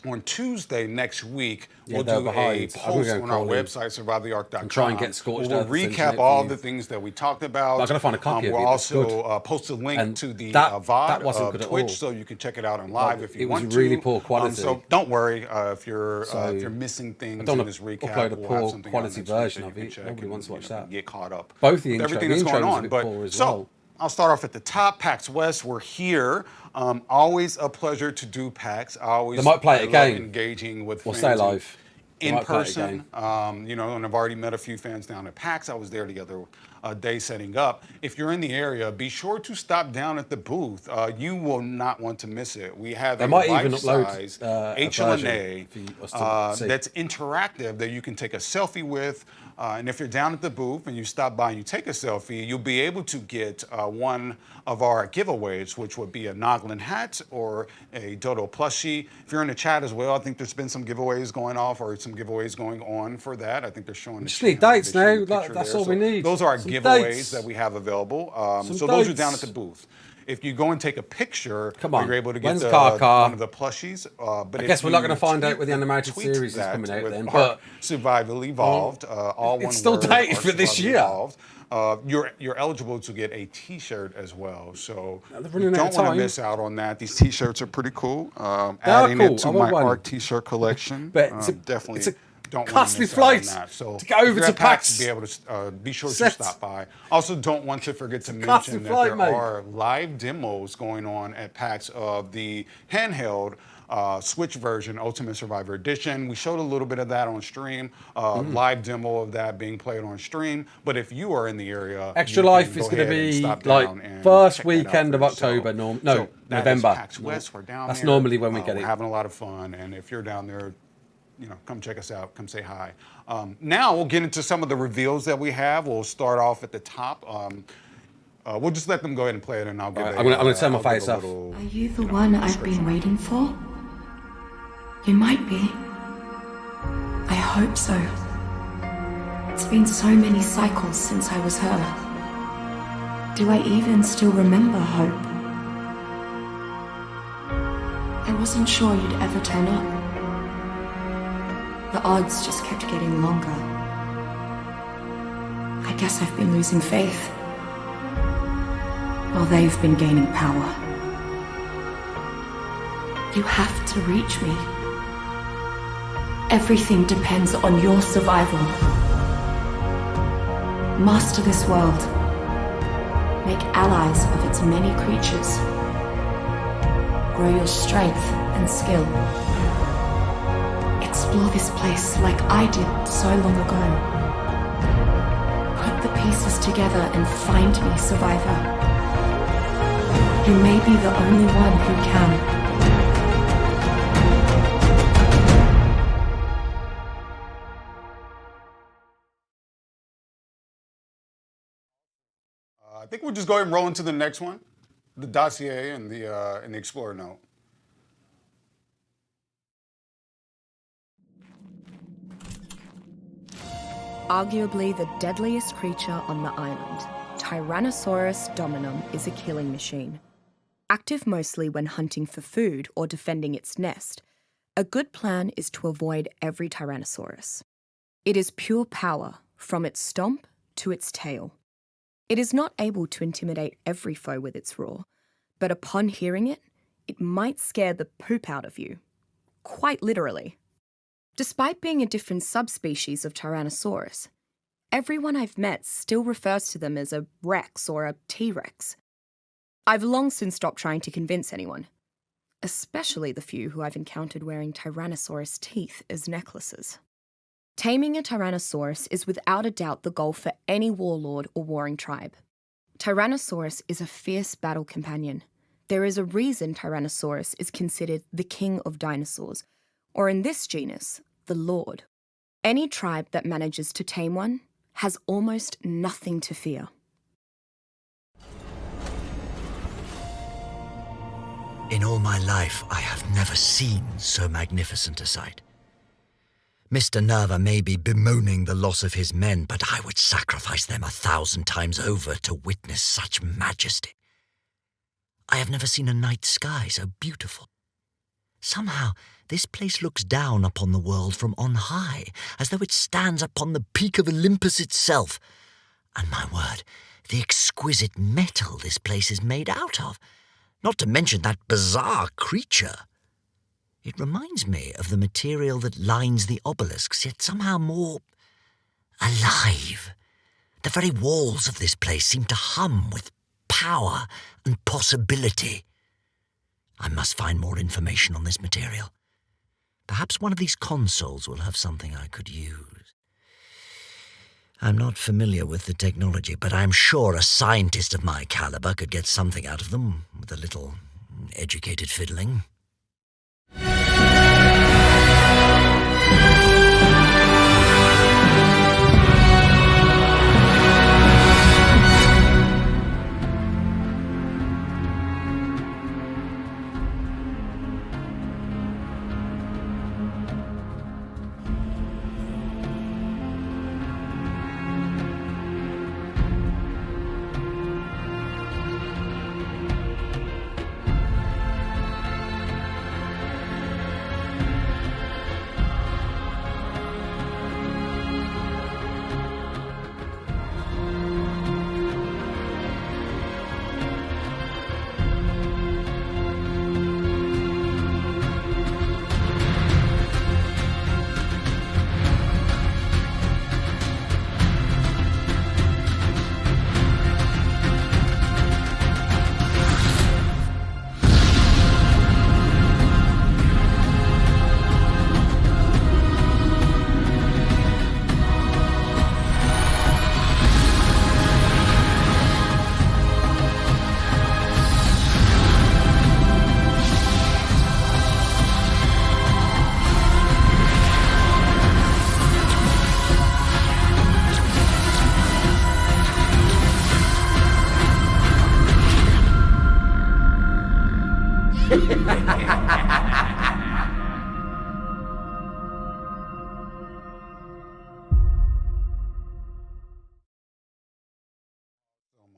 B: on Tuesday next week, we'll do a post on our website, survivetheark.com.
A: Try and get Scorched
B: We'll recap all the things that we talked about.
A: I'm going to find a copy of it.
B: We'll also post a link to the VOD of Twitch, so you can check it out on live if you want to.
A: It was really poor quality.
B: So don't worry if you're missing things in this recap.
A: Upload a poor quality version of it. Nobody wants to watch that.
B: Get caught up.
A: Both the
B: everything that's going on. But so I'll start off at the top. PAX West, we're here. Always a pleasure to do PAX.
A: They might play it again.
B: Engaging with
A: we'll
B: fans
A: stay live.
B: In person. And I've already met a few fans down at PAX. I was there the other day setting up. If you're in the area, be sure to stop down at the booth. You will not want to miss it. We have a life-size HLNA that's interactive that you can take a selfie with. And if you're down at the booth and you stop by and you take a selfie, you'll be able to get one of our giveaways, which would be a Noglin hat or a Dodo plushie. If you're in the chat as well, I think there's been some giveaways going off or some some giveaways going on for that. I think they're showing.
A: Just need dates now. That's all we need.
B: Those are our
A: Some
B: giveaways
A: dates.
B: that we have available. So
A: dates.
B: those are down at the booth. If you go and take a picture,
A: Come on.
B: you're able to get
A: When's
B: one
A: Carcar?
B: of the plushies. But
A: I guess we're not going to find out when the animated series is coming out then. But
B: Survival Evolved, all one
A: it's still
B: word,
A: dated
B: or
A: for this
B: Survival
A: year.
B: Evolved. You're eligible to get a T-shirt as well. So
A: they're
B: you
A: running out
B: don't
A: of
B: want
A: time.
B: to miss out on that. These T-shirts are pretty cool.
A: They
B: Adding
A: are cool.
B: it to
A: I want
B: my
A: one.
B: ARK T-shirt collection.
A: But
B: definitely.
A: it's a
B: don't
A: costly
B: want to miss out on
A: flight
B: that. So
A: to go over
B: if you're
A: to
B: at PAX,
A: PAX.
B: be able to be sure
A: Set.
B: to stop by. Also, don't want to forget to
A: costly
B: mention that
A: flight,
B: there
A: mate.
B: are live demos going on at PAX of the handheld Switch version, Ultimate Survivor Edition. We showed a little bit of that on stream, live demo of that being played on stream. But if you are in the area,
A: Extra
B: you can
A: Life
B: go
A: is going to
B: ahead and
A: be
B: stop
A: like
B: down and
A: first
B: check that out
A: weekend
B: for
A: of
B: yourself.
A: October.
B: So that is
A: November.
B: PAX West. We're down
A: That's
B: there.
A: normally when we get
B: We're
A: it.
B: having a lot of fun, and if you're down there, come check us out. Come say hi. Now we'll get into some of the reveals that we have. We'll start off at the top. We'll just let them go ahead and play it, and I'll give.
A: Right, I'm gonna turn my
B: I'll give
A: face
B: a
A: off.
B: little,
E: Are you the one I've been waiting for? You might be. I hope so. It's been so many cycles since I was her. Do I even still remember Hope? I wasn't sure you'd ever turn up. The odds just kept getting longer. I guess I've been losing faith. While they've been gaining power. You have to reach me. Everything depends on your survival. Master this world. Make allies of its many creatures. Grow your strength and skill. Explore this place like I did so long ago. Put the pieces together and find me, survivor. You may be the only one who can.
B: I think we'll just go ahead and roll into the next one, the Dossier and the Explorer note.
F: Arguably the deadliest creature on the island, Tyrannosaurus dominum is a killing machine. Active mostly when hunting for food or defending its nest, a good plan is to avoid every Tyrannosaurus. It is pure power, from its stomp to its tail. It is not able to intimidate every foe with its roar, but upon hearing it, it might scare the poop out of you. Quite literally. Despite being a different subspecies of Tyrannosaurus, everyone I've met still refers to them as a Rex or a T-Rex. I've long since stopped trying to convince anyone, especially the few who I've encountered wearing Tyrannosaurus teeth as necklaces. Taming a Tyrannosaurus is without a doubt the goal for any warlord or warring tribe. Tyrannosaurus is a fierce battle companion. There is a reason Tyrannosaurus is considered the king of dinosaurs, or in this genus, the lord. Any tribe that manages to tame one has almost nothing to fear.
G: In all my life, I have never seen so magnificent a sight. Mr. Nerva may be bemoaning the loss of his men, but I would sacrifice them 1,000 times over to witness such majesty. I have never seen a night sky so beautiful. Somehow, this place looks down upon the world from on high, as though it stands upon the peak of Olympus itself. And my word, the exquisite metal this place is made out of, not to mention that bizarre creature. It reminds me of the material that lines the obelisks, yet somehow more alive. The very walls of this place seem to hum with power and possibility. I must find more information on this material. Perhaps one of these consoles will have something I could use. I'm not familiar with the technology, but I'm sure a scientist of my caliber could get something out of them with a little educated fiddling.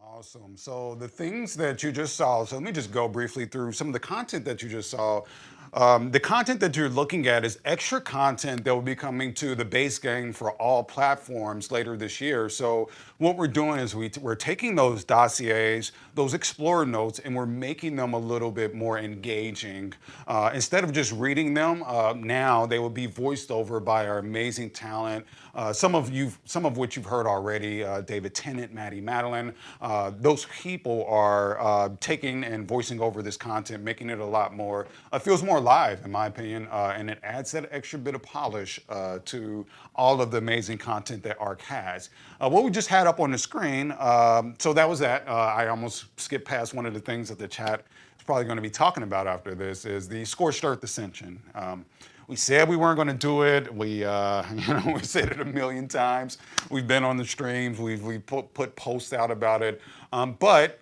B: Awesome. So the things that you just saw, so let me just go briefly through some of the content that you just saw. The content that you're looking at is extra content that will be coming to the base game for all platforms later this year. So what we're doing is we're taking those dossiers, those explorer notes, and we're making them a little bit more engaging. Instead of just reading them, now they will be voiced over by our amazing talent. Some of which you've heard already, David Tennant, Maddie Madeline. Those people are taking and voicing over this content, making it a lot more, feels more live in my opinion, and it adds that extra bit of polish to all of the amazing content that ARK has. What we just had up on the screen, so that was that. I almost skipped past one of the things that the chat is probably going to be talking about after this, is the Scorched Earth Ascension. We said we weren't going to do it. We said it a million times. We've been on the streams. We've put posts out about it. But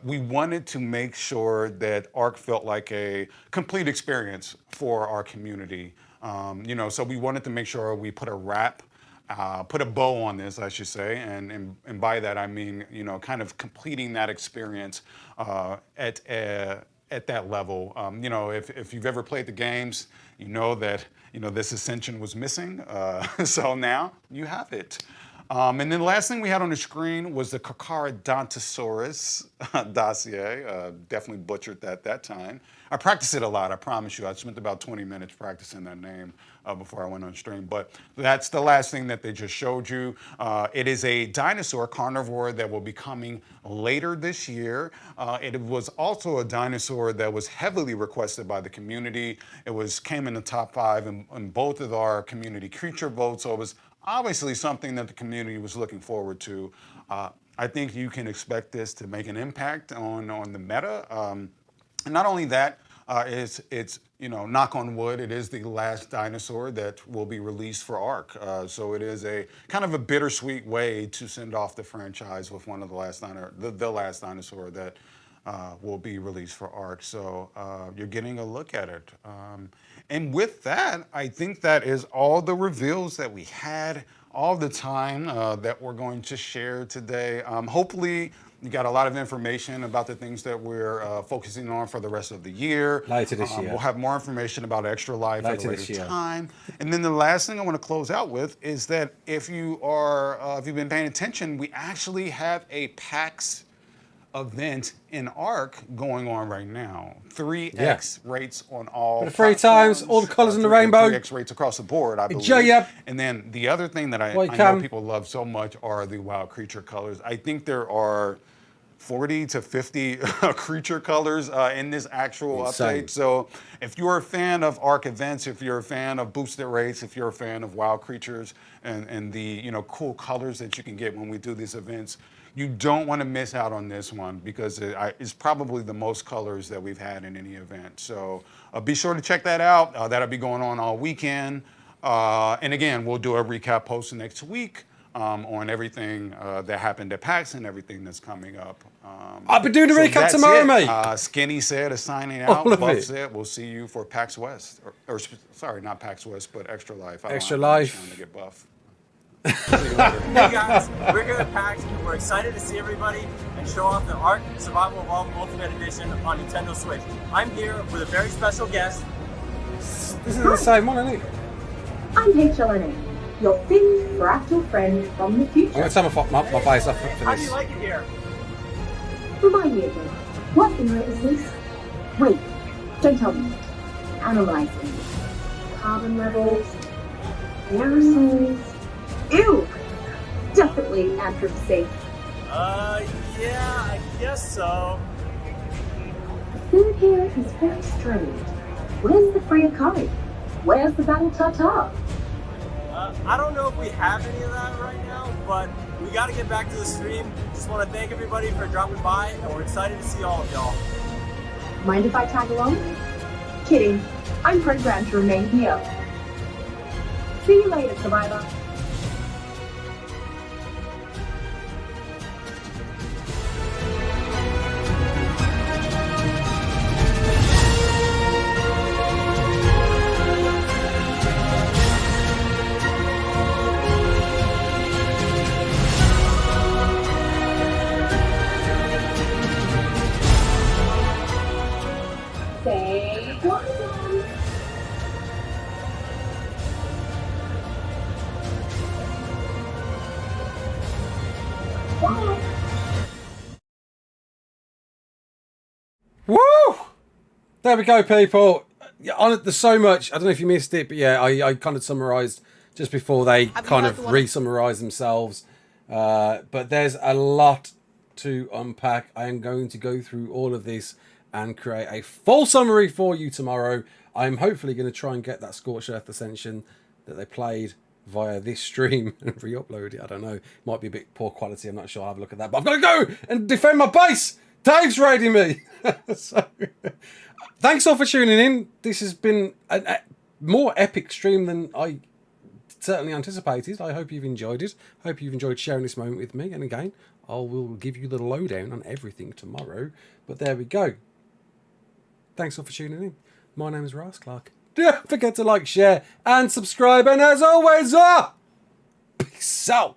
B: we wanted to make sure that ARK felt like a complete experience for our community. So we wanted to make sure we put a bow on this, I should say, and by that I mean, kind of completing that experience at that level. If you've ever played the games, you know that this Ascension was missing, so now you have it. And then the last thing we had on the screen was the Carcharodontosaurus Dossier. Definitely butchered that time. I practiced it a lot, I promise you. I spent about 20 minutes practicing that name before I went on stream. But that's the last thing that they just showed you. It is a dinosaur carnivore that will be coming later this year. It was also a dinosaur that was heavily requested by the community. It came in the top 5 in both of our community creature votes. So it was obviously something that the community was looking forward to. I think you can expect this to make an impact on the meta. And not only that, it's knock on wood, it is the last dinosaur that will be released for ARK. So it is a kind of a bittersweet way to send off the franchise with one of the last dinosaur that will be released for ARK. So you're getting a look at it. And with that, I think that is all the reveals that we had, all the time that we're going to share today. Hopefully, you got a lot of information about the things that we're focusing on for the rest of the year.
A: Later this year.
B: We'll have more information about Extra Life at a later time. And then the last thing I want to close out with is that if you've been paying attention, we actually have a PAX event in ARK going on right now. 3x rates on all.
A: For the 3 times, all the colours in the rainbow.
B: 3x rates across the board, I believe.
A: Yep.
B: And then the other thing that I know people love so much are the wild creature colors. I think there are 40 to 50 creature colors in this actual update. So if you're a fan of ARK events, if you're a fan of boosted rates, if you're a fan of wild creatures and the cool colors that you can get when we do these events, you don't want to miss out on this one because it's probably the most colors that we've had in any event. So be sure to check that out. That'll be going on all weekend. And again, we'll do a recap post next week on everything that happened at PAX and everything that's coming up.
A: I'll be doing a recap tomorrow, mate.
B: Skinny said is signing out. Buff said we'll see you for PAX West. Or sorry, not PAX West, but Extra Life.
A: Extra Life.
B: Trying to get buff.
C: Hey guys, we're here at PAX and we're excited to see everybody and show off the ARK Survival Evolved Ultimate Edition on Nintendo Switch. I'm here with a very special guest.
A: This is the same one, isn't it?
D: I'm HLNA, your thin, fractal friend from the future.
A: I'm going to turn my face off for this.
C: How do you like it here?
D: Remind me again, what era is this? Wait, don't tell me. Analyzing. Carbon levels, aerosols. Ew! Definitely anthroposafe.
C: Yeah, I guess so.
D: The food here is very strange. Where's the free Akari? Where's the battle Tata?
C: I don't know if we have any of that right now, but we got to get back to the stream. Just want to thank everybody for dropping by, and we're excited to see all of y'all.
D: Mind if I tag along? Kidding. I'm programmed to remain here. See you later, Survivor.
A: Woo! There we go, people. Yeah, there's so much. I don't know if you missed it, but yeah, I kind of summarised just before they kind of re-summarise themselves. But there's a lot to unpack. I am going to go through all of this and create a full summary for you tomorrow. I'm hopefully going to try and get that Scorched Earth Ascension that they played via this stream and re-upload it. I don't know. It might be a bit poor quality. I'm not sure. I'll have a look at that. But I've got to go and defend my base. Dave's raiding me. So, thanks all for tuning in. This has been a more epic stream than I certainly anticipated. I hope you've enjoyed it. I hope you've enjoyed sharing this moment with me. And again, I will give you the lowdown on everything tomorrow. But there we go. Thanks all for tuning in. My name is Ross Clark. Don't forget to like, share, and subscribe. And as always, peace out.